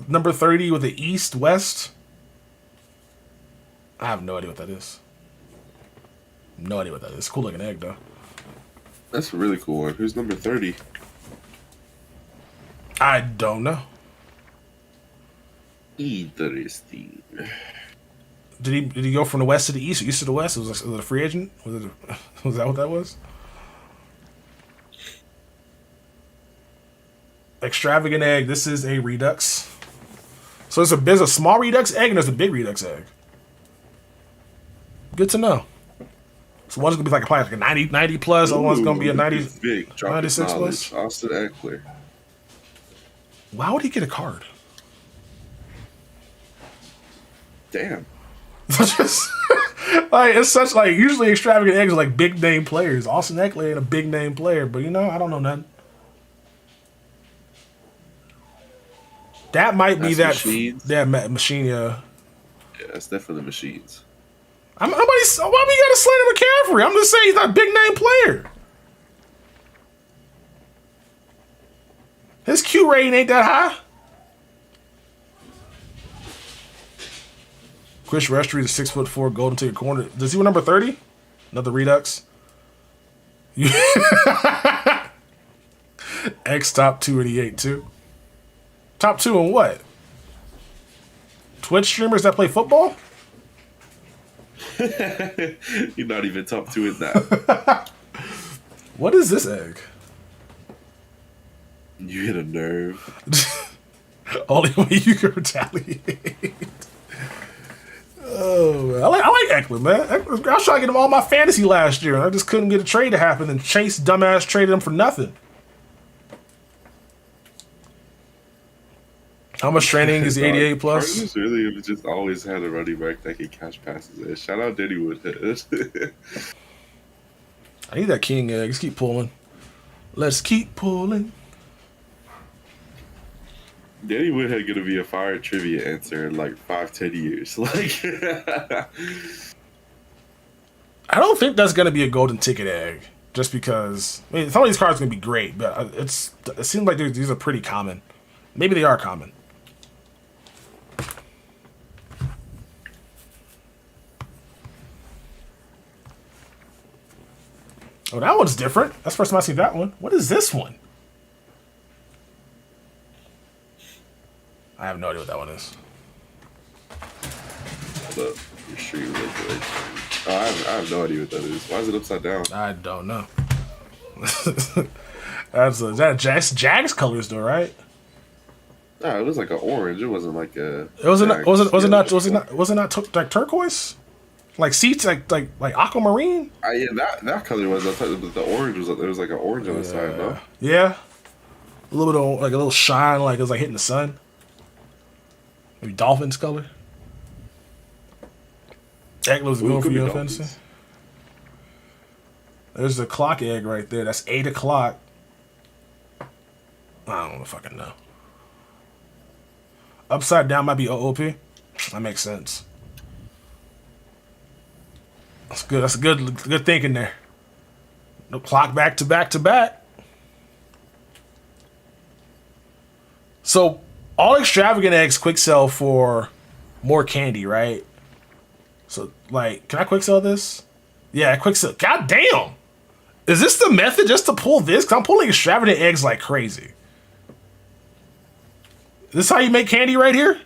Number 30 with the east, west. I have no idea what that is. No idea what that is. Cool looking egg, though. That's a really cool one. Who's number 30? I don't know. Interesting. Did he go from the west to the east or east to the west? Was it a free agent? Was that what that was? Extravagant egg. This is a redux. So there's a small redux egg and there's a big redux egg. Good to know. So one's gonna be probably like a 90 plus. Other one's gonna be a 90, big. 96 plus. Austin Eckler. Why would he get a card? Damn. Just like it's such like usually extravagant eggs are like big name players. Austin Eckler ain't a big name player, but you know I don't know nothing. That might be that machine. Yeah, it's definitely machines. Why we gotta slander McCaffrey? I'm just saying he's not a big name player. His Q rating ain't that high. Chris Restry is 6'4", golden ticket corner. Does he wear number 30? Another redux. X top 288 too. Top 2 in what? Twitch streamers that play football? You're not even top 2 in that. What is this egg? You hit a nerve. Only way you can retaliate. Oh, I like Eckler, man. I was trying to get him all my fantasy last year, and I just couldn't get a trade to happen, and Chase dumbass traded him for nothing. How much training is the 88 plus? Cardinals really have just always had a running back that can catch passes. In. Shout out Denny Woodhead. I need that king egg. Let's keep pulling. Let's keep pulling. Danny Woodhead gonna be a fire trivia answer in like 5-10 years. Like, I don't think that's gonna be a golden ticket egg, just because. I mean, some of these cards are gonna be great, but it seems like these are pretty common. Maybe they are common. Oh, that one's different. That's the first time I see that one. What is this one? I have no idea what that one is. Look, extreme regulation. Oh, I have no idea what that is. Why is it upside down? I don't know. That's Jags colors though, right? No, it was like an orange. It wasn't like a. Was it not like turquoise? Like seats, like aquamarine. Yeah, that color was. I thought the orange was. There was like an orange on the side, no? Yeah, a little bit of, like a little shine, like it was like hitting the sun. Maybe Dolphins color. Egg was going for you in fantasy. There's the clock egg right there. That's 8 o'clock. I don't fucking know. Upside down might be OOP. That makes sense. That's good. That's good thinking there. No clock back to back to back. So all extravagant eggs quick sell for more candy, right? So like, can I quick sell this? Yeah, quick sell. God damn! Is this the method just to pull this? Because I'm pulling extravagant eggs like crazy. This how you make candy right here?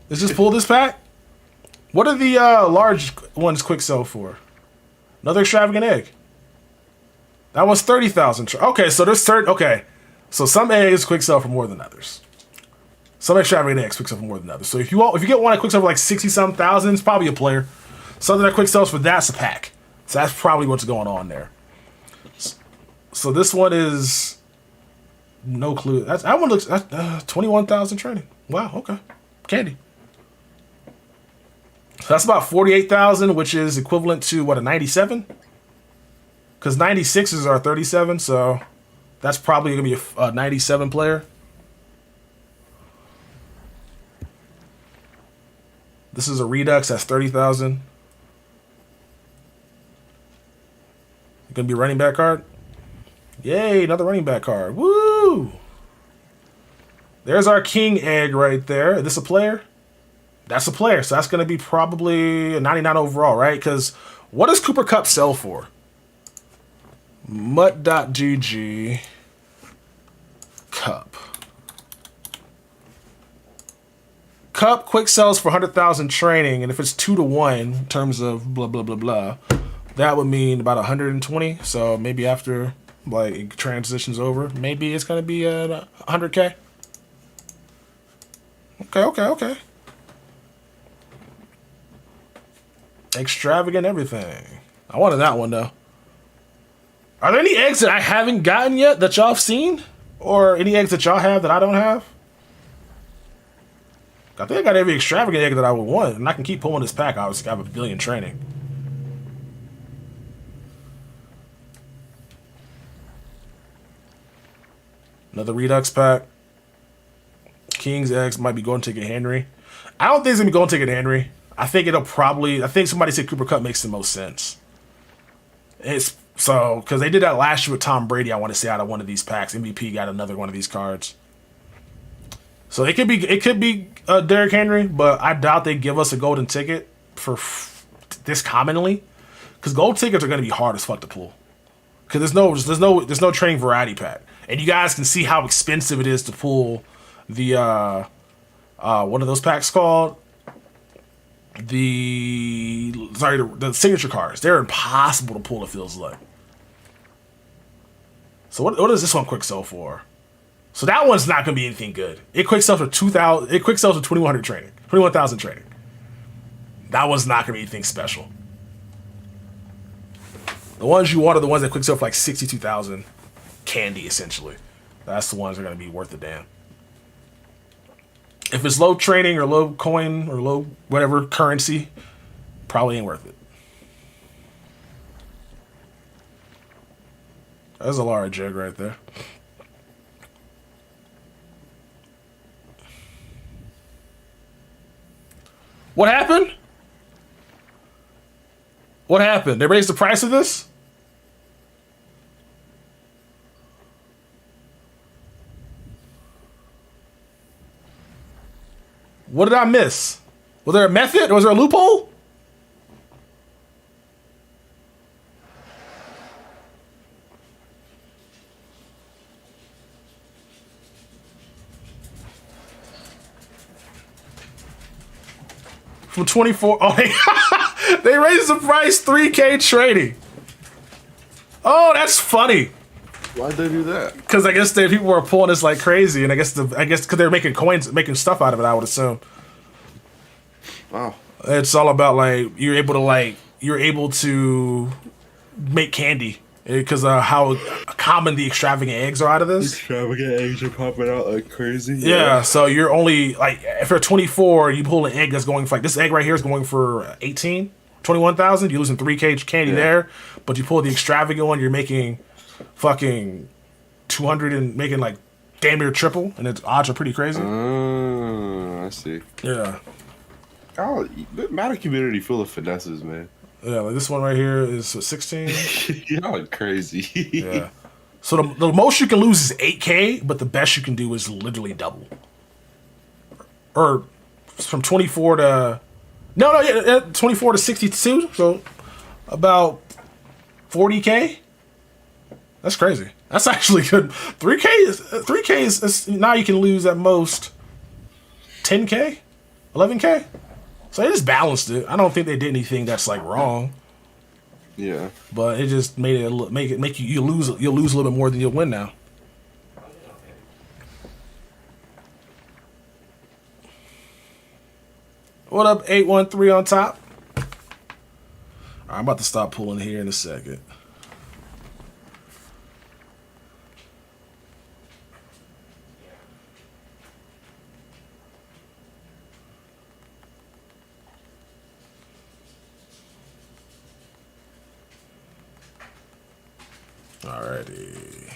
Let's just pull this pack. What are the large ones quick sell for? Another extravagant egg. That was 30,000. Okay, so there's okay. So some eggs quick sell for more than others. Some extravagant eggs quick sell for more than others. So if you get one that quick sell for like 60-something thousand, it's probably a player. Something that quick sells for that's a pack. So that's probably what's going on there. So this one is no clue. That one looks 21,000 trading. Wow. Okay. Candy. So that's about 48,000, which is equivalent to what, a 97? Because 96s are 37, so that's probably gonna be a 97 player. This is a Redux. That's 30,000. Gonna be a running back card. Yay, another running back card. Woo! There's our king egg right there. Is this a player? That's a player, so that's gonna be probably a 99 overall, right? Because what does Cooper Kupp sell for? Mutt.gg Cup. Cup quick sells for 100,000 training, and if it's 2-to-1 in terms of blah blah blah blah, that would mean about 120. So maybe after like it transitions over, maybe it's gonna be at 100K. Okay. Extravagant everything. I wanted that one though. Are there any eggs that I haven't gotten yet that y'all have seen? Or any eggs that y'all have that I don't have? I think I got every extravagant egg that I would want, and I can keep pulling this pack. I obviously have a billion training. Another Redux pack. King's eggs might be going to get Henry. I don't think it's gonna be going to get Henry. I think somebody said Cooper Kupp makes the most sense. It's so because they did that last year with Tom Brady. I want to say out of one of these packs, MVP got another one of these cards. So it could be Derrick Henry, but I doubt they give us a golden ticket for this commonly, because gold tickets are going to be hard as fuck to pull. Because there's no training variety pack, and you guys can see how expensive it is to pull the what are those packs called? The signature cards. They're impossible to pull, it feels like. So what does this one quick sell for? So that one's not gonna be anything good. It quick sells for 2,000. It quick sells for 2,100 training, 21,000 training. That one's not gonna be anything special. The ones you want are the ones that quick sell for like 62,000 candy, essentially. That's the ones that are gonna be worth a damn. If it's low training or low coin or low whatever currency, probably ain't worth it. There's a large jug right there. What happened? What happened? They raised the price of this? What did I miss? Was there a method? Was there a loophole? From 24. Oh, they raised the price 3K trading. Oh, that's funny. Why'd they do that? Because I guess people were pulling this like crazy, and I guess because they're making coins, making stuff out of it. I would assume. Wow. It's all about like you're able to make candy because how common the extravagant eggs are out of this. Extravagant eggs are popping out like crazy. Yeah, so you're only like if you're 24, you pull an egg that's going for like this egg right here is going for 21,000. You're losing 3K candy there, but you pull the extravagant one, you're making fucking 200 and making like damn near triple, and its odds are pretty crazy. I see. Yeah. Oh, the Madden community full of finesses, man. Yeah, like this one right here is 16. Y'all are crazy. Yeah. So the most you can lose is 8K, but the best you can do is literally double. Or from 24 to 24 to 62, so about 40K. That's crazy. That's actually good. 3K is now you can lose at most 10K, 11K. So they just balanced it. I don't think they did anything that's like wrong. Yeah. But it just made it make you lose. You'll lose a little bit more than you'll win now. What up, 813 on top? All right, I'm about to stop pulling here in a second. Alrighty.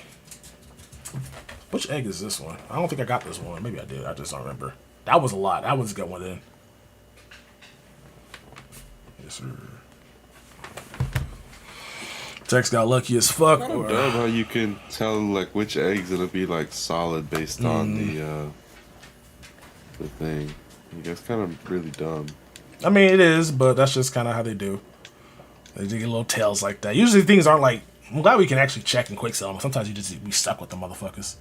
Which egg is this one? I don't think I got this one. Maybe I did. I just don't remember. That was a lot. That was a good one then. Yes, sir. Tex got lucky as fuck. I don't know how you can tell like which egg's gonna be like solid based on the thing. That's kind of really dumb. I mean, it is, but that's just kind of how they do. They do get little tails like that. Usually things aren't like. I'm glad we can actually check and quick sell them. Sometimes you just be stuck with the motherfuckers.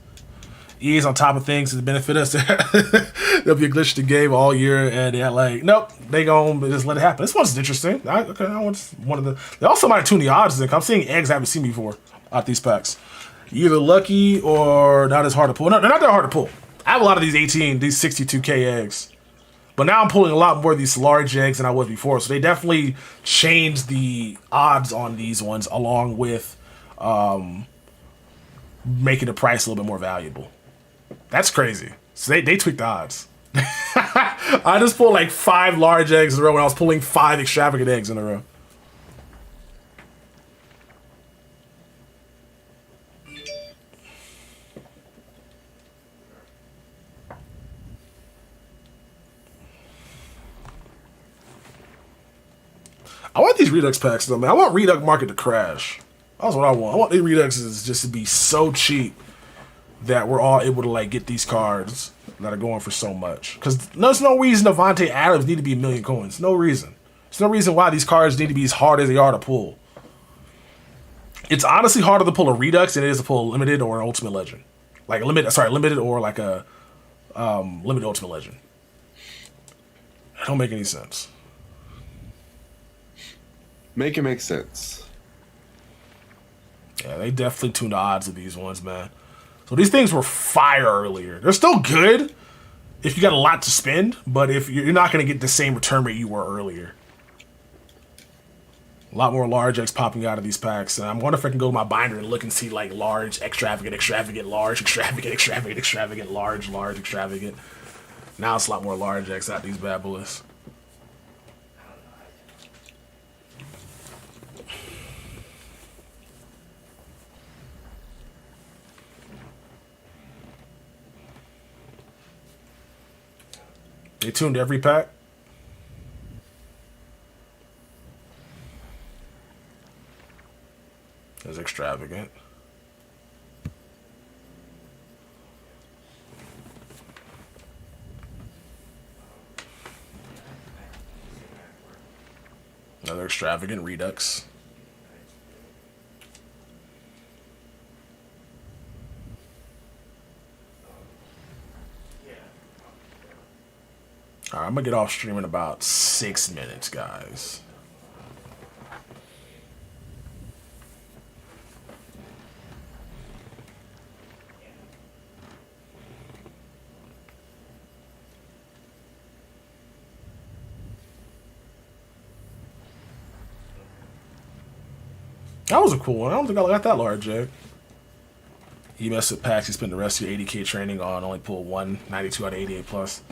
EA's on top of things to benefit us. There'll be a glitch to the game all year, and they're like, nope, they gonna just let it happen. This one's interesting. I want one of the. They also might tune the odds. I'm seeing eggs I haven't seen before out these packs. You're either lucky or not as hard to pull. No, they're not that hard to pull. I have a lot of these 62K eggs. But now I'm pulling a lot more of these large eggs than I was before. So they definitely changed the odds on these ones along with making the price a little bit more valuable. That's crazy. So they tweaked the odds. I just pulled like 5 large eggs in a row when I was pulling 5 extravagant eggs in a row. I want these Redux packs though, man. I want Redux market to crash. That's what I want. I want these Reduxes just to be so cheap that we're all able to like get these cards that are going for so much. Because there's no reason Devontae Adams need to be 1 million coins. No reason. There's no reason why these cards need to be as hard as they are to pull. It's honestly harder to pull a Redux than it is to pull a limited or an Ultimate Legend. Like limited or like a limited Ultimate Legend. It don't make any sense. Make it make sense. Yeah, they definitely tuned the odds of these ones, man. So these things were fire earlier. They're still good if you got a lot to spend, but if you're not going to get the same return rate you were earlier. A lot more large eggs popping out of these packs. And I'm wondering if I can go to my binder and look and see like large, extravagant, large, extravagant, large, extravagant. Now it's a lot more large eggs out these bad boys. They tuned every pack. That's extravagant. Another extravagant Redux. All right, I'm gonna get off stream in about 6 minutes, guys. That was a cool one. I don't think I got that large egg. You mess with packs, you spend the rest of your 80K training on only pull 192 out of 88 plus.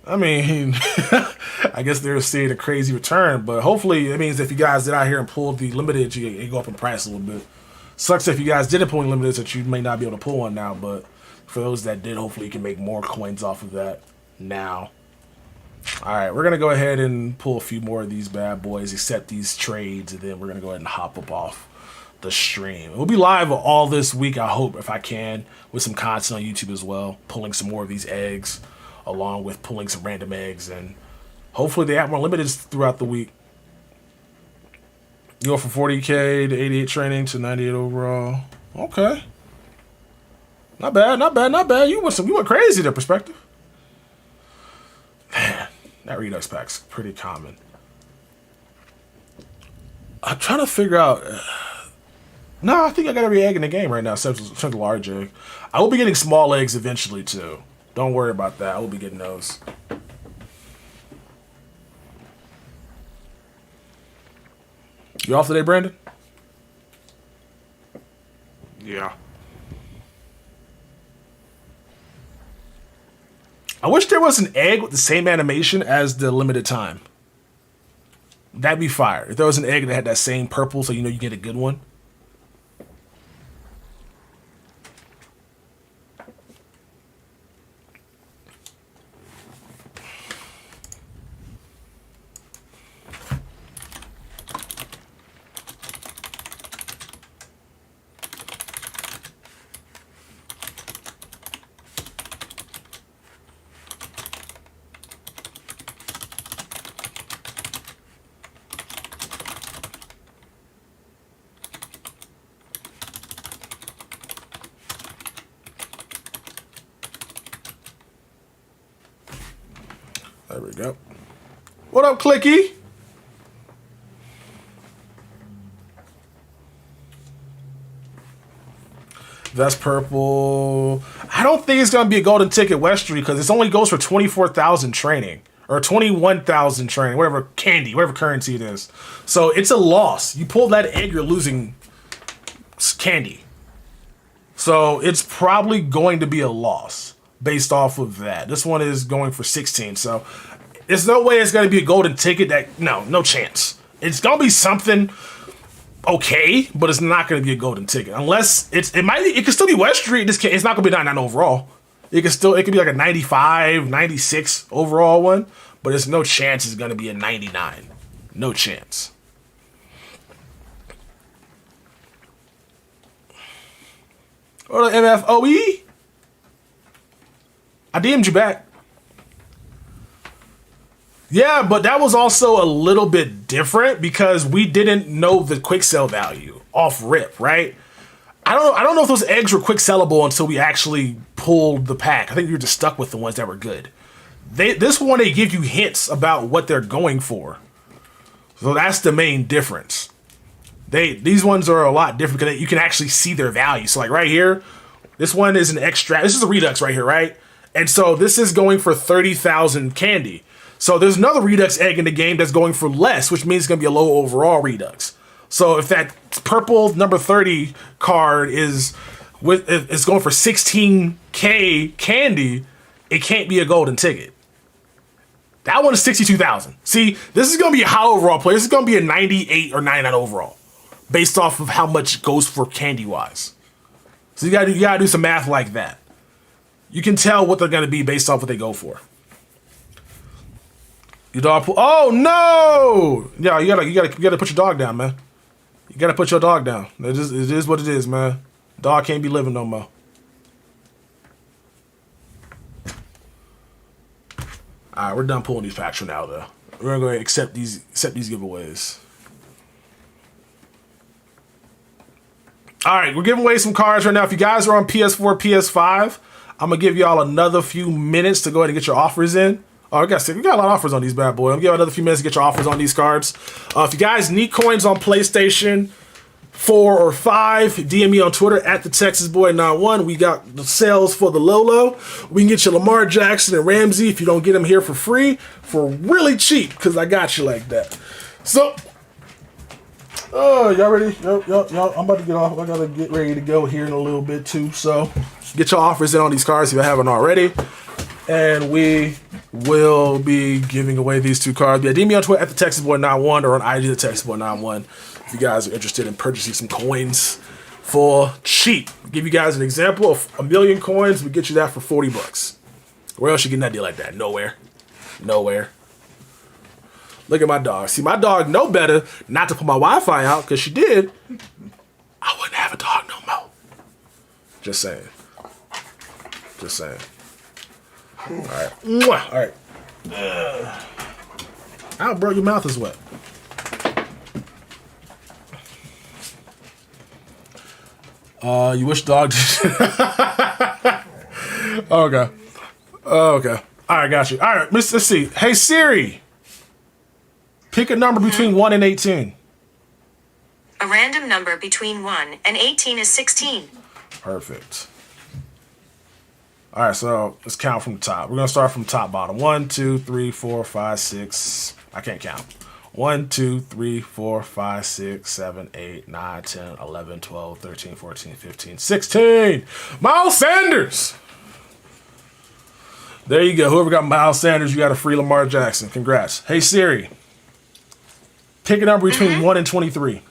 I mean, I guess they're seeing a crazy return, but hopefully it means if you guys did out here and pulled the limited, you go up in price a little bit. Sucks if you guys didn't pull any limiteds that you may not be able to pull one now, but for those that did, hopefully you can make more coins off of that now. All right, we're going to go ahead and pull a few more of these bad boys, accept these trades, and then we're going to go ahead and hop up off the stream. We'll be live all this week, I hope, if I can, with some content on YouTube as well, pulling some more of these eggs, along with pulling some random eggs, and hopefully they have more limiteds throughout the week. You go from 40K to 88 training to 98 overall. Okay. Not bad, not bad, not bad. You went crazy there, perspective. Man, that Redux pack's pretty common. I'm trying to figure out. No, I think I got every egg in the game right now, except the large egg. I will be getting small eggs eventually too. Don't worry about that. I will be getting those. You off today, Brandon? Yeah. I wish there was an egg with the same animation as the limited time. That'd be fire. If there was an egg that had that same purple, so you know you get a good one. There we go. What up, Clicky? That's purple. I don't think it's going to be a golden ticket Westry because it only goes for 24,000 training or 21,000 training, whatever candy, whatever currency it is. So it's a loss. You pull that egg, you're losing candy. So it's probably going to be a loss based off of that. This one is going for 16. So there's no way it's going to be a golden ticket. No chance. It's going to be something okay, but it's not going to be a golden ticket unless it could still be Westry. It's not going to be 99 overall. It could be like a 95, 96 overall one, but there's no chance it's going to be a 99. No chance. Or the MFOE. I DM'd you back. Yeah, but that was also a little bit different because we didn't know the quick sell value off rip, right? I don't know if those eggs were quick sellable until we actually pulled the pack. I think we were just stuck with the ones that were good. This one, they give you hints about what they're going for. So that's the main difference. These ones are a lot different because you can actually see their value. So like right here, this one is an extra. This is a Redux right here, right? And so this is going for 30,000 candy. So there's another Redux egg in the game that's going for less, which means it's going to be a low overall Redux. So if that purple number 30 card is going for 16K candy, it can't be a golden ticket. That one is 62,000. See, this is going to be a high overall play. This is going to be a 98 or 99 overall based off of how much it goes for candy-wise. So you gotta do some math like that. You can tell what they're going to be based off what they go for. Your dog oh no! Yeah, you gotta put your dog down, man. You gotta put your dog down. It is what it is, man. Dog can't be living no more. Alright, we're done pulling these packs for now though. We're gonna accept these giveaways. Alright, we're giving away some cards right now. If you guys are on PS4, PS5, I'm gonna give y'all another few minutes to go ahead and get your offers in. Oh, we got a lot of offers on these bad boys. I'll give you another few minutes to get your offers on these cards. If you guys need coins on PlayStation 4 or 5, DM me on Twitter at the TexasBoy91. We got the sales for the Lolo. We can get you Lamar Jackson and Ramsey if you don't get them here for free for really cheap because I got you like that. So, y'all ready? Y'all, I'm about to get off. I gotta get ready to go here in a little bit too. So, get your offers in on these cards if you haven't already. And we will be giving away these two cards. Yeah, DM me on Twitter at the TexasBoy91 or on IG the TexasBoy91 if you guys are interested in purchasing some coins for cheap. I'll give you guys an example of 1,000,000 coins. We get you that for $40. Where else you getting that deal like that? Nowhere. Look at my dog. See, my dog know better not to put my Wi-Fi out because she did. I wouldn't have a dog no more. Just saying. All right. All right. Ow, bro, your mouth is wet. You wish dog. Okay. Okay. All right, got you. All right, let's see. Hey Siri, pick a number between 1 and 18. A random number between 1 and 18 is 16. Perfect. All right, so let's count from the top. We're gonna start from top bottom. 1, 2, 3, 4, 5, 6. I can't count. 1, 2, 3, 4, 5, 6, 7, 8, 9, 10, 11, 12, 13, 14, 15, 16. Miles Sanders. There you go. Whoever got Miles Sanders, you got a free Lamar Jackson. Congrats. Hey Siri, pick a number between 1 and 23.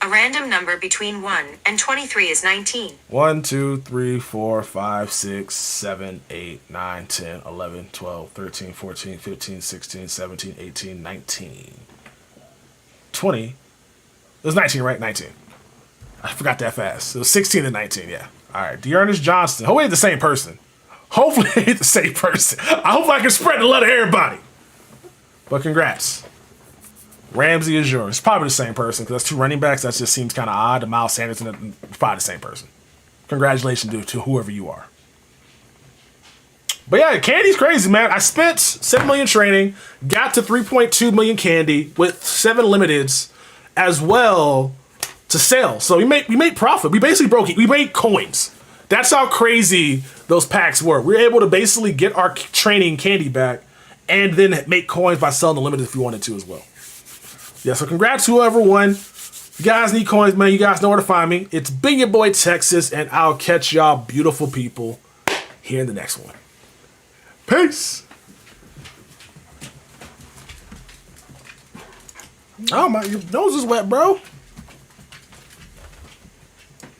A random number between 1 and 23 is 19. 1, 2, 3, 4, 5, 6, 7, 8, 9, 10, 11, 12, 13, 14, 15, 16, 17, 18, 19. 20. It was 19, right? 19. I forgot that fast. It was 16 and 19, yeah. All right. Dearness Johnston. Hopefully the same person. Hopefully it's the same person. I hope I can spread the love to everybody. But congrats. Ramsey is yours. It's probably the same person because that's 2 running backs. That just seems kind of odd. The Miles Sanders and it's probably the same person. Congratulations to whoever you are. But yeah, candy's crazy, man. I spent $7 million training, got to 3.2 million candy with 7 limiteds as well to sell. So we made profit. We basically we made coins. That's how crazy those packs were. We were able to basically get our training candy back and then make coins by selling the limited if we wanted to as well. Yeah, so congrats to whoever won. If you guys need coins, man, you guys know where to find me. It's been your boy Texas, and I'll catch y'all beautiful people here in the next one. Peace. Oh my, your nose is wet, bro.